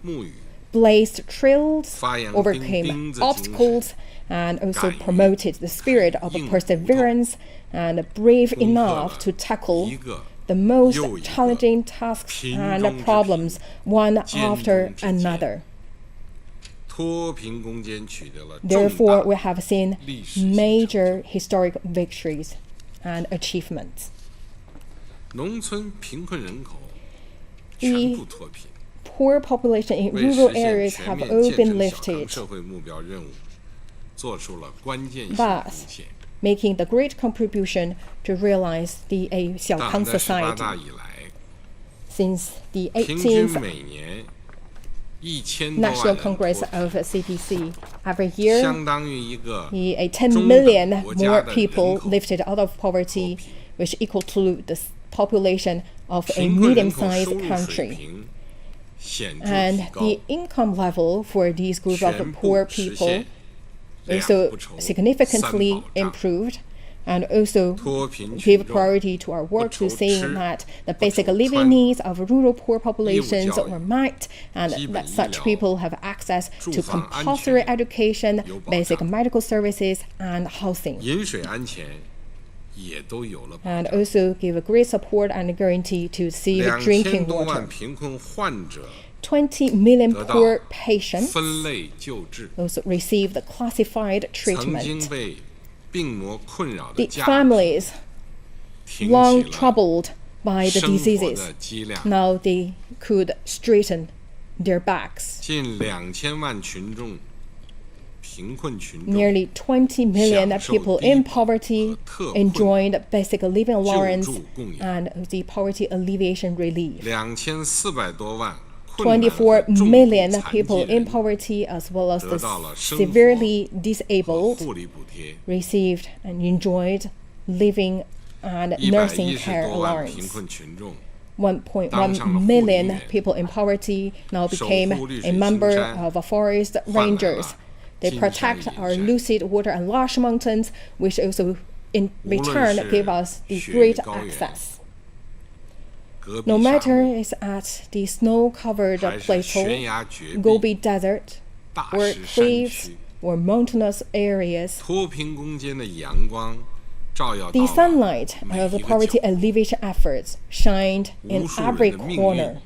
blazed trails, overcame obstacles, and also promoted the spirit of perseverance and brave enough to tackle the most challenging tasks and problems one after another. Therefore, we have seen major historic victories and achievements. The poor population in rural areas have all been lifted, thus making the great contribution to realize the Xiaokang society. Since the 18th National Congress of CPC, every year, 10 million more people lifted out of poverty, which equal to the population of a medium-sized country. And the income level for these group of poor people also significantly improved, and also give priority to our work to saying that the basic living needs of rural poor populations were met, and that such people have access to compulsory education, basic medical services, and housing. And also give a great support and guarantee to safe drinking water. 20 million poor patients also receive the classified treatment. The families long troubled by the diseases, now they could straighten their backs. Nearly 20 million people in poverty enjoyed basic living allowance and the poverty alleviation relief. 24 million people in poverty, as well as the severely disabled, received and enjoyed living and nursing care allowance. 1.1 million people in poverty now became a member of forest rangers. They protect our lucid water and lush mountains, which also in return give us the great access. No matter it's at the snow-covered plateau, Gobi Desert, or cliffs, or mountainous areas, the sunlight of the poverty alleviation efforts shined in every corner.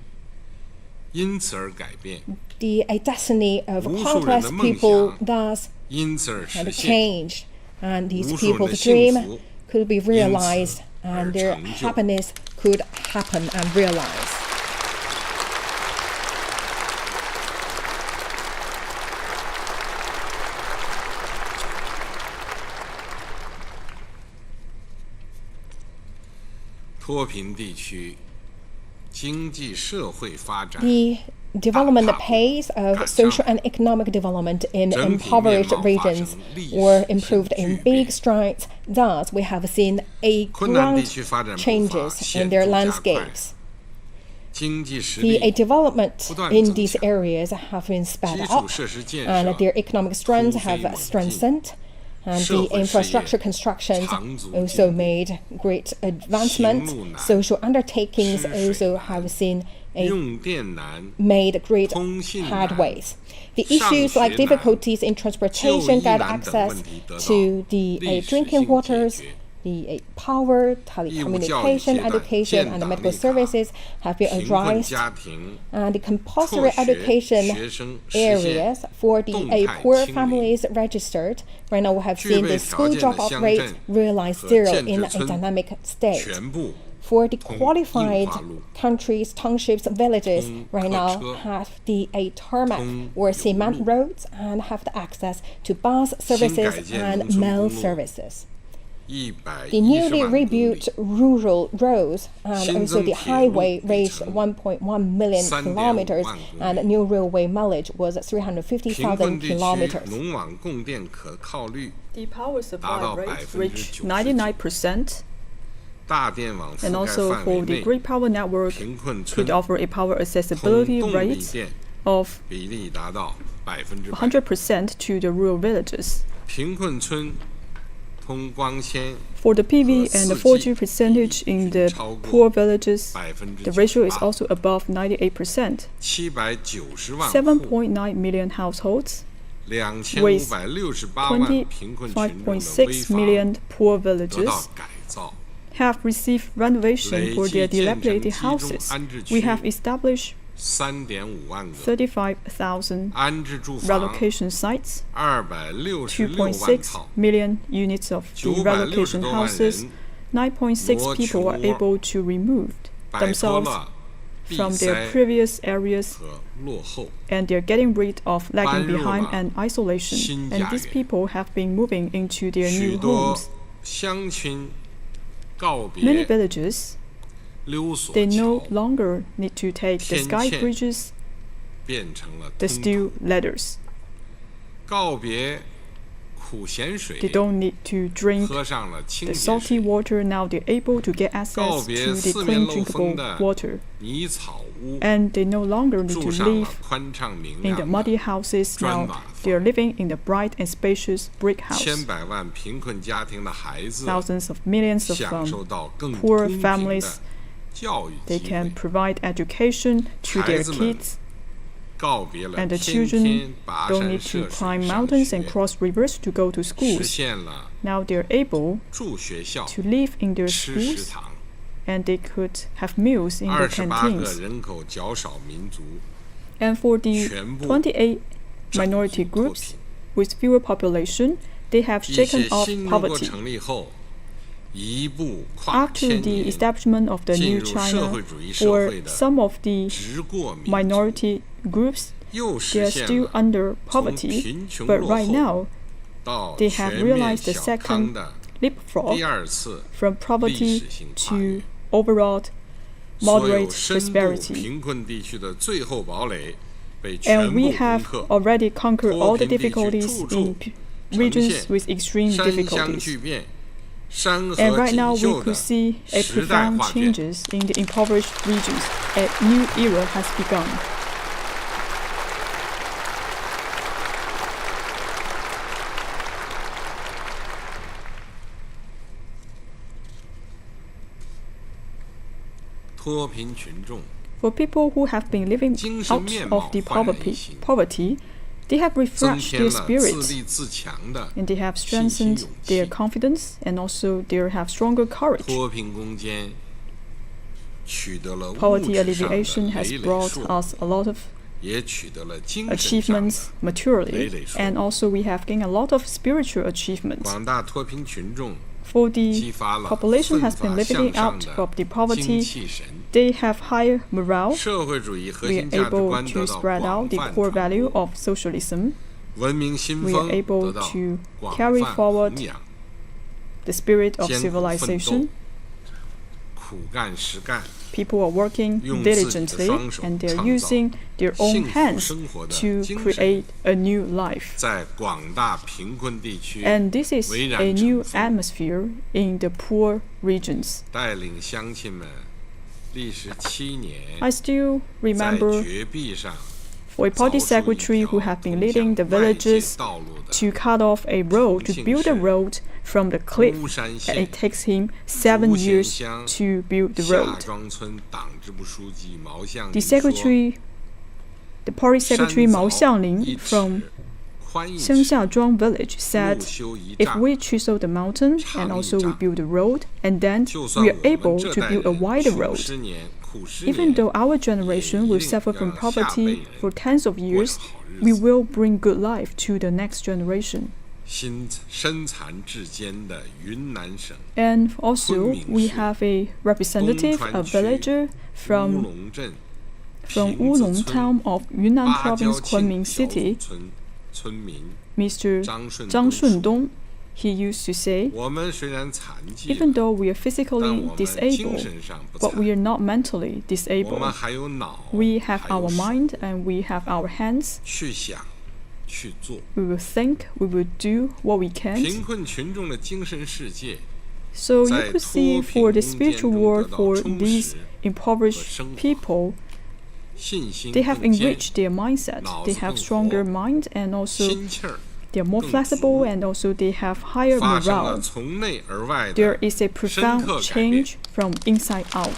The destiny of countless people thus had changed, and these people's dream could be realized, and their happiness could happen and realize. The development pace of social and economic development in impoverished regions were improved in big strides. Thus, we have seen grand changes in their landscapes. The development in these areas have been sped up, and their economic strength have strengthened. And the infrastructure constructions also made great advancement. Social undertakings also have made great headways. The issues like difficulties in transportation, get access to the drinking waters, the power, telecommunication, education, and medical services have been addressed. And the compulsory education areas for the poor families registered. Right now we have seen the school dropout rate realize zero in a dynamic state. For the qualified countries, townships, villages, right now have the tarmac or cement roads and have the access to bus services and mail services. The newly rebuilt rural roads and also the highway reached 1.1 million kilometers, and new railway mileage was 350,000 kilometers. The power supply rate reached 99%. And also for the grid power network could offer a power accessibility rate of 100% to the rural villages. For the PV and the 4G percentage in the poor villages, the ratio is also above 98%. 7.9 million households with 25.6 million poor villages have received renovation for their dilapidated houses. We have established 35,000 relocation sites, 2.6 million units of the relocation houses. 9.6 people are able to remove themselves from their previous areas, and they're getting rid of lagging behind and isolation. And these people have been moving into their new homes. Many villages, they no longer need to take the sky bridges, the steel ladders. They don't need to drink the salty water. Now they're able to get access to the clean drinkable water. And they no longer need to live in the muddy houses. Now they're living in the bright and spacious brick house. Thousands of millions of poor families, they can provide education to their kids, and the children don't need to climb mountains and cross rivers to go to schools. Now they're able to live in their schools, and they could have meals in their canteens. And for the 28 minority groups with fewer population, they have shaken off poverty. After the establishment of the new China, for some of the minority groups, they are still under poverty, but right now they have realized the second leapfrog from poverty to overall moderate prosperity. And we have already conquered all the difficulties in regions with extreme difficulties. And right now we could see a profound changes in the impoverished regions. A new era has begun. For people who have been living out of the poverty, they have refreshed their spirits, and they have strengthened their confidence, and also they have stronger courage. Poverty alleviation has brought us a lot of achievements materially, and also we have gained a lot of spiritual achievements. For the population has been living out of the poverty, they have higher morale. We are able to spread out the core value of socialism. We are able to carry forward the spirit of civilization. People are working diligently, and they are using their own hands to create a new life. And this is a new atmosphere in the poor regions. I still remember for a party secretary who have been leading the villages to cut off a road, to build a road from the cliff, and it takes him 7 years to build the road. The party secretary Mao Xiangling from Xiangxiazhuang village said, if we chisel the mountain and also we build a road, and then we are able to build a wider road, even though our generation will suffer from poverty for tens of years, we will bring good life to the next generation. And also, we have a representative, a villager from Wulong town of Yunnan province, Kunming city, Mr. Zhang Shundong. He used to say, even though we are physically disabled, but we are not mentally disabled. We have our mind and we have our hands. We will think, we will do what we can. So you could see for the spiritual world, for these impoverished people, they have enriched their mindset. They have stronger mind, and also they are more flexible, and also they have higher morale. There is a profound change from inside out.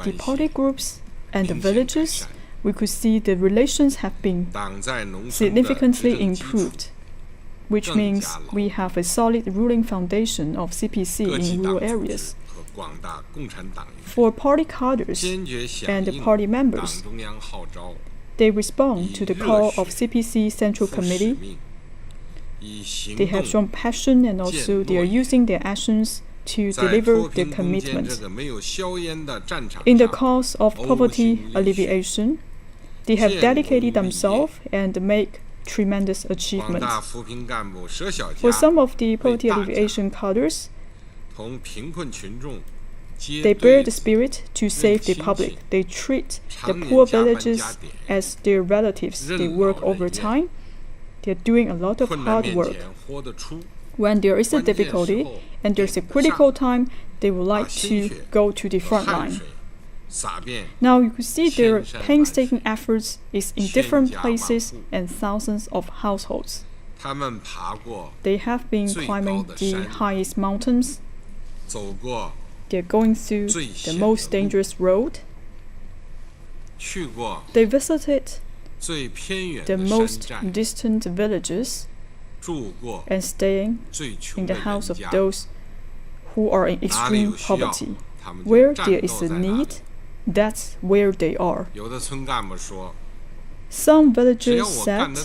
The party groups and the villages, we could see the relations have been significantly improved, which means we have a solid ruling foundation of CPC in rural areas. For party cadres and the party members, they respond to the call of CPC Central Committee. They have shown passion, and also they are using their actions to deliver their commitment. In the cause of poverty alleviation, they have dedicated themselves and make tremendous achievements. For some of the poverty alleviation cadres, they bear the spirit to save the public. They treat the poor villages as their relatives. They work overtime. They are doing a lot of hard work. When there is a difficulty and there's a critical time, they would like to go to the front line. Now you can see their painstaking efforts is in different places and thousands of households. They have been climbing the highest mountains. They're going through the most dangerous road. They visited the most distant villages and staying in the house of those who are in extreme poverty. Where there is a need, that's where they are. Some villagers said,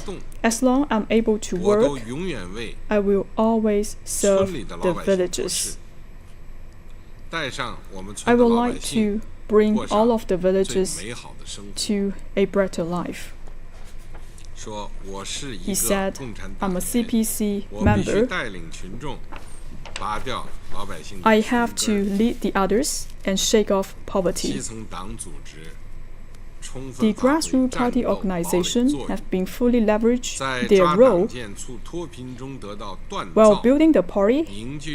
as long as I'm able to work, I will always serve the villagers. I would like to bring all of the villagers to a better life. He said, I'm a CPC member. I have to lead the others and shake off poverty. The grassroots party organizations have been fully leveraged their role while building the party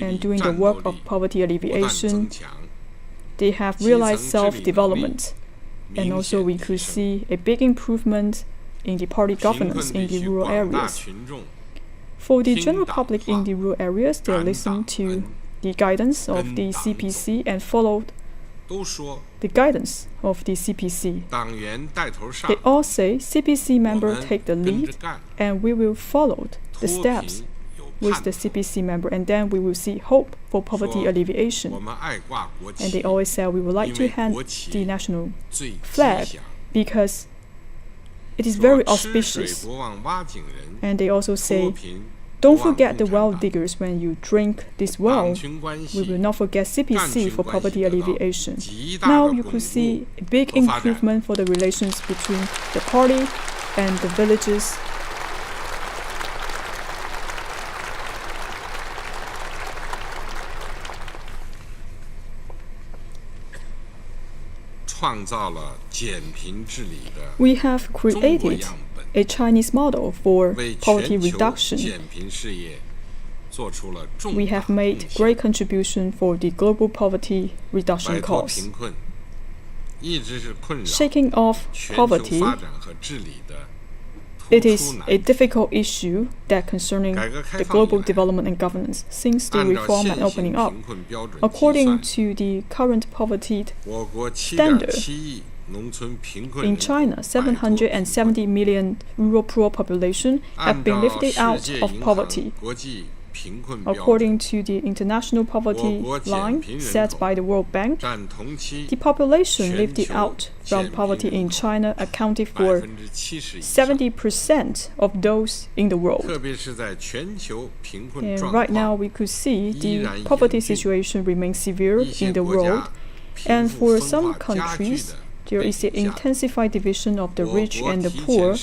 and doing the work of poverty alleviation. They have realized self-development, and also we could see a big improvement in the party governance in the rural areas. For the general public in the rural areas, they listened to the guidance of the CPC and followed the guidance of the CPC. They all say CPC member take the lead and we will follow the steps with the CPC member, and then we will see hope for poverty alleviation. And they always say we would like to hand the national flag because it is very auspicious. And they also say, don't forget the well diggers when you drink this well. We will not forget CPC for poverty alleviation. Now you could see a big improvement for the relations between the party and the villages. We have created a Chinese model for poverty reduction. We have made great contribution for the global poverty reduction cause. Shaking off poverty, it is a difficult issue that concerning the global development and governance since the reform and opening up. According to the current poverty standard, in China, 770 million rural poor population have been lifted out of poverty. According to the international poverty line set by the World Bank, the population lifted out from poverty in China accounted for 70% of those in the world. And right now we could see the poverty situation remains severe in the world, and for some countries there is an intensified division of the rich and the poor.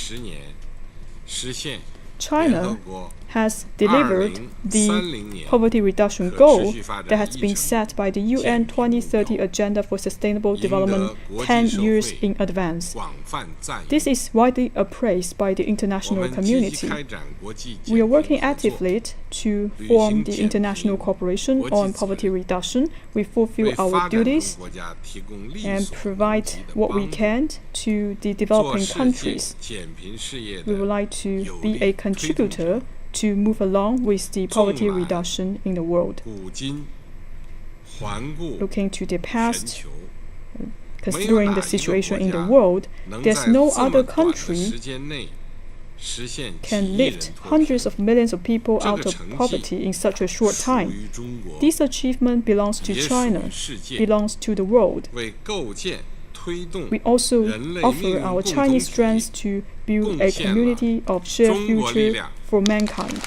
China has delivered the poverty reduction goal that has been set by the UN 2030 Agenda for Sustainable Development 10 years in advance. This is widely appraised by the international community. We are working actively to form the international cooperation on poverty reduction. We fulfill our duties and provide what we can to the developing countries. We would like to be a contributor to move along with the poverty reduction in the world. Looking to the past, considering the situation in the world, there's no other country can lift hundreds of millions of people out of poverty in such a short time. This achievement belongs to China, belongs to the world. We also offer our Chinese strengths to build a community of shared future for mankind.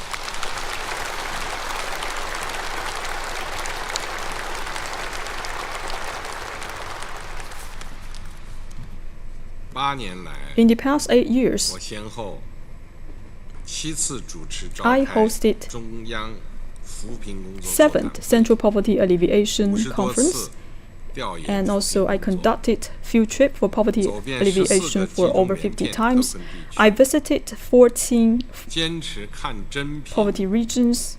In the past 8 years, I hosted 7th Central Poverty Alleviation Conference, and also I conducted field trip for poverty alleviation for over 50 times. I visited 14 poverty regions,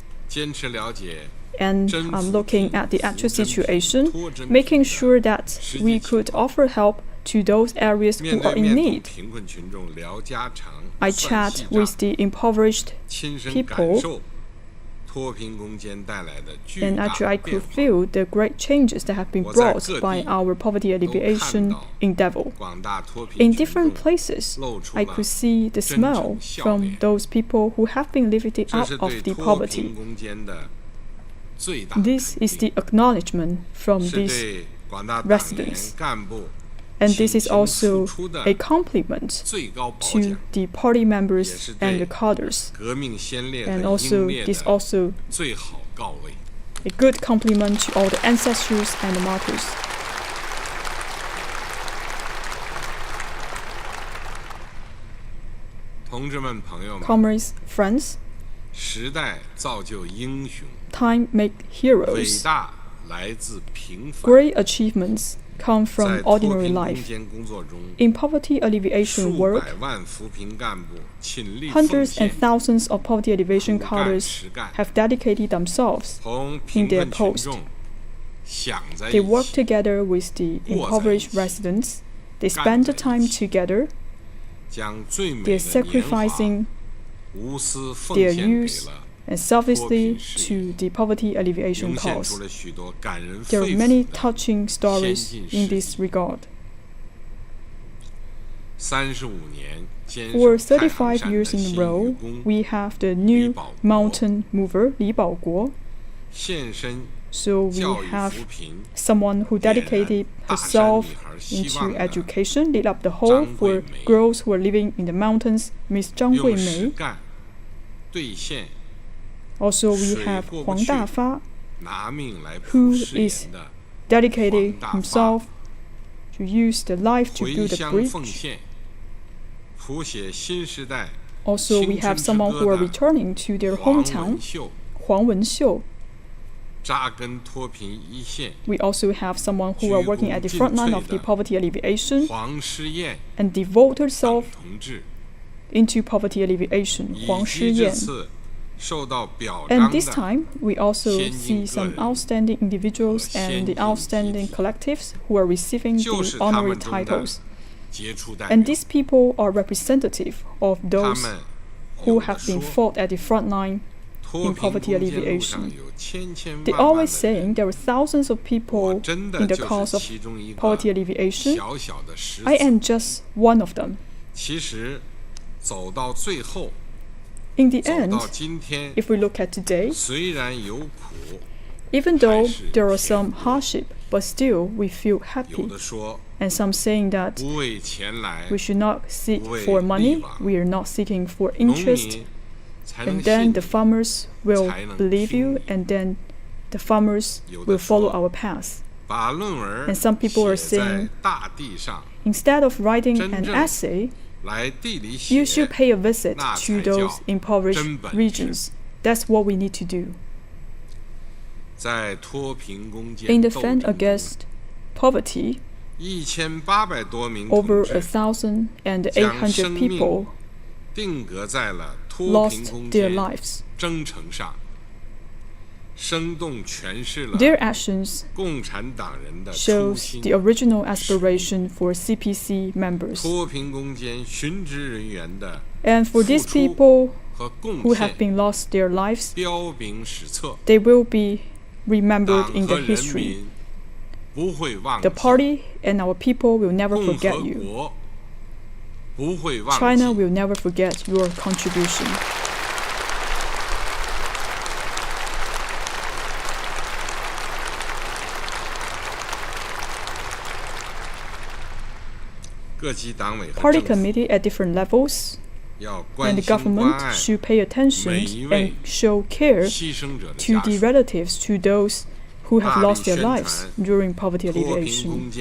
and I'm looking at the actual situation, making sure that we could offer help to those areas who are in need. I chat with the impoverished people, and actually I could feel the great changes that have been brought by our poverty alleviation endeavor. In different places, I could see the smile from those people who have been lifted out of the poverty. This is the acknowledgement from these residents. And this is also a compliment to the party members and the cadres. And also, this also a good compliment to all the ancestors and the martyrs. Comrades, friends, time makes heroes. Great achievements come from ordinary life. In poverty alleviation work, hundreds and thousands of poverty alleviation cadres have dedicated themselves in their post. They work together with the impoverished residents. They spend the time together. They are sacrificing their youth and selflessly to the poverty alleviation cause. There are many touching stories in this regard. For 35 years in a row, we have the new mountain mover, Li Baoguo. So we have someone who dedicated herself into education, lit up the hole for girls who are living in the mountains, Miss Zhang Guimei. Also, we have Huang Dafa, who is dedicating himself to use the life to build a bridge. Also, we have someone who are returning to their hometown, Huang Wenxiu. We also have someone who are working at the front line of the poverty alleviation and devote herself into poverty alleviation, Huang Shiyan. And this time, we also see some outstanding individuals and the outstanding collectives who are receiving the honorary titles. And these people are representative of those who have been fought at the front line in poverty alleviation. They always saying there are thousands of people in the cause of poverty alleviation. I am just one of them. In the end, if we look at today, even though there are some hardship, but still we feel happy. And some saying that we should not seek for money, we are not seeking for interest, and then the farmers will believe you, and then the farmers will follow our path. And some people are saying, instead of writing an essay, you should pay a visit to those impoverished regions. That's what we need to do. In the fight against poverty, over 1,800 people lost their lives. Their actions shows the original aspiration for CPC members. And for these people who have been lost their lives, they will be remembered in the history. The party and our people will never forget you. China will never forget your contribution. Party committee at different levels and the government should pay attention and show care to the relatives, to those who have lost their lives during poverty alleviation.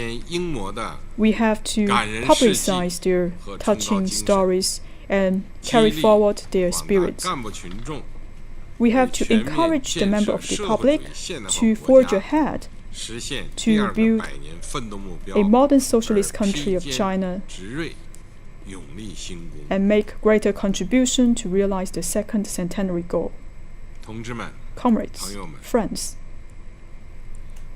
We have to publicize their touching stories and carry forward their spirits. We have to encourage the member of the public to forge ahead to build a modern socialist country of China and make greater contribution to realize the second centenary goal. Comrades, friends,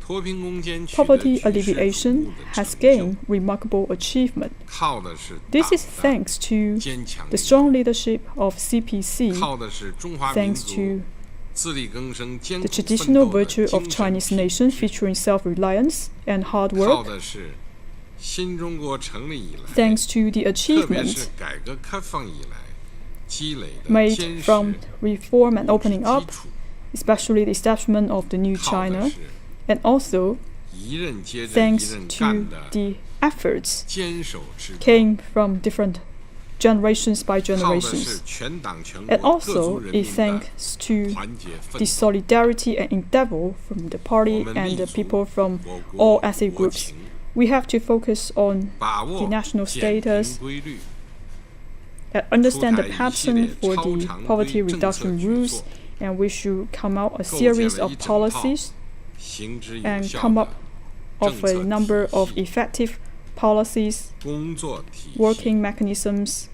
poverty alleviation has gained remarkable achievement. This is thanks to the strong leadership of CPC, thanks to the traditional virtue of Chinese nation featuring self-reliance and hard work, thanks to the achievement made from reform and opening up, especially the establishment of the new China, and also thanks to the efforts came from different generations by generations. And also is thanks to the solidarity and endeavor from the party and the people from all ethnic groups. We have to focus on the national status, understand the pattern for the poverty reduction rules, and we should come out a series of policies and come up of a number of effective policies, working mechanisms,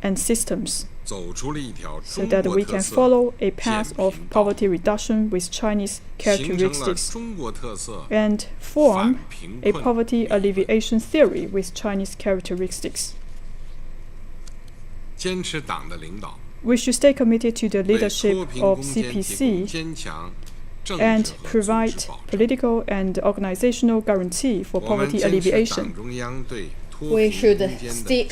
and systems, so that we can follow a path of poverty reduction with Chinese characteristics and form a poverty alleviation theory with Chinese characteristics. We should stay committed to the leadership of CPC and provide political and organizational guarantee for poverty alleviation. We should stick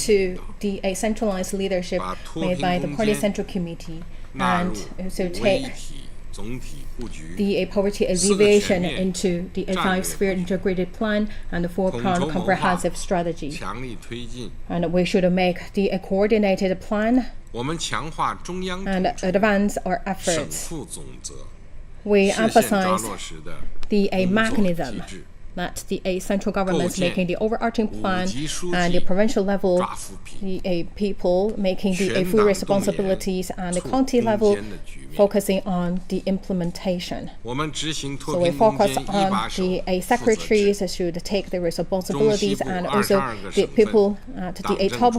to the centralized leadership made by the Party Central Committee and also take the poverty alleviation into the five-sphere integrated plan and the four-pronged comprehensive strategy. And we should make the coordinated plan and advance our efforts. We emphasize the mechanism that the central government is making the overarching plan and the provincial level, the people making the full responsibilities, and the county level focusing on the implementation. So we focus on the secretaries should take the responsibilities, and also the people at the top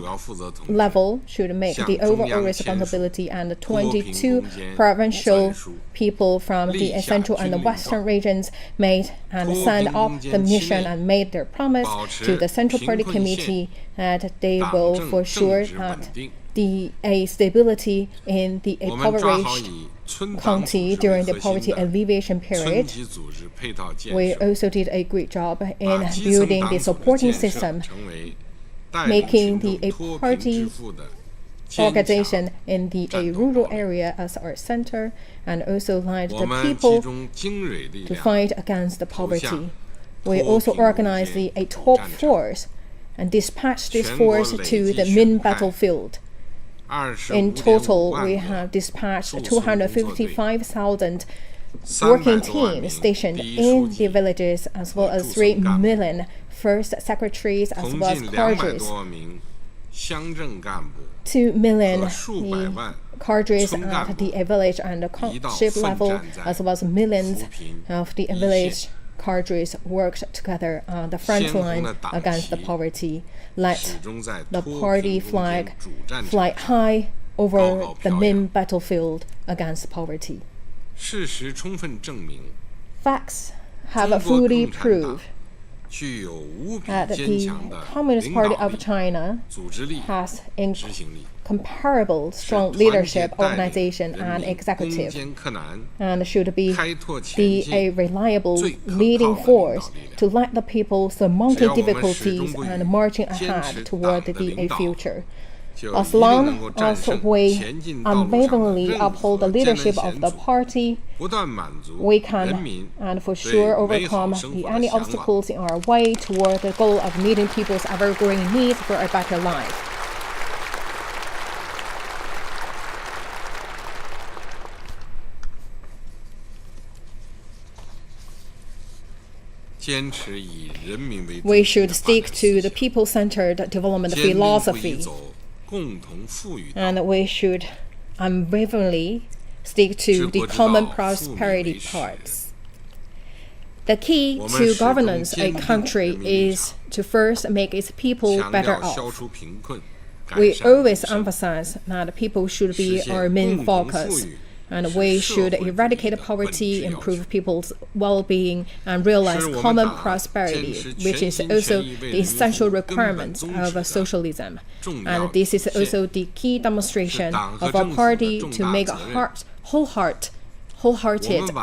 level should make the overall responsibility, and the 22 provincial people from the central and the western regions made and signed up the mission and made their promise to the Central Party Committee that they will for sure that the stability in the impoverished county during the poverty alleviation period. We also did a great job in building the supporting system, making the party organization in the rural area as our center, and also led the people to fight against the poverty. We also organized the top force and dispatched this force to the main battlefield. In total, we have dispatched 255,000 working teams stationed in the villages, as well as 3 million first secretaries, as well as cadres. 2 million cadres at the village and the township level, as well as millions of the village cadres worked together on the front line against the poverty. Let the party flag fly high over the main battlefield against poverty. Facts have fully proved that the Communist Party of China has incomparable strong leadership, organization, and executive, and should be a reliable leading force to let the people surmount difficulties and marching ahead toward the future. As long as we unwaveringly uphold the leadership of the party, we can and for sure overcome any obstacles in our way toward the goal of meeting people's ever-growing needs for a better life. We should stick to the people-centered development philosophy, and we should unwaveringly stick to the common prosperity parts. The key to governance a country is to first make its people better off. We always emphasize that people should be our main focus, and we should eradicate poverty, improve people's well-being, and realize common prosperity, which is also the essential requirement of socialism. And this is also the key demonstration of our party to make wholehearted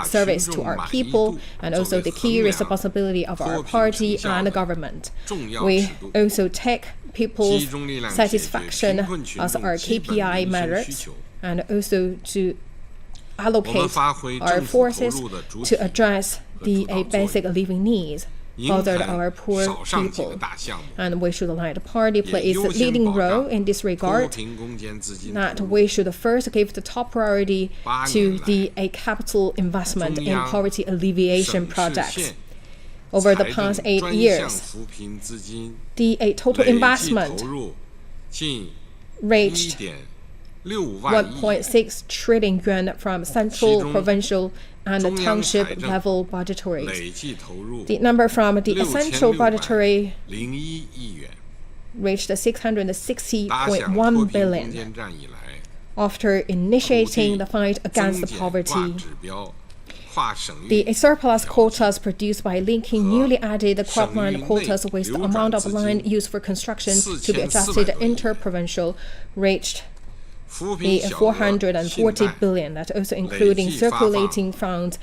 service to our people, and also the key responsibility of our party and the government. We also take people's satisfaction as our KPI measures, and also to allocate our forces to address the basic living needs bothered our poor people. And we should let the party play its leading role in this regard, that we should first give the top priority to the capital investment in poverty alleviation projects. Over the past 8 years, the total investment reached 1.6 trillion yuan from central, provincial, and township level budgetaries. The number from the central budgetary reached 660.1 billion. After initiating the fight against poverty, the surplus quotas produced by linking newly added cropland quotas with the amount of land used for construction to be adjusted inter-provincial reached the 440 billion, that also including circulating funds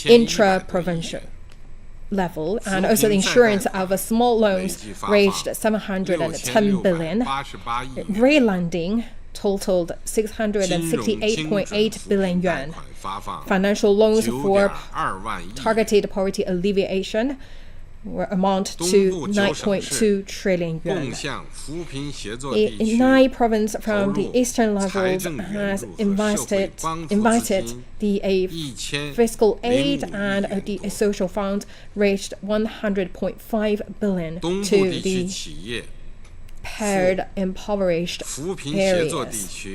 intra-provincial level, and also the insurance of small loans reached 710 billion. Relanding totaled 668.8 billion yuan. Financial loans for targeted poverty alleviation amount to 9.2 trillion yuan. 9 provinces from the eastern levels has invited the fiscal aid and the social fund reached 100.5 billion to the paired impoverished areas.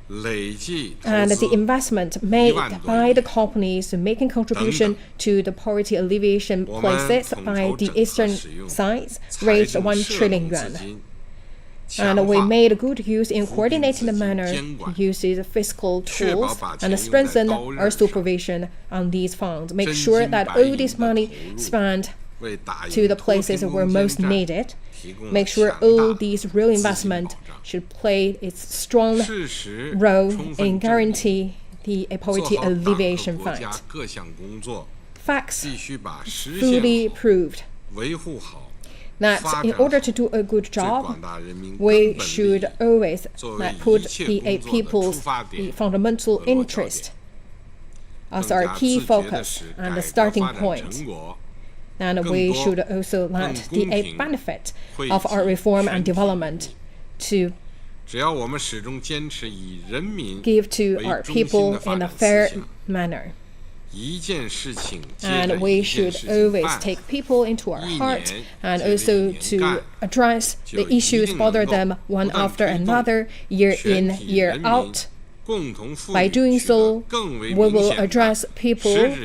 And the investment made by the companies making contribution to the poverty alleviation places by the eastern sides reached 1 trillion yuan. And we made good use in coordinating the manner to use these fiscal tools and strengthen our supervision on these funds. Make sure that all this money spent to the places where most needed. Make sure all these real investment should play its strong role in guarantee the poverty alleviation fight. Facts fully proved that in order to do a good job, we should always put the people's fundamental interest as our key focus and the starting point. And we should also let the benefit of our reform and development to give to our people in a fair manner. And we should always take people into our heart and also to address the issues bother them one after another, year in, year out. By doing so, we will address people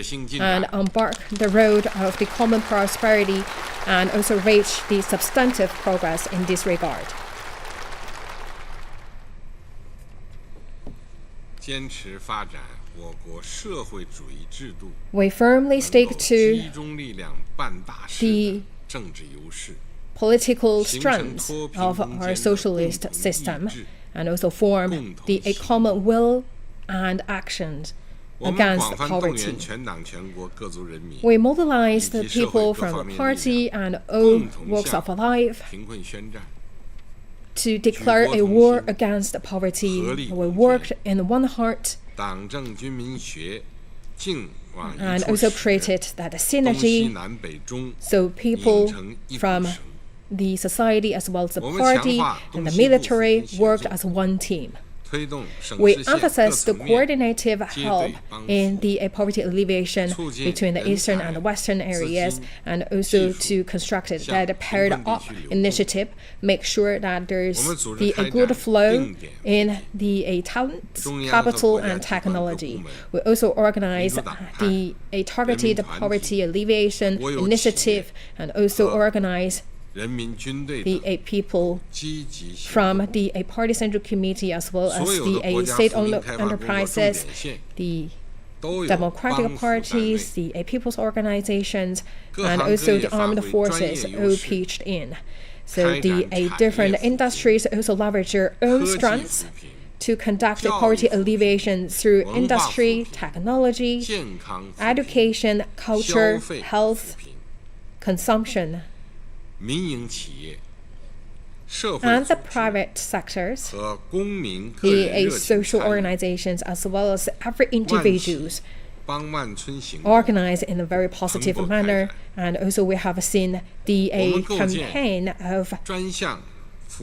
and embark the road of the common prosperity and also reach the substantive progress in this regard. We firmly stick to the political strengths of our socialist system and also form the common will and actions against poverty. We mobilize the people from the party and all walks of life to declare a war against poverty. We worked in one heart and also created that synergy so people from the society as well as the party and the military worked as one team. We emphasize the coordinative help in the poverty alleviation between the eastern and the western areas, and also to construct that paired up initiative, make sure that there's a good flow in the talents, capital, and technology. We also organize the targeted poverty alleviation initiative and also organize the people from the party central committee as well as the state-owned enterprises, the democratic parties, the people's organizations, and also the armed forces all pitched in. So the different industries also leverage their own strengths to conduct poverty alleviation through industry, technology, education, culture, health, consumption, and the private sectors, the social organizations, as well as every individuals organized in a very positive manner. And also we have seen the campaign of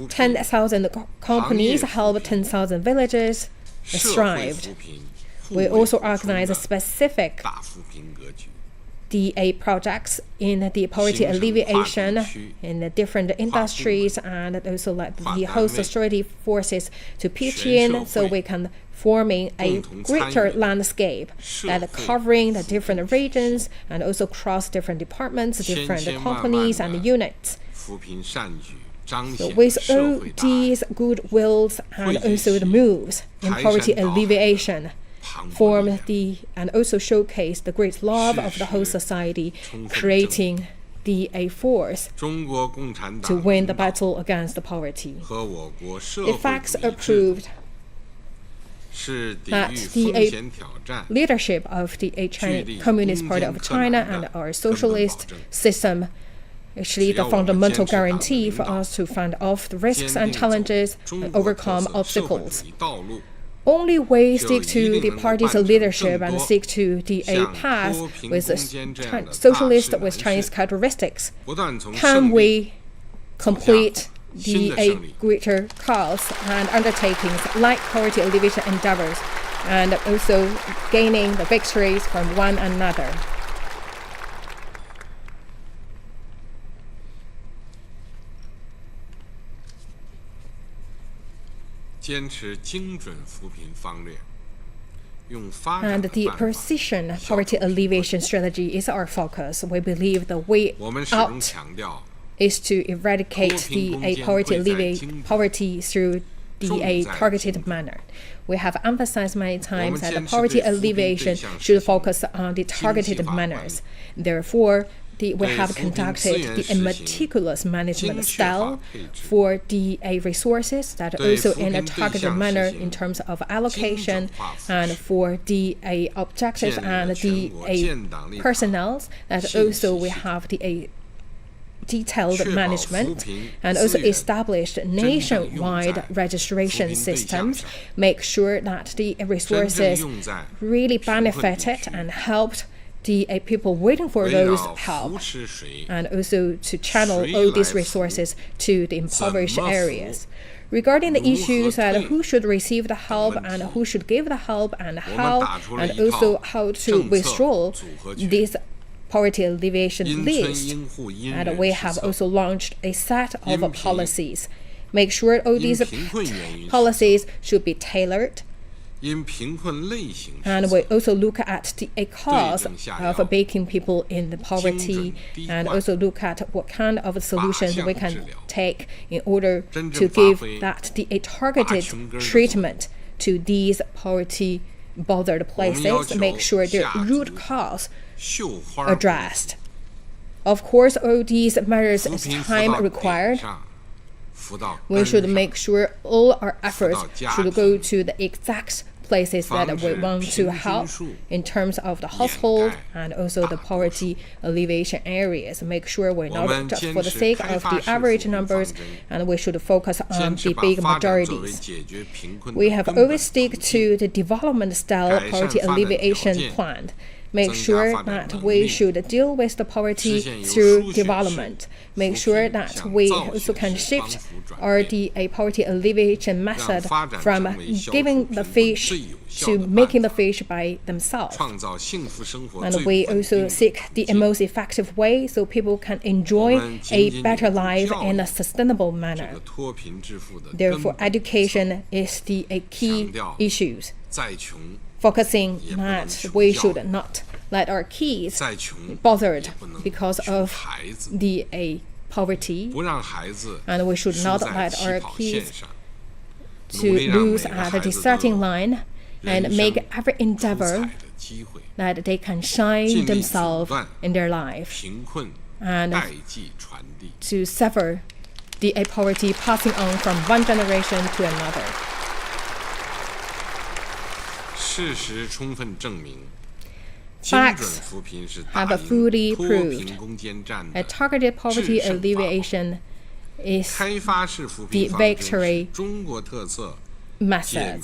10,000 companies help 10,000 villages thrived. We also organize a specific projects in the poverty alleviation in the different industries, and also like the whole society forces to pitch in so we can forming a greater landscape that covering the different regions and also cross different departments, different companies and units. So with all these good wills and also the moves in poverty alleviation, form and also showcase the great love of the whole society, creating a force to win the battle against the poverty. The facts are proved that the leadership of the Communist Party of China and our socialist system actually the fundamental guarantee for us to fend off the risks and challenges and overcome obstacles. Only we stick to the party's leadership and stick to the path with socialist with Chinese characteristics can we complete the greater cause and undertakings like poverty alleviation endeavors and also gaining the victories from one another. And the precision poverty alleviation strategy is our focus. We believe the way out is to eradicate the poverty through the targeted manner. We have emphasized many times that the poverty alleviation should focus on the targeted manners. Therefore, we have conducted the meticulous management style for the resources that also in a targeted manner in terms of allocation and for the objectives and the personnel that also we have the detailed management and also established nationwide registration systems, make sure that the resources really benefited and helped the people waiting for those help, and also to channel all these resources to the impoverished areas. Regarding the issues that who should receive the help and who should give the help and how, and also how to withdraw this poverty alleviation list, and we have also launched a set of policies. Make sure all these policies should be tailored. And we also look at the cause of making people in the poverty and also look at what kind of solutions we can take in order to give that the targeted treatment to these poverty bothered places, make sure their root cause addressed. Of course, all these measures is time required. We should make sure all our efforts should go to the exact places that we want to help in terms of the household and also the poverty alleviation areas. Make sure we're not just for the sake of the average numbers, and we should focus on the big majorities. We have always stick to the development style poverty alleviation plan. Make sure that we should deal with the poverty through development. Make sure that we also can shift our poverty alleviation method from giving the fish to making the fish by themselves. And we also seek the most effective way so people can enjoy a better life in a sustainable manner. Therefore, education is the key issues. Focusing that we should not let our kids be bothered because of the poverty, and we should not let our kids to lose at the starting line, and make every endeavor that they can shine themselves in their life and to sever the poverty passing on from one generation to another. Facts have fully proved a targeted poverty alleviation is the victory method.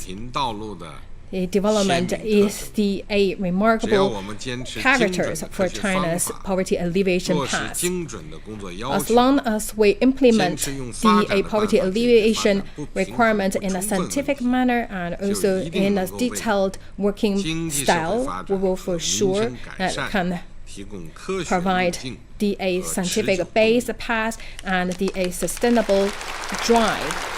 development is a remarkable character for China's poverty alleviation path. As long as we implement the poverty alleviation requirement in a scientific manner and also in a detailed working style, we will for sure can provide the scientific based path and the sustainable drive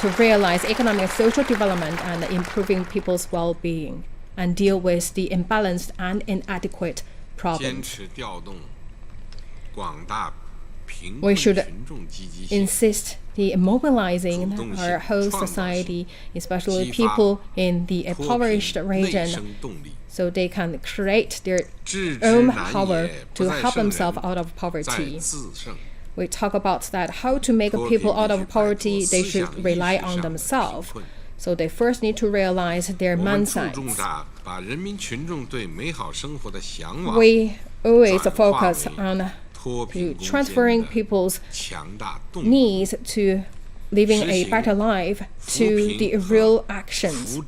to realize economic and social development and improving people's well-being and deal with the imbalanced and inadequate problems. We should insist in mobilizing our whole society, especially people in the impoverished region, so they can create their own power to help themselves out of poverty. We talk about that how to make people out of poverty, they should rely on themselves. So they first need to realize their mindsets. We always focus on transferring people's needs to living a better life to the real actions.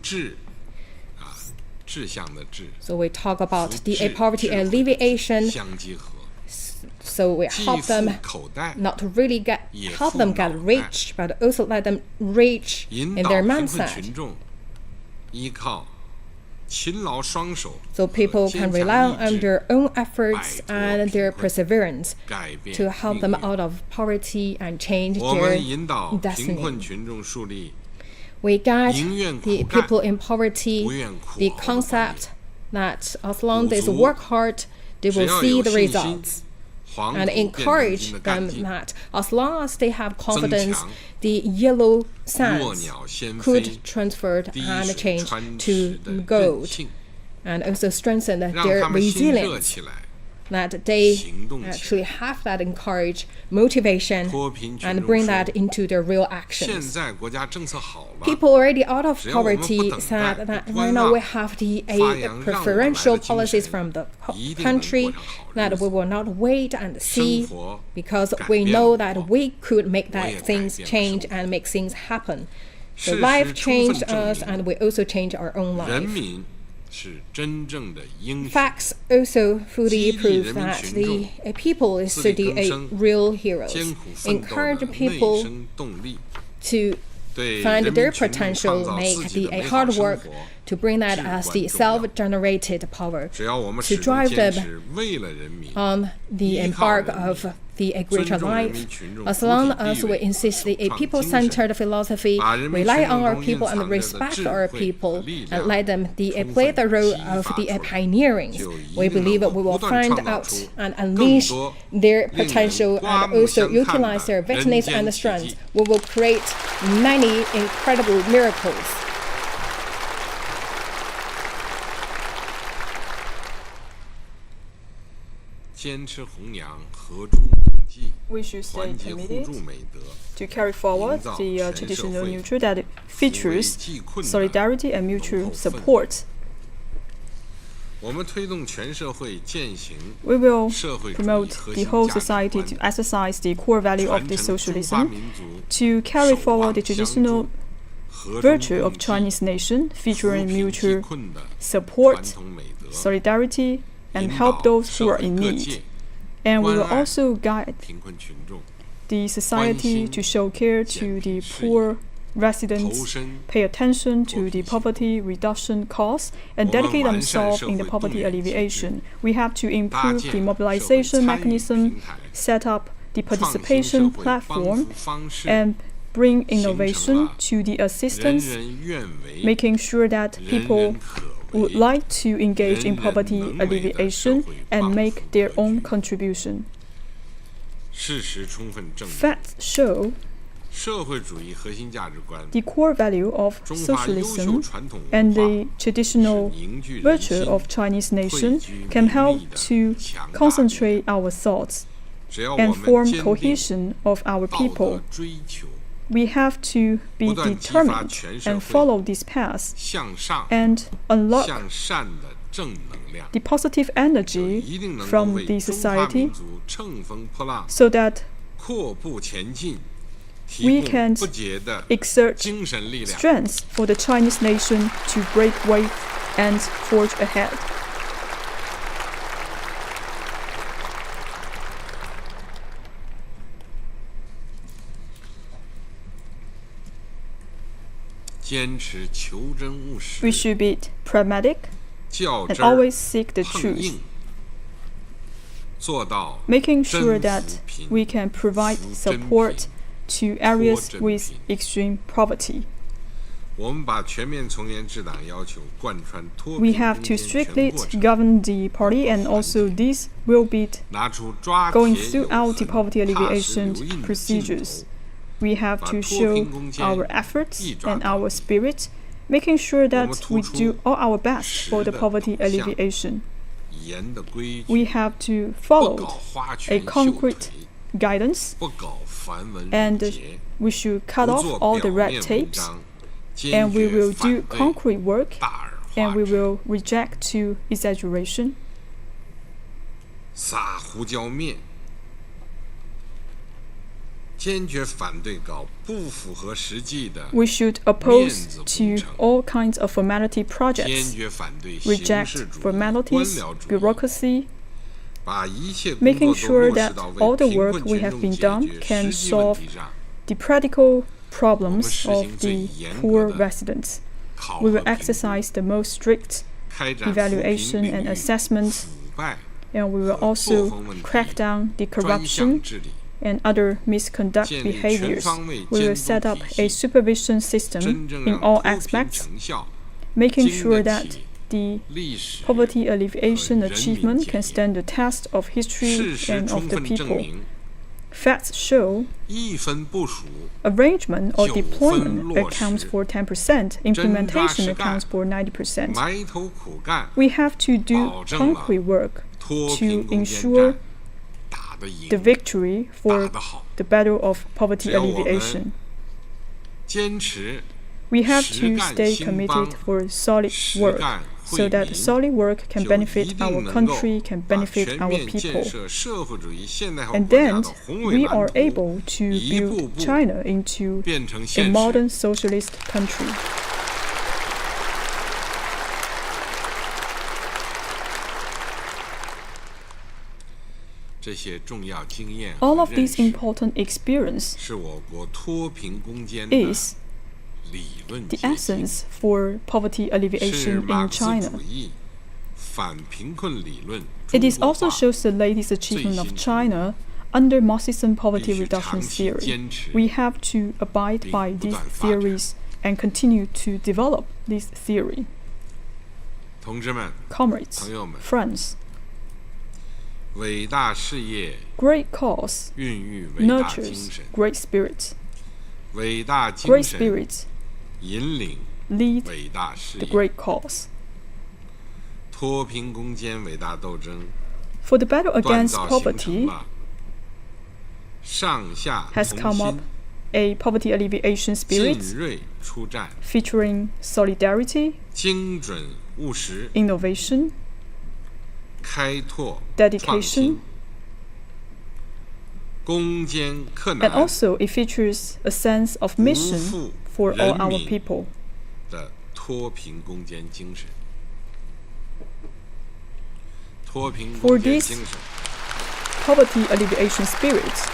So we talk about the poverty alleviation. So we help them not to really help them get rich, but also let them reach in their mindset. So people can rely on their own efforts and their perseverance to help them out of poverty and change their destiny. We guide the people in poverty the concept that as long as they work hard, they will see the results. And encourage them that as long as they have confidence, the yellow sands could transfer and change to gold, and also strengthen their resilience, that they actually have that encourage, motivation, and bring that into their real actions. People already out of poverty said that right now we have the preferential policies from the country, that we will not wait and see, because we know that we could make that things change and make things happen. So life changed us, and we also change our own life. Facts also fully prove that the people is the real heroes. Encourage people to find their potential, make the hard work to bring that as the self-generated power, to drive them on the embark of the greater life. As long as we insist a people-centered philosophy, rely on our people and respect our people, and let them play the role of the pioneering, we believe we will find out and unleash their potential and also utilize their weakness and strength. We will create many incredible miracles. We should stay committed to carry forward the traditional neutral that features solidarity and mutual support. We will promote the whole society to exercise the core value of the socialism, to carry forward the traditional virtue of Chinese nation, featuring mutual support, solidarity, and help those who are in need. And we will also guide the society to show care to the poor residents, pay attention to the poverty reduction cause, and dedicate themselves in the poverty alleviation. We have to improve the mobilization mechanism, set up the participation platform, and bring innovation to the assistance, making sure that people would like to engage in poverty alleviation and make their own contribution. Facts show the core value of socialism and the traditional virtue of Chinese nation can help to concentrate our thoughts and form cohesion of our people. We have to be determined and follow this path and unlock the positive energy from the society so that we can exert strength for the Chinese nation to break away and forge ahead. We should be pragmatic and always seek the truth, making sure that we can provide support to areas with extreme poverty. We have to strictly govern the party, and also this will be going throughout the poverty alleviation procedures. We have to show our efforts and our spirit, making sure that we do all our best for the poverty alleviation. We have to follow a concrete guidance, and we should cut off all the red tapes, and we will do concrete work, and we will reject to exaggeration. We should oppose to all kinds of formality projects, reject formalities, bureaucracy, making sure that all the work we have been done can solve the practical problems of the poor residents. We will exercise the most strict evaluation and assessment, and we will also crack down the corruption and other misconduct behaviors. We will set up a supervision system in all aspects, making sure that the poverty alleviation achievement can stand the test of history and of the people. Facts show arrangement or deployment accounts for 10%, implementation accounts for 90%. We have to do concrete work to ensure the victory for the battle of poverty alleviation. We have to stay committed for solid work, so that solid work can benefit our country, can benefit our people. And then we are able to build China into a modern socialist country. All of these important experience is the essence for poverty alleviation in China. It also shows the latest achievement of China under Marxism poverty reduction theory. We have to abide by these theories and continue to develop this theory. Comrades, friends, great cause nurtures great spirits. Great spirits lead the great cause. For the battle against poverty has come up a poverty alleviation spirit featuring solidarity, innovation, dedication, and also it features a sense of mission for all our people. For this poverty alleviation spirit,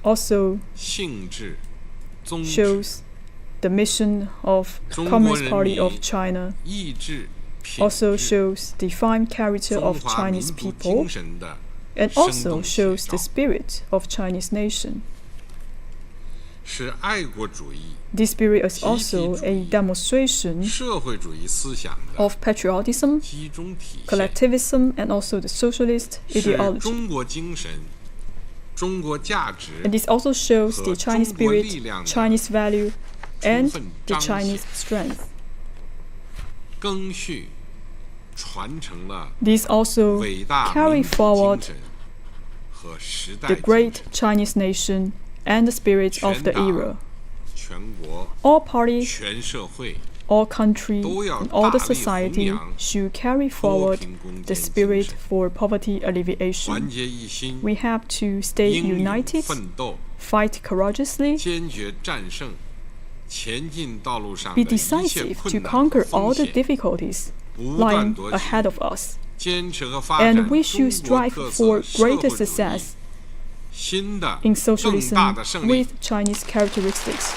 also shows the mission of Communist Party of China, also shows the fine character of Chinese people, and also shows the spirit of Chinese nation. This spirit is also a demonstration of patriotism, collectivism, and also the socialist ideology. And this also shows the Chinese spirit, Chinese value, and the Chinese strength. This also carry forward the great Chinese nation and the spirit of the era. All parties, all countries and all the society should carry forward the spirit for poverty alleviation. We have to stay united, fight courageously, be decisive to conquer all the difficulties lying ahead of us. And we should strive for greater success in socialism with Chinese characteristics.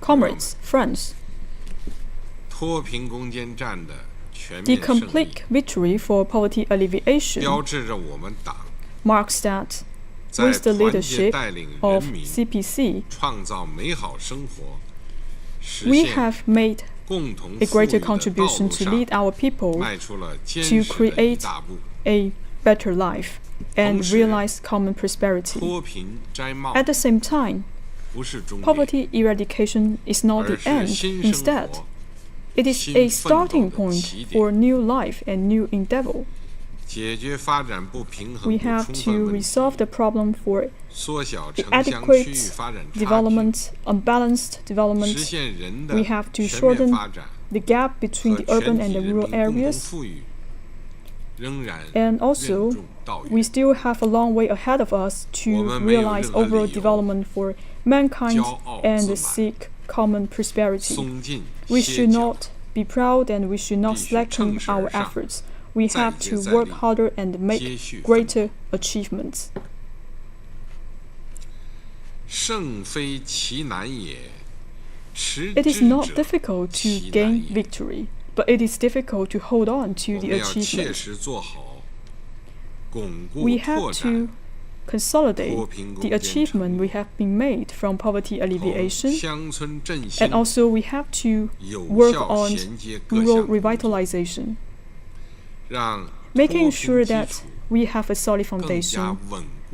Comrades, friends, the complete victory for poverty alleviation marks that with the leadership of CPC, we have made a greater contribution to lead our people to create a better life and realize common prosperity. At the same time, poverty eradication is not the end. Instead, it is a starting point for new life and new endeavor. We have to resolve the problem for inadequate development, unbalanced development. We have to shorten the gap between the urban and the rural areas. And also, we still have a long way ahead of us to realize overall development for mankind and seek common prosperity. We should not be proud and we should not slacken our efforts. We have to work harder and make greater achievements. It is not difficult to gain victory, but it is difficult to hold on to the achievement. We have to consolidate the achievement we have been made from poverty alleviation, and also we have to work on rural revitalization, making sure that we have a solid foundation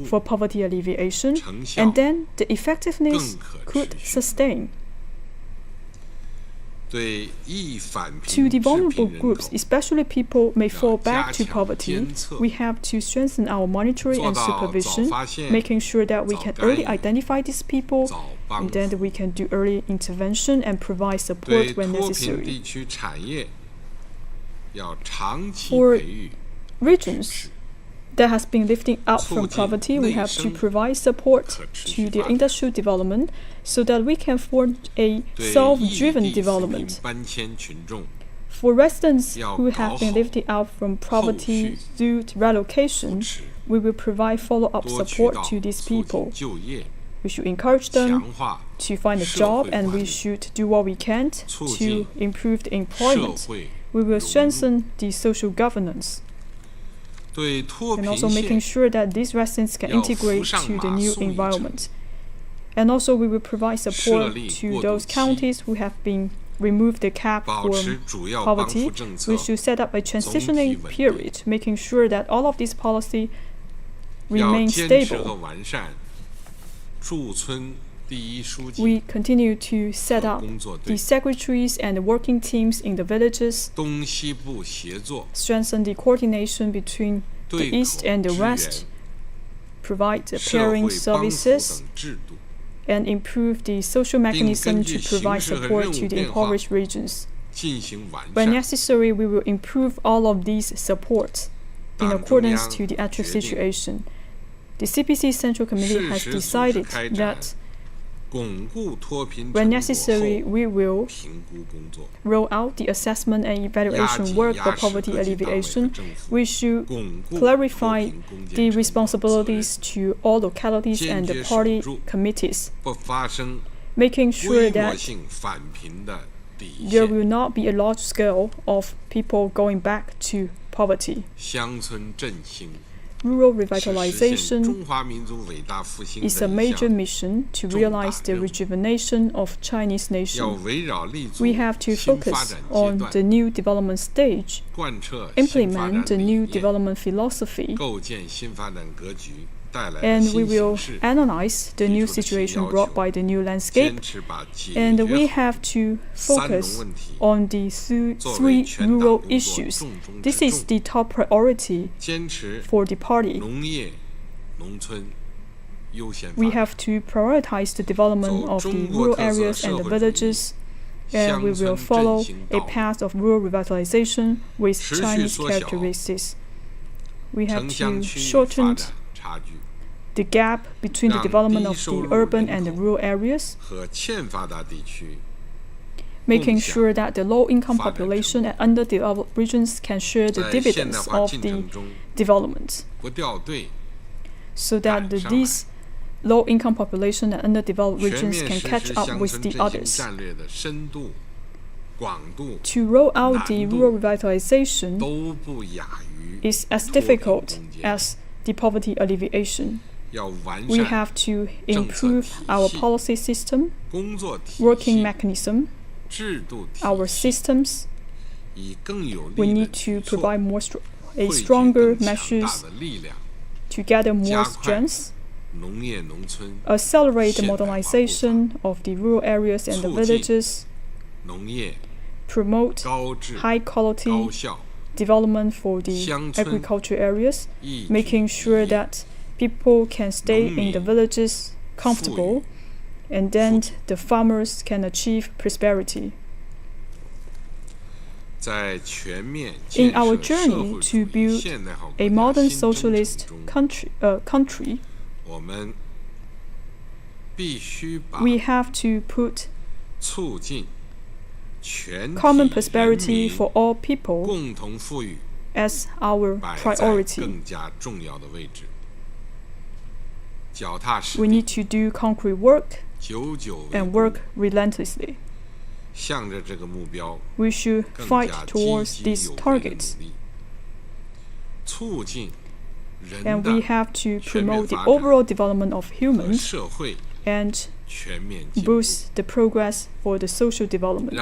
for poverty alleviation, and then the effectiveness could sustain. To the vulnerable groups, especially people may fall back to poverty, we have to strengthen our monitoring and supervision, making sure that we can early identify these people, and then we can do early intervention and provide support when necessary. For regions that has been lifting up from poverty, we have to provide support to their industrial development so that we can form a self-driven development. For residents who have been lifting up from poverty through relocation, we will provide follow-up support to these people. We should encourage them to find a job, and we should do what we can to improve the employment. We will strengthen the social governance, and also making sure that these residents can integrate to the new environment. And also we will provide support to those counties who have been removed the cap for poverty. We should set up a transitioning period, making sure that all of these policies remain stable. We continue to set up the secretaries and the working teams in the villages, strengthen the coordination between the East and the West, provide the pairing services, and improve the social mechanism to provide support to the impoverished regions. When necessary, we will improve all of these supports in accordance to the actual situation. The CPC Central Committee has decided that when necessary, we will roll out the assessment and evaluation work for poverty alleviation. We should clarify the responsibilities to all localities and the party committees, making sure that there will not be a large scale of people going back to poverty. Rural revitalization is a major mission to realize the rejuvenation of Chinese nation. We have to focus on the new development stage, implement the new development philosophy, and we will analyze the new situation brought by the new landscape, and we have to focus on the three rural issues. This is the top priority for the party. We have to prioritize the development of the rural areas and the villages, and we will follow a path of rural revitalization with Chinese characteristics. We have to shorten the gap between the development of the urban and the rural areas, making sure that the low-income population and underdeveloped regions can share the dividends of the development, so that these low-income population and underdeveloped regions can catch up with the others. To roll out the rural revitalization is as difficult as the poverty alleviation. We have to improve our policy system, working mechanism, our systems. We need to provide stronger measures to gather more strength, accelerate the modernization of the rural areas and the villages, promote high-quality development for the agriculture areas, making sure that people can stay in the villages comfortable, and then the farmers can achieve prosperity. In our journey to build a modern socialist country, we have to put common prosperity for all people as our priority. We need to do concrete work and work relentlessly. We should fight towards these targets. And we have to promote the overall development of humans and boost the progress for the social development.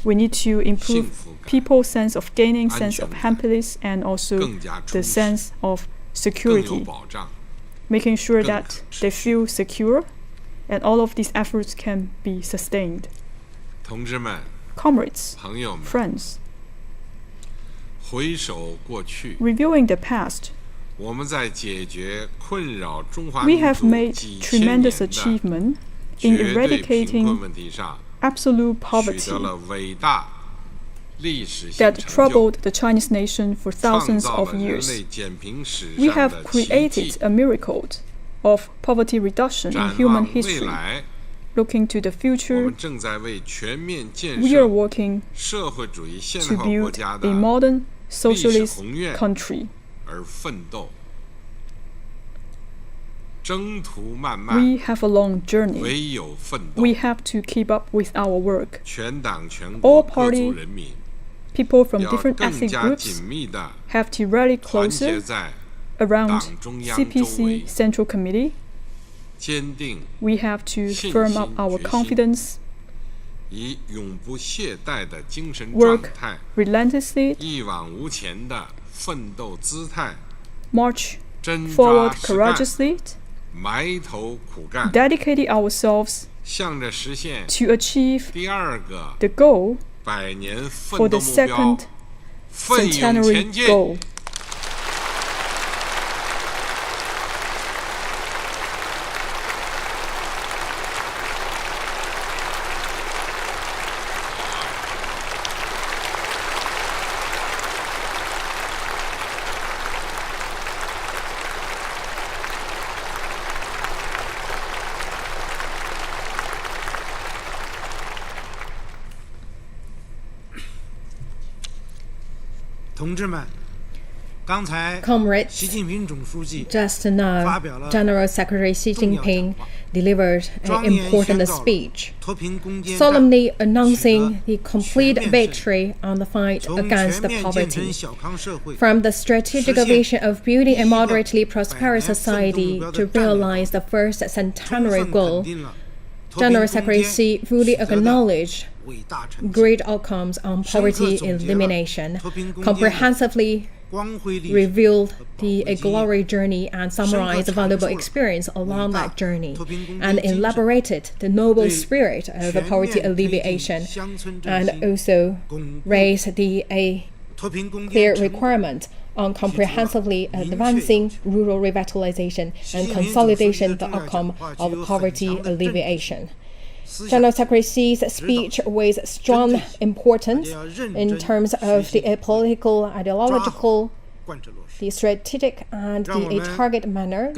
We need to improve people's sense of gaining, sense of happiness, and also the sense of security, making sure that they feel secure, and all of these efforts can be sustained. Comrades, friends, reviewing the past, we have made tremendous achievement in eradicating absolute poverty that troubled the Chinese nation for thousands of years. We have created a miracle of poverty reduction in human history. Looking to the future, we are working to build a modern socialist country. We have a long journey. We have to keep up with our work. All party, people from different ethnic groups have to rally closer around CPC Central Committee. We have to firm up our confidence, work relentlessly, march forward courageously, dedicate ourselves to achieve the goal for the second centenary goal. Comrades, just now, General Secretary Xi Jinping delivered an important speech, solemnly announcing the complete victory on the fight against poverty. From the strategic vision of building a moderately prosperous society to realize the first centenary goal, General Secretary Xi fully acknowledged great outcomes on poverty elimination, comprehensively revealed the glory journey and summarized the valuable experience along that journey, and elaborated the noble spirit of poverty alleviation, and also raised a clear requirement on comprehensively advancing rural revitalization and consolidation the outcome of poverty alleviation. General Secretary Xi's speech was strong importance in terms of the political, ideological, the strategic, and the target manner,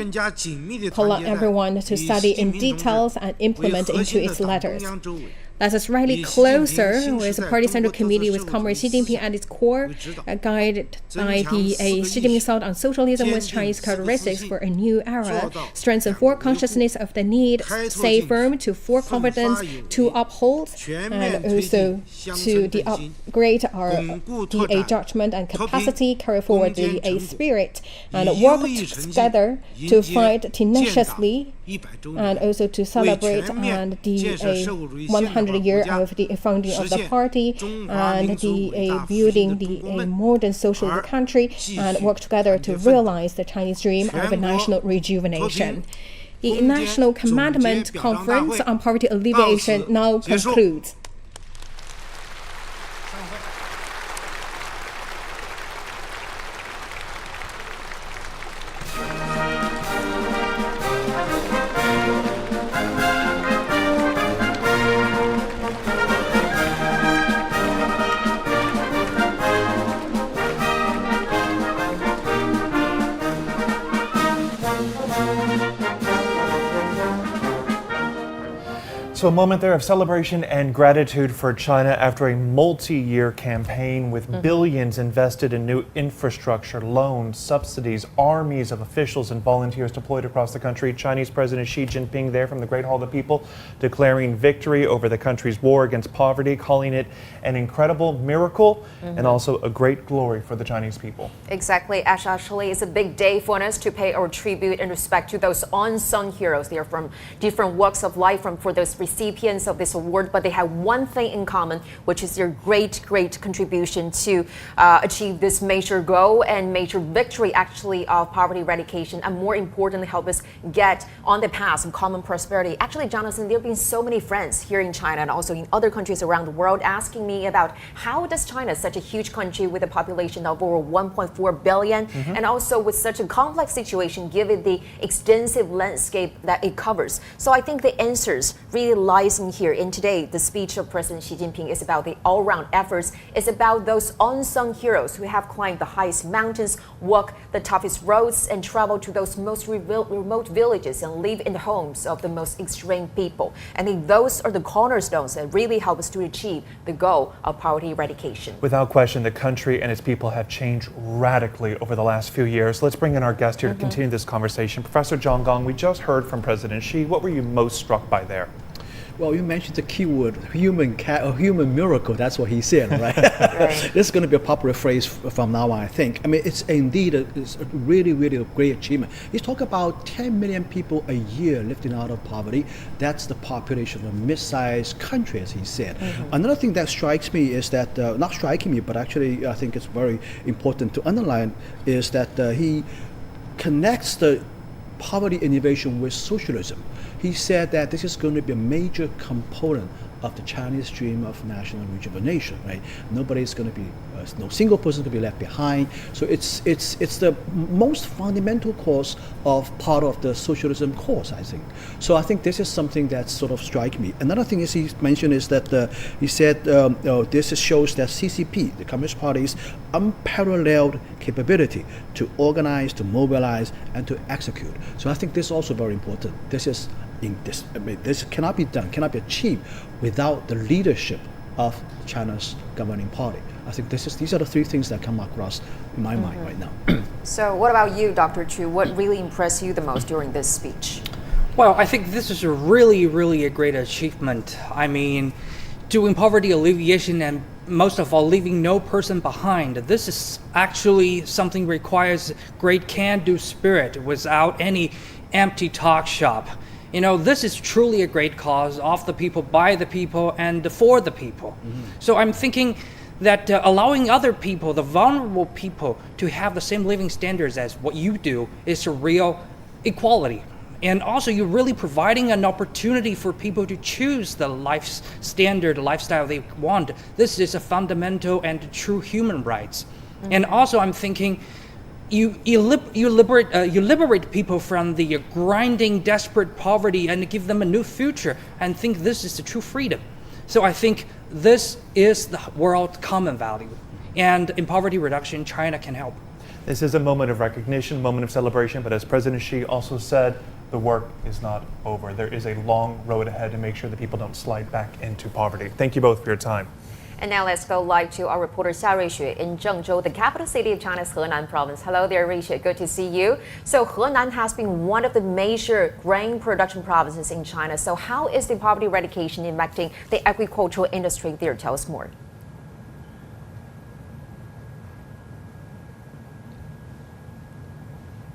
calling everyone to study in details and implement into its letters. Let us rally closer with the Party Central Committee with Comrade Xi Jinping at its core, guided by the Xi Jinping thought on socialism with Chinese characteristics for a new era, strengthen forward consciousness of the need, stay firm to forward confidence to uphold, and also to the upgrade our DA judgment and capacity, carry forward the DA spirit, and work together to fight tenaciously, and also to celebrate and the 100 year of the founding of the party, and the building the modern social of the country, and work together to realize the Chinese dream of a national rejuvenation. The National Commandment Conference on Poverty Alleviation now concludes. So a moment there of celebration and gratitude for China after a multi-year campaign with billions invested in new infrastructure, loans, subsidies, armies of officials and volunteers deployed across the country. Chinese President Xi Jinping there from the Great Hall of the People declaring victory over the country's war against poverty, calling it an incredible miracle and also a great glory for the Chinese people. Exactly, Ash. Actually, it's a big day for us to pay our tribute and respect to those unsung heroes. They are from different walks of life, for those recipients of this award, but they have one thing in common, which is their great contribution to achieve this major goal and major victory, actually, of poverty eradication, and more importantly, help us get on the path of common prosperity. Actually, Jonathan, there have been so many friends here in China and also in other countries around the world asking me about how does China, such a huge country with a population of over 1.4 billion, and also with such a complex situation, given the extensive landscape that it covers. So I think the answers really lies in here. In today, the speech of President Xi Jinping is about the all-round efforts. It's about those unsung heroes who have climbed the highest mountains, walked the toughest roads, and traveled to those most remote villages and live in the homes of the most extreme people. I think those are the cornerstones that really help us to achieve the goal of poverty eradication. Without question, the country and its people have changed radically over the last few years. Let's bring in our guest here to continue this conversation. Professor Zhang Gong, we just heard from President Xi. What were you most struck by there? Well, you mentioned the keyword human miracle. That's what he said, right? This is going to be a popular phrase from now on, I think. I mean, it's indeed it's a really a great achievement. He's talking about 10 million people a year lifting out of poverty. That's the population of a mid-sized country, as he said. Another thing that strikes me is that, not striking me, but actually I think it's very important to underline, is that he connects the poverty innovation with socialism. He said that this is going to be a major component of the Chinese dream of national rejuvenation, right? Nobody's going to be, no single person to be left behind. So it's the most fundamental cause of part of the socialism cause, I think. So I think this is something that sort of strikes me. Another thing is he mentioned is that he said this shows that CCP, the Communist Party's unparalleled capability to organize, to mobilize, and to execute. So I think this is also very important. This cannot be done, cannot be achieved without the leadership of China's governing party. I think these are the three things that come across in my mind right now. So what about you, Dr. Shu? What really impressed you the most during this speech? Well, I think this is a really a great achievement. I mean, doing poverty alleviation and most of all, leaving no person behind. This is actually something requires great can-do spirit without any empty talk shop. You know, this is truly a great cause, of the people, by the people, and for the people. So I'm thinking that allowing other people, the vulnerable people, to have the same living standards as what you do is a real equality. And also, you're really providing an opportunity for people to choose the life standard, lifestyle they want. This is a fundamental and true human rights. Mm-hmm. And also, I'm thinking, you liberate people from the grinding, desperate poverty and give them a new future, and think this is the true freedom. So I think this is the world common value, and in poverty reduction, China can help. This is a moment of recognition, moment of celebration, but as President Xi also said, the work is not over. There is a long road ahead to make sure that people don't slide back into poverty. Thank you both for your time. And now let's go live to our reporter Xia Ruixue in Zhengzhou, the capital city of China's Henan province. Hello there, Ruixue. Good to see you. So Henan has been one of the major grain production provinces in China. So how is the poverty eradication impacting the agricultural industry there? Tell us more.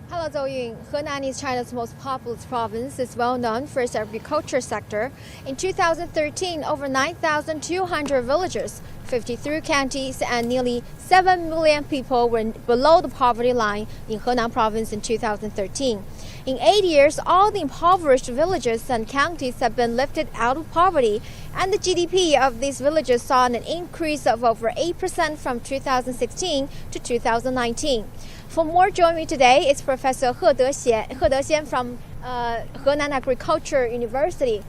Hello, Zhou-Yun. Henan is China's most populous province. It's well known for its agriculture sector. In 2013, over 9,200 villages, 53 counties, and nearly 7 million people were below the poverty line in Henan province in 2013. In 8 years, all the impoverished villages and counties have been lifted out of poverty, and the GDP of these villages saw an increase of over 8% from 2016 to 2019. For more, join me today is Professor He Dexian from Henan Agriculture University.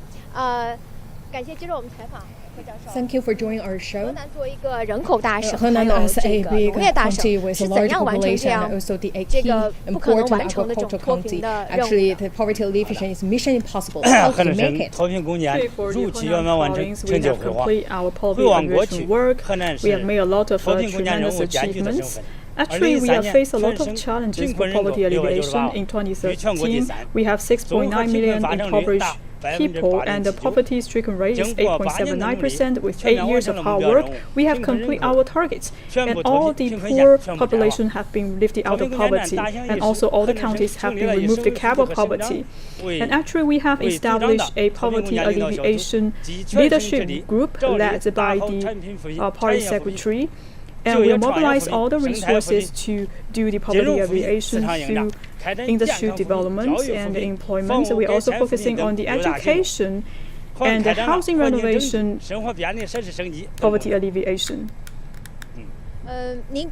Thank you for joining our show. Henan as a big county with a large population and also the key important agricultural county. Actually, the poverty alleviation is mission impossible. How to make it? For the Henan province, we have completed our poverty alleviation work. We have made a lot of tremendous achievements. Actually, we have faced a lot of challenges for poverty alleviation. In 2013, we have 6.9 million impoverished people, and the poverty-stricken rate is 8.79%. With 8 years of hard work, we have completed our targets, and all the poor population have been lifted out of poverty, and also all the counties have been removed the cap of poverty. And actually, we have established a poverty alleviation leadership group led by the party secretary. And we mobilize all the resources to do the poverty alleviation through industry development and employment. We're also focusing on the education and the housing renovation, poverty alleviation. We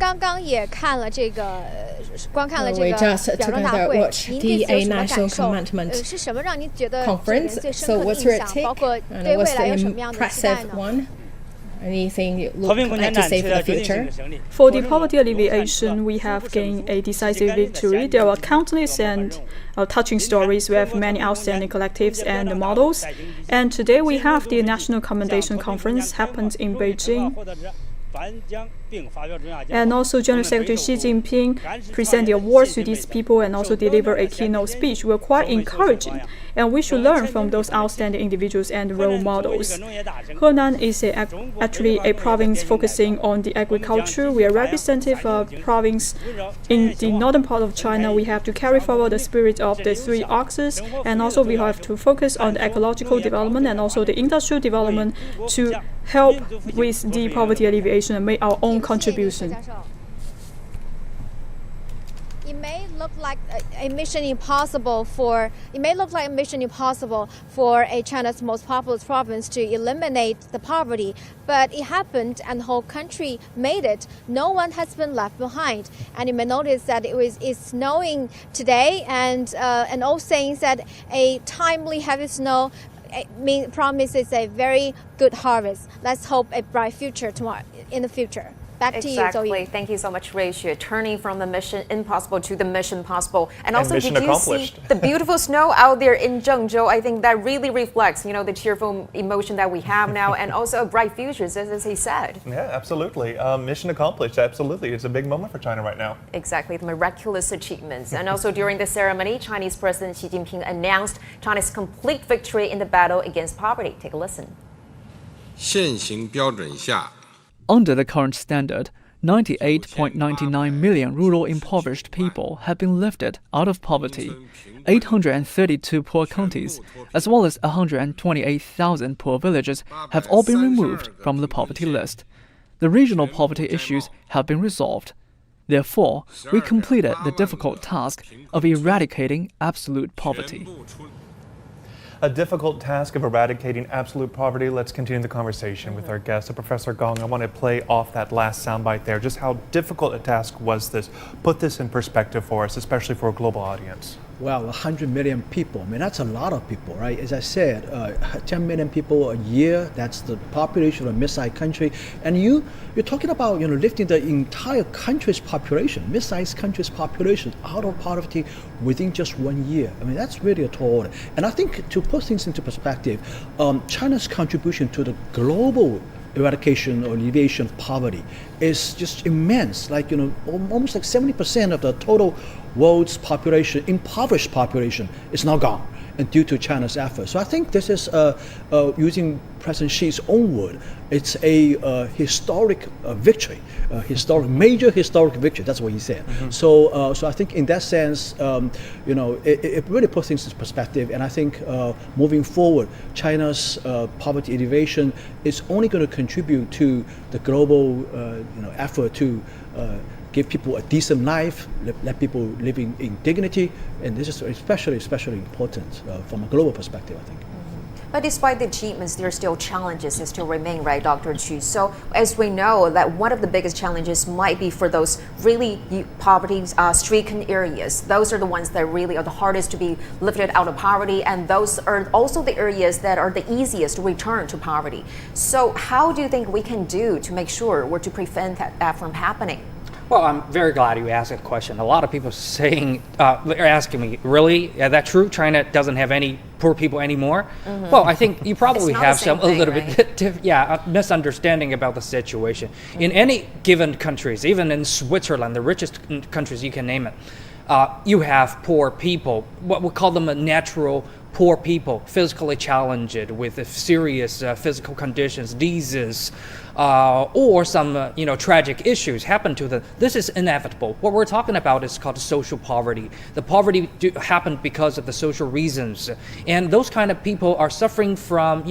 just together watched the National Commandment Conference. So what's your take? And what's the impressive one? Anything you like to say for the future? For the poverty alleviation, we have gained a decisive victory. There are countless and touching stories. We have many outstanding collectives and models. And today we have the National Commendation Conference happened in Beijing. And also General Secretary Xi Jinping present the awards to these people and also deliver a keynote speech were quite encouraging. And we should learn from those outstanding individuals and role models. Henan is actually a province focusing on the agriculture. We are representative province in the northern part of China. We have to carry forward the spirit of the three axes, and also we have to focus on the ecological development and also the industrial development to help with the poverty alleviation and make our own contribution. It may look like a mission impossible for a China's most populous province to eliminate the poverty, but it happened and the whole country made it. No one has been left behind. And you may notice that it's snowing today, and an old saying said a timely heavy snow promises a very good harvest. Let's hope a bright future tomorrow in the future. Back to you, Zoe. Exactly. Thank you so much, Ruixue. Turning from the mission impossible to the mission possible. And also, mission did you see the beautiful snow out there in Zhengzhou? I think that really reflects, the cheerful emotion that we have now, and also a bright future, as he said. Yeah, absolutely. Mission accomplished. Absolutely. It's a big moment for China right now. Exactly. The miraculous achievements. And also during the ceremony, Chinese President Xi Jinping announced China's complete victory in the battle against poverty. Take a listen. 现行标准下 Under the current standard, 98.99 million rural impoverished people have been lifted out of poverty. 832 poor counties, as well as 128,000 poor villages, have all been removed from the poverty list. the regional poverty issues have been resolved. Therefore, we completed the difficult task of eradicating absolute poverty. A difficult task of eradicating absolute poverty. Let's continue the conversation with our guest, Professor Gong. I want to play off that last soundbite there. Just how difficult a task was this? Put this in perspective for us, especially for a global audience. Well, 100 million people. I mean, that's a lot of people, right? As I said, 10 million people a year. That's the population of a mid-sized country. And you're talking about, lifting the entire country's population, mid-sized country's population out of poverty within just 1 year. I mean, that's really a tall order. And I think to put things into perspective, China's contribution to the global eradication or alleviation of poverty is just immense. Like, almost like 70% of the total world's population, impoverished population, is now gone, and due to China's efforts. So I think this is, using President Xi's own word, it's a historic victory, major historic victory. That's what he said. Mm-hmm. So I think in that sense, it really puts things into perspective. And I think moving forward, China's poverty alleviation is only going to contribute to the global, effort to give people a decent life, let people living in dignity, and this is especially important from a global perspective, I think. But despite the achievements, there are still challenges that still remain, right, Dr. Shu? So as we know, that one of the biggest challenges might be for those really poverty-stricken areas. Those are the ones that really are the hardest to be lifted out of poverty, and those are also the areas that are the easiest to return to poverty. So how do you think we can do to make sure or to prevent that from happening? Well, I'm very glad you asked that question. A lot of people they're asking me, really? Is that true? China doesn't have any poor people anymore? Mm-hmm. Well, I think you probably have a little bit misunderstanding about the situation. Mm-hmm. In any given countries, even in Switzerland, the richest countries you can name it, you have poor people, what we call them a natural poor people, physically challenged with serious physical conditions, diseases, or some tragic issues happen to them. This is inevitable. What we're talking about is called social poverty. The poverty happened because of the social reasons, and those kind of people are suffering from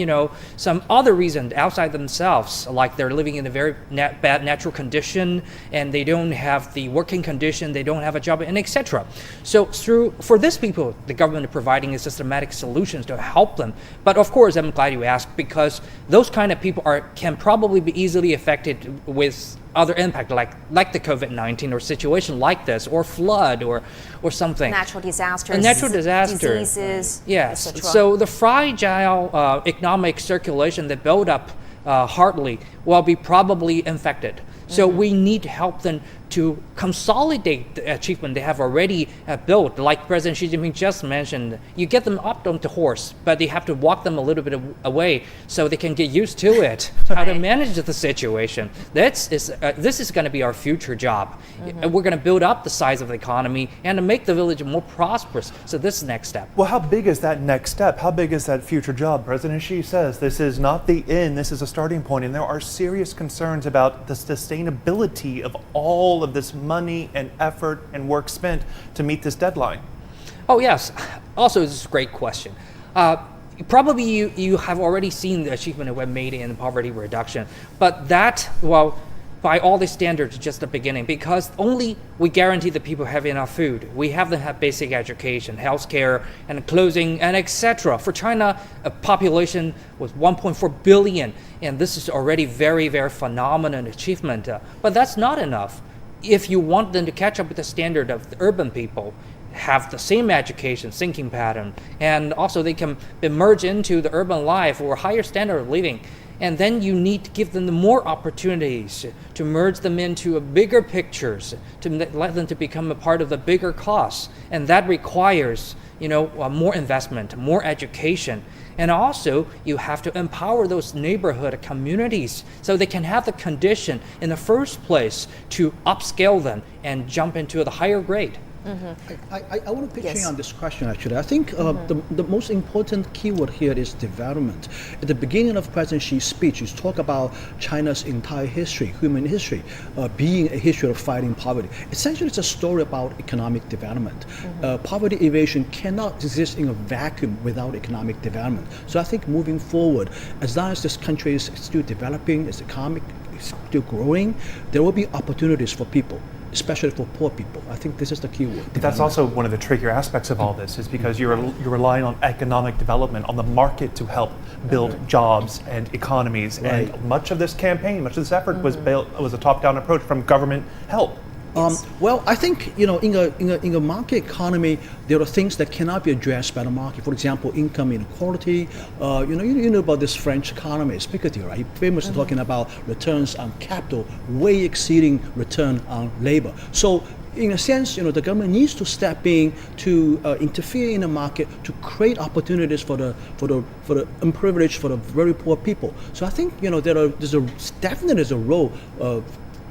some other reason outside themselves, like they're living in a very bad natural condition, and they don't have the working condition, they don't have a job, and etc. So for these people, the government is providing a systematic solutions to help them. But of course, I'm glad you asked, because those kind of people can probably be easily affected with other impact, like the COVID-19 or situation like this, or flood, or something. Natural disasters. Diseases. Yes. So the fragile economic circulation that build up hardly will be probably infected. So we need to help them to consolidate the achievement they have already built. Like President Xi Jinping just mentioned, you get them up on the horse, but they have to walk them a little bit away so they can get used to it, how to manage the situation. This is going to be our future job. We're going to build up the size of the economy and to make the village more prosperous. So this is the next step. Well, how big is that next step? How big is that future job? President Xi says this is not the end, this is a starting point, and there are serious concerns about the sustainability of all of this money and effort and work spent to meet this deadline. Oh yes, also this is a great question. Probably you have already seen the achievement we've made in poverty reduction, but that, well, by all the standards, just the beginning, because only we guarantee that people have enough food. We have them have basic education, healthcare, and clothing, and etc. For China, a population with 1.4 billion, and this is already very, very phenomenal achievement. But that's not enough. If you want them to catch up with the standard of the urban people, have the same education, thinking pattern, and also they can emerge into the urban life or higher standard of living. And then you need to give them the more opportunities to merge them into a bigger pictures, to let them to become a part of the bigger cause. And that requires, more investment, more education. And also, you have to empower those neighborhood communities so they can have the condition in the first place to upscale them and jump into the higher grade. I want to pitch in on this question, actually. I think the most important keyword here is development. At the beginning of President Xi's speech, he talked about China's entire history, human history, being a history of fighting poverty. Essentially, it's a story about economic development. Poverty evasion cannot exist in a vacuum without economic development. So I think moving forward, as long as this country is still developing its economic still growing, there will be opportunities for people, especially for poor people. I think this is the key word. But that's also one of the trickier aspects of all this, is because you're relying on economic development, on the market to help build jobs and economies. Right. And much of this campaign, much of this effort was a top-down approach from government help. Well, I think in a market economy, there are things that cannot be addressed by the market. For example, income inequality. You know about this French economist Piketty, right? He famously talking about returns on capital way exceeding return on labor. So, in a sense, the government needs to step in to interfere in the market to create opportunities for the unprivileged, for the very poor people. So I think there's definitely a role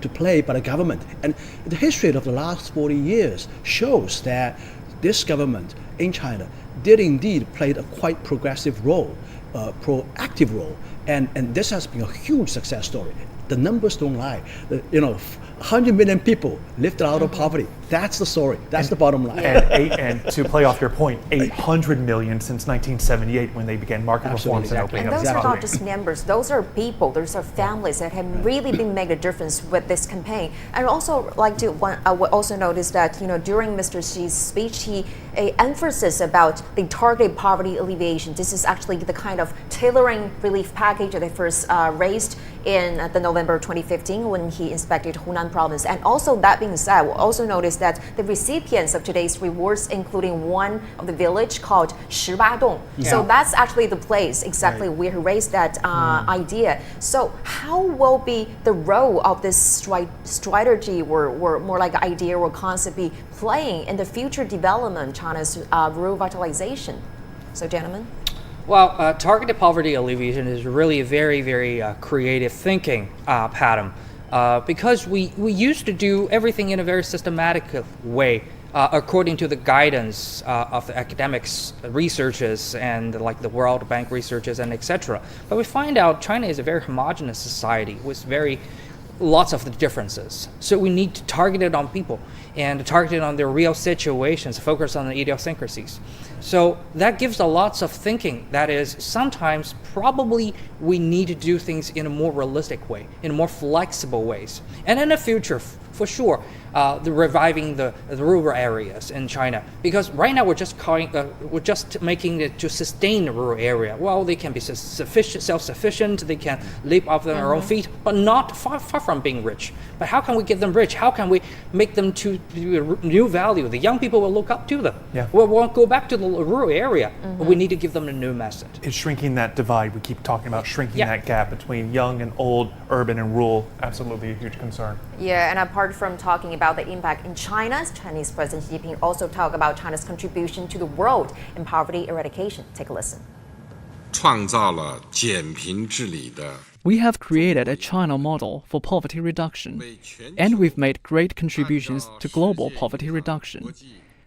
to play by the government. And the history of the last 40 years shows that this government in China did indeed play a quite progressive role, proactive role, and this has been a huge success story. The numbers don't lie. 100 million people lifted out of poverty. That's the story. That's the bottom line. And to play off your point, 800 million since 1978 when they began market reforms and opening and up. those are not just numbers. Those are people. Those are families that have really been making a difference with this campaign. And also I would also notice that during Mr. Xi's speech, he emphasis about the targeted poverty alleviation. This is actually the kind of tailoring relief package that they first raised in the November 2015 when he inspected Hunan province. And also, that being said, we'll also notice that the recipients of today's rewards, including one of the village called 18洞. So that's actually the place exactly where he raised that idea. So how will be the role of this strategy or more like idea or concept be playing in the future development of China's rural vitalization? So, gentlemen. Well, targeted poverty alleviation is really a very, very creative thinking pattern because we used to do everything in a very systematic way according to the guidance of the academics, researchers, and like the World Bank researchers and etc. But we find out China is a very homogeneous society with lots of the differences. So we need to target it on people and target it on their real situations, focus on the idiosyncrasies. So that gives a lots of thinking. That is, sometimes probably we need to do things in a more realistic way, in more flexible ways. And in the future, for sure, reviving the rural areas in China, because right now we're just making it to sustain the rural area. Well, they can be self-sufficient, they can live off their own feet, but not far from being rich. But how can we get them rich? How can we make them to new value? The young people will look up to them. We'll go back to the rural area, but we need to give them a new message. It's shrinking that divide. We keep talking about shrinking that gap between young and old, urban and rural. Absolutely a huge concern. Yeah, and apart from talking about the impact in China, Chinese President Xi Jinping also talked about China's contribution to the world in poverty eradication. Take a listen. 创造了减贫治理的 We have created a China model for poverty reduction, and we've made great contributions to global poverty reduction.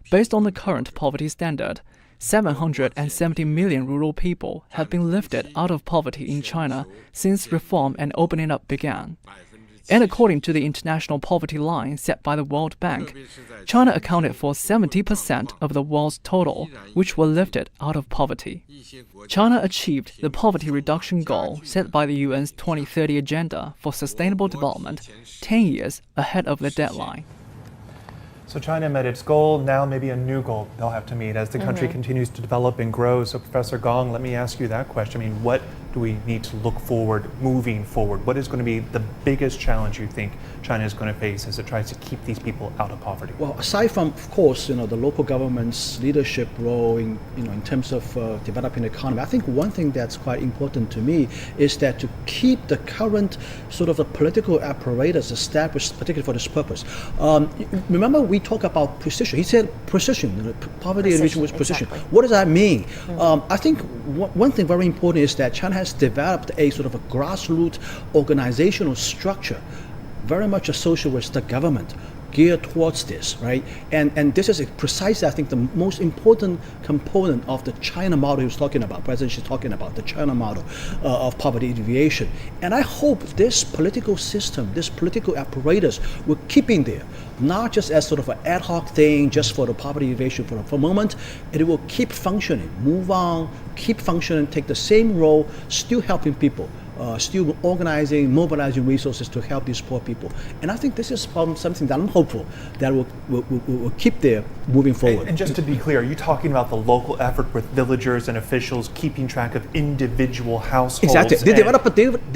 Based on the current poverty standard, 770 million rural people have been lifted out of poverty in China since reform and opening up began. And according to the international poverty line set by the World Bank, China accounted for 70% of the world's total, which were lifted out of poverty. China achieved the poverty reduction goal set by the UN's 2030 Agenda for Sustainable Development 10 years ahead of the deadline. So China met its goal, now maybe a new goal they'll have to meet as the country continues to develop and grow. So Professor Gong, let me ask you that question. I mean, what do we need to look forward, moving forward? What is going to be the biggest challenge you think China is going to face as it tries to keep these people out of poverty? Well, aside from, of course, the local government's leadership role in terms of developing the economy, I think one thing that's quite important to me is that to keep the current sort of the political apparatus established, particularly for this purpose. Remember, we talk about precision. He said precision, poverty alleviation with precision. Exactly. What does that mean? I think one thing very important is that China has developed a sort of a grassroots organizational structure, very much associated with the government, geared towards this, right? And this is precisely, I think, the most important component of the China model he was talking about, President Xi talking about, the China model of poverty alleviation. And I hope this political system, this political apparatus will keep in there, not just as sort of an ad hoc thing, just for the poverty alleviation for a moment. It will keep functioning, move on, keep functioning, take the same role, still helping people. still organizing, mobilizing resources to help these poor people. And I think this is something that I'm hopeful that will keep there moving forward. And just to be clear, are you talking about the local effort with villagers and officials keeping track of individual households? Exactly. They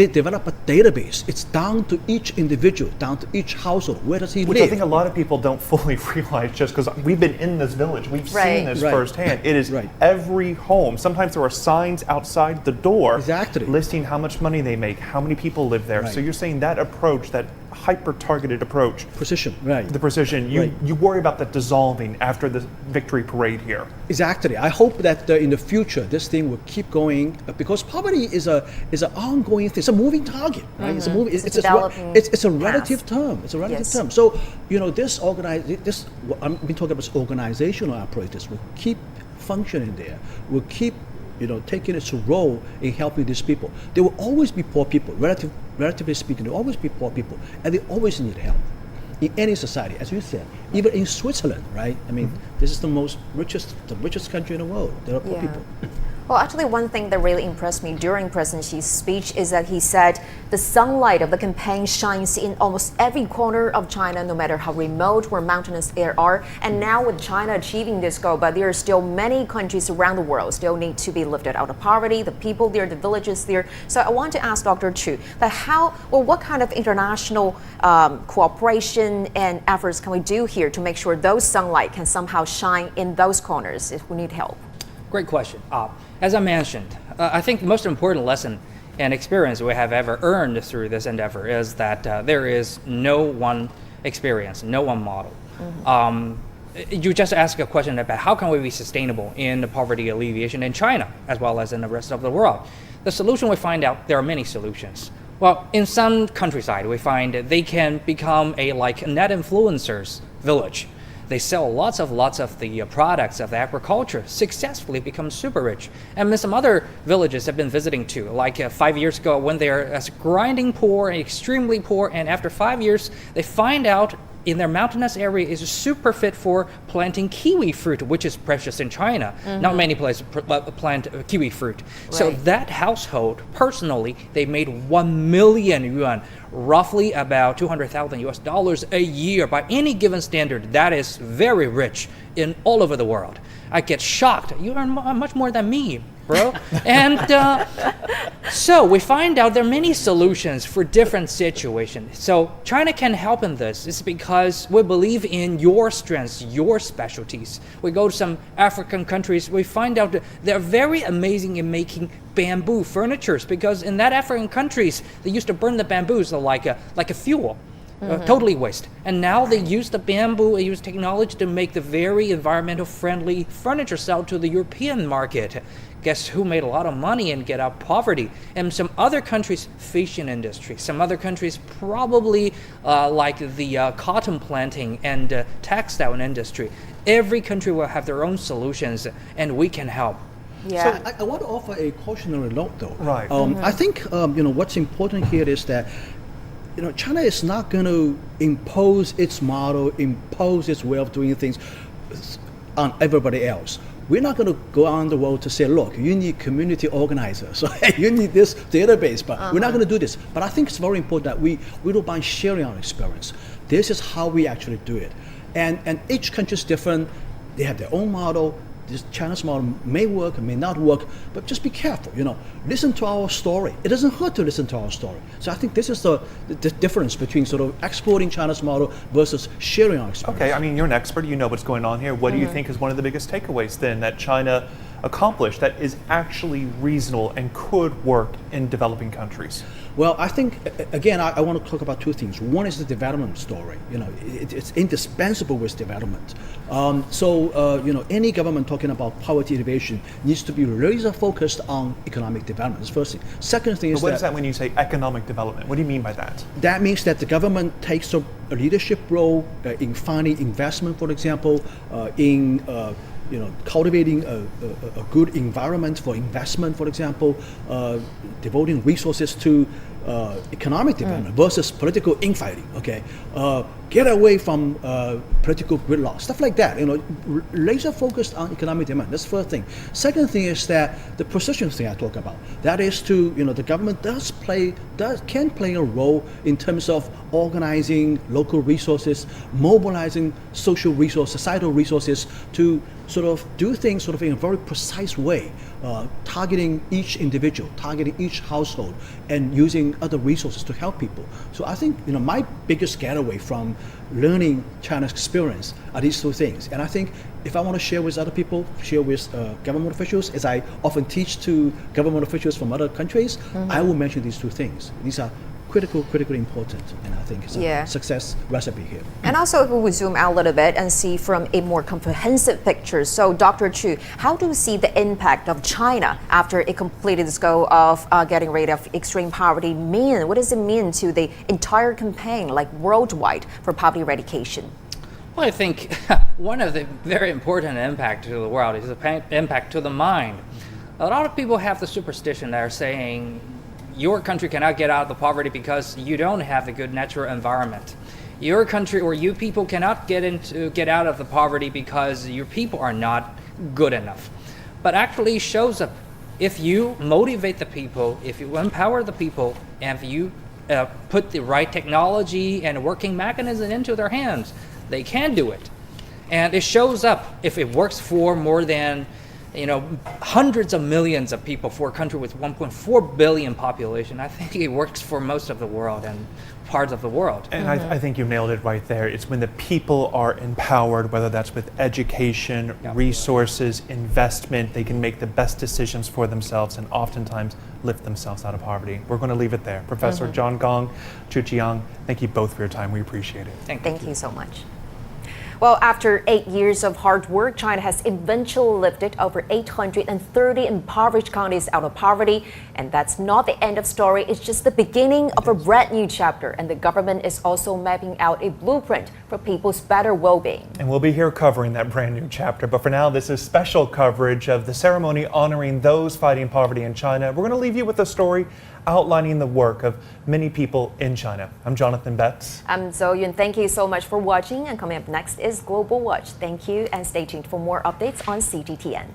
develop a database. It's down to each individual, down to each household. Where does he live? Which I think a lot of people don't fully realize, just because we've been in this village. We've seen this firsthand. It is every home. Sometimes there are signs outside the door listing how much money they make, how many people live there. So you're saying that approach, that hyper-targeted approach. Precision, right. The precision. You worry about that dissolving after the victory parade here. Exactly. I hope that in the future this thing will keep going because poverty is an ongoing thing. It's a moving target, right? It's a moving. It's a relative term. It's a relative term. So this I've been talking about this organizational apparatus will keep functioning there. Will keep taking its role in helping these people. There will always be poor people, relatively speaking, there will always be poor people, and they always need help. In any society, as you said, even in Switzerland, right? I mean, this is the richest country in the world. There are poor people. Well, actually, one thing that really impressed me during President Xi's speech is that he said the sunlight of the campaign shines in almost every corner of China, no matter how remote or mountainous they are. And now with China achieving this goal, but there are still many countries around the world still need to be lifted out of poverty, the people there, the villages there. So I want to ask Dr. Chu that what kind of international cooperation and efforts can we do here to make sure those sunlight can somehow shine in those corners if we need help? Great question. As I mentioned, I think the most important lesson and experience we have ever earned through this endeavor is that there is no one experience, no one model. You just asked a question about how can we be sustainable in the poverty alleviation in China as well as in the rest of the world. The solution, we find out there are many solutions. Well, in some countryside, we find they can become a net influencers village. They sell lots of the products of the agriculture, successfully become super rich. And some other villages I've been visiting too, 5 years ago when they're grinding poor and extremely poor, and after 5 years, they find out in their mountainous area is super fit for planting kiwi fruit, which is precious in China. Not many places plant kiwi fruit. So that household, personally, they made 1 million yuan, roughly about $200,000 a year. By any given standard, that is very rich in all over the world. I get shocked. You earn much more than me, bro. And so we find out there are many solutions for different situations. So China can help in this. It's because we believe in your strengths, your specialties. We go to some African countries, we find out that they're very amazing in making bamboo furnitures, because in that African countries, they used to burn the bamboos like a fuel. Totally waste. And now they use the bamboo, they use technology to make the very environmental friendly furniture sell to the European market. Guess who made a lot of money and get out of poverty? And some other countries, fishing industry. Some other countries probably like the cotton planting and textile industry. Every country will have their own solutions, and we can help. So I want to offer a cautionary note, though. I think what's important here is that China is not going to impose its model, impose its way of doing things on everybody else. We're not going to go on the road to say, look, you need community organizers, you need this database, but we're not going to do this. But I think it's very important that we don't mind sharing our experience. This is how we actually do it. And each country is different. They have their own model. This China's model may work, may not work, but just be careful. Listen to our story. It doesn't hurt to listen to our story. So I think this is the difference between sort of exporting China's model versus sharing our experience. Okay, I mean, you're an expert. You know what's going on here. What do you think is one of the biggest takeaways then that China accomplished that is actually reasonable and could work in developing countries? Well, I think, again, I want to talk about two things. One is the development story. It's indispensable with development. Any government talking about poverty alleviation needs to be laser focused on economic development. That's the first thing. Second thing is what is that when you say economic development? What do you mean by that? That means that the government takes a leadership role in finding investment, for example, in cultivating a good environment for investment, for example, devoting resources to economic development versus political infighting. Okay, get away from political gridlock, stuff like that. Laser focused on economic development. That's the first thing. Second thing is that the precision thing I talk about. That is to the government can play a role in terms of organizing local resources, mobilizing social resources, societal resources to sort of do things sort of in a very precise way, targeting each individual, targeting each household, and using other resources to help people. So I think my biggest getaway from learning China's experience are these two things. And I think if I want to share with other people, share with government officials, as I often teach to government officials from other countries, I will mention these two things. These are critically important, and I think it's a success recipe here. And also, if we zoom out a little bit and see from a more comprehensive picture, so Dr. Chu, how do you see the impact of China after it completed its goal of getting rid of extreme poverty mean? What does it mean to the entire campaign, like worldwide, for poverty eradication? Well, I think one of the very important impact to the world is the impact to the mind. A lot of people have the superstition that are saying your country cannot get out of the poverty because you don't have a good natural environment. Your country or you people cannot get out of the poverty because your people are not good enough. But actually shows up if you motivate the people, if you empower the people, and if you put the right technology and working mechanism into their hands, they can do it. And it shows up if it works for more than hundreds of millions of people for a country with 1.4 billion population. I think it works for most of the world and parts of the world. And I think you nailed it right there. It's when the people are empowered, whether that's with education, resources, investment, they can make the best decisions for themselves and oftentimes lift themselves out of poverty. We're going to leave it there. Professor John Gong, Chu Jiang, thank you both for your time. We appreciate it. Thank you so much. Well, after 8 years of hard work, China has eventually lifted over 830 impoverished counties out of poverty. And that's not the end of story. It's just the beginning of a brand new chapter. And the government is also mapping out a blueprint for people's better well-being. And we'll be here covering that brand new chapter. But for now, this is special coverage of the ceremony honoring those fighting poverty in China. We're going to leave you with a story outlining the work of many people in China. I'm Jonathan Betts. I'm Zoe Yun. Thank you so much for watching. And coming up next is Global Watch. Thank you and stay tuned for more updates on CGTN.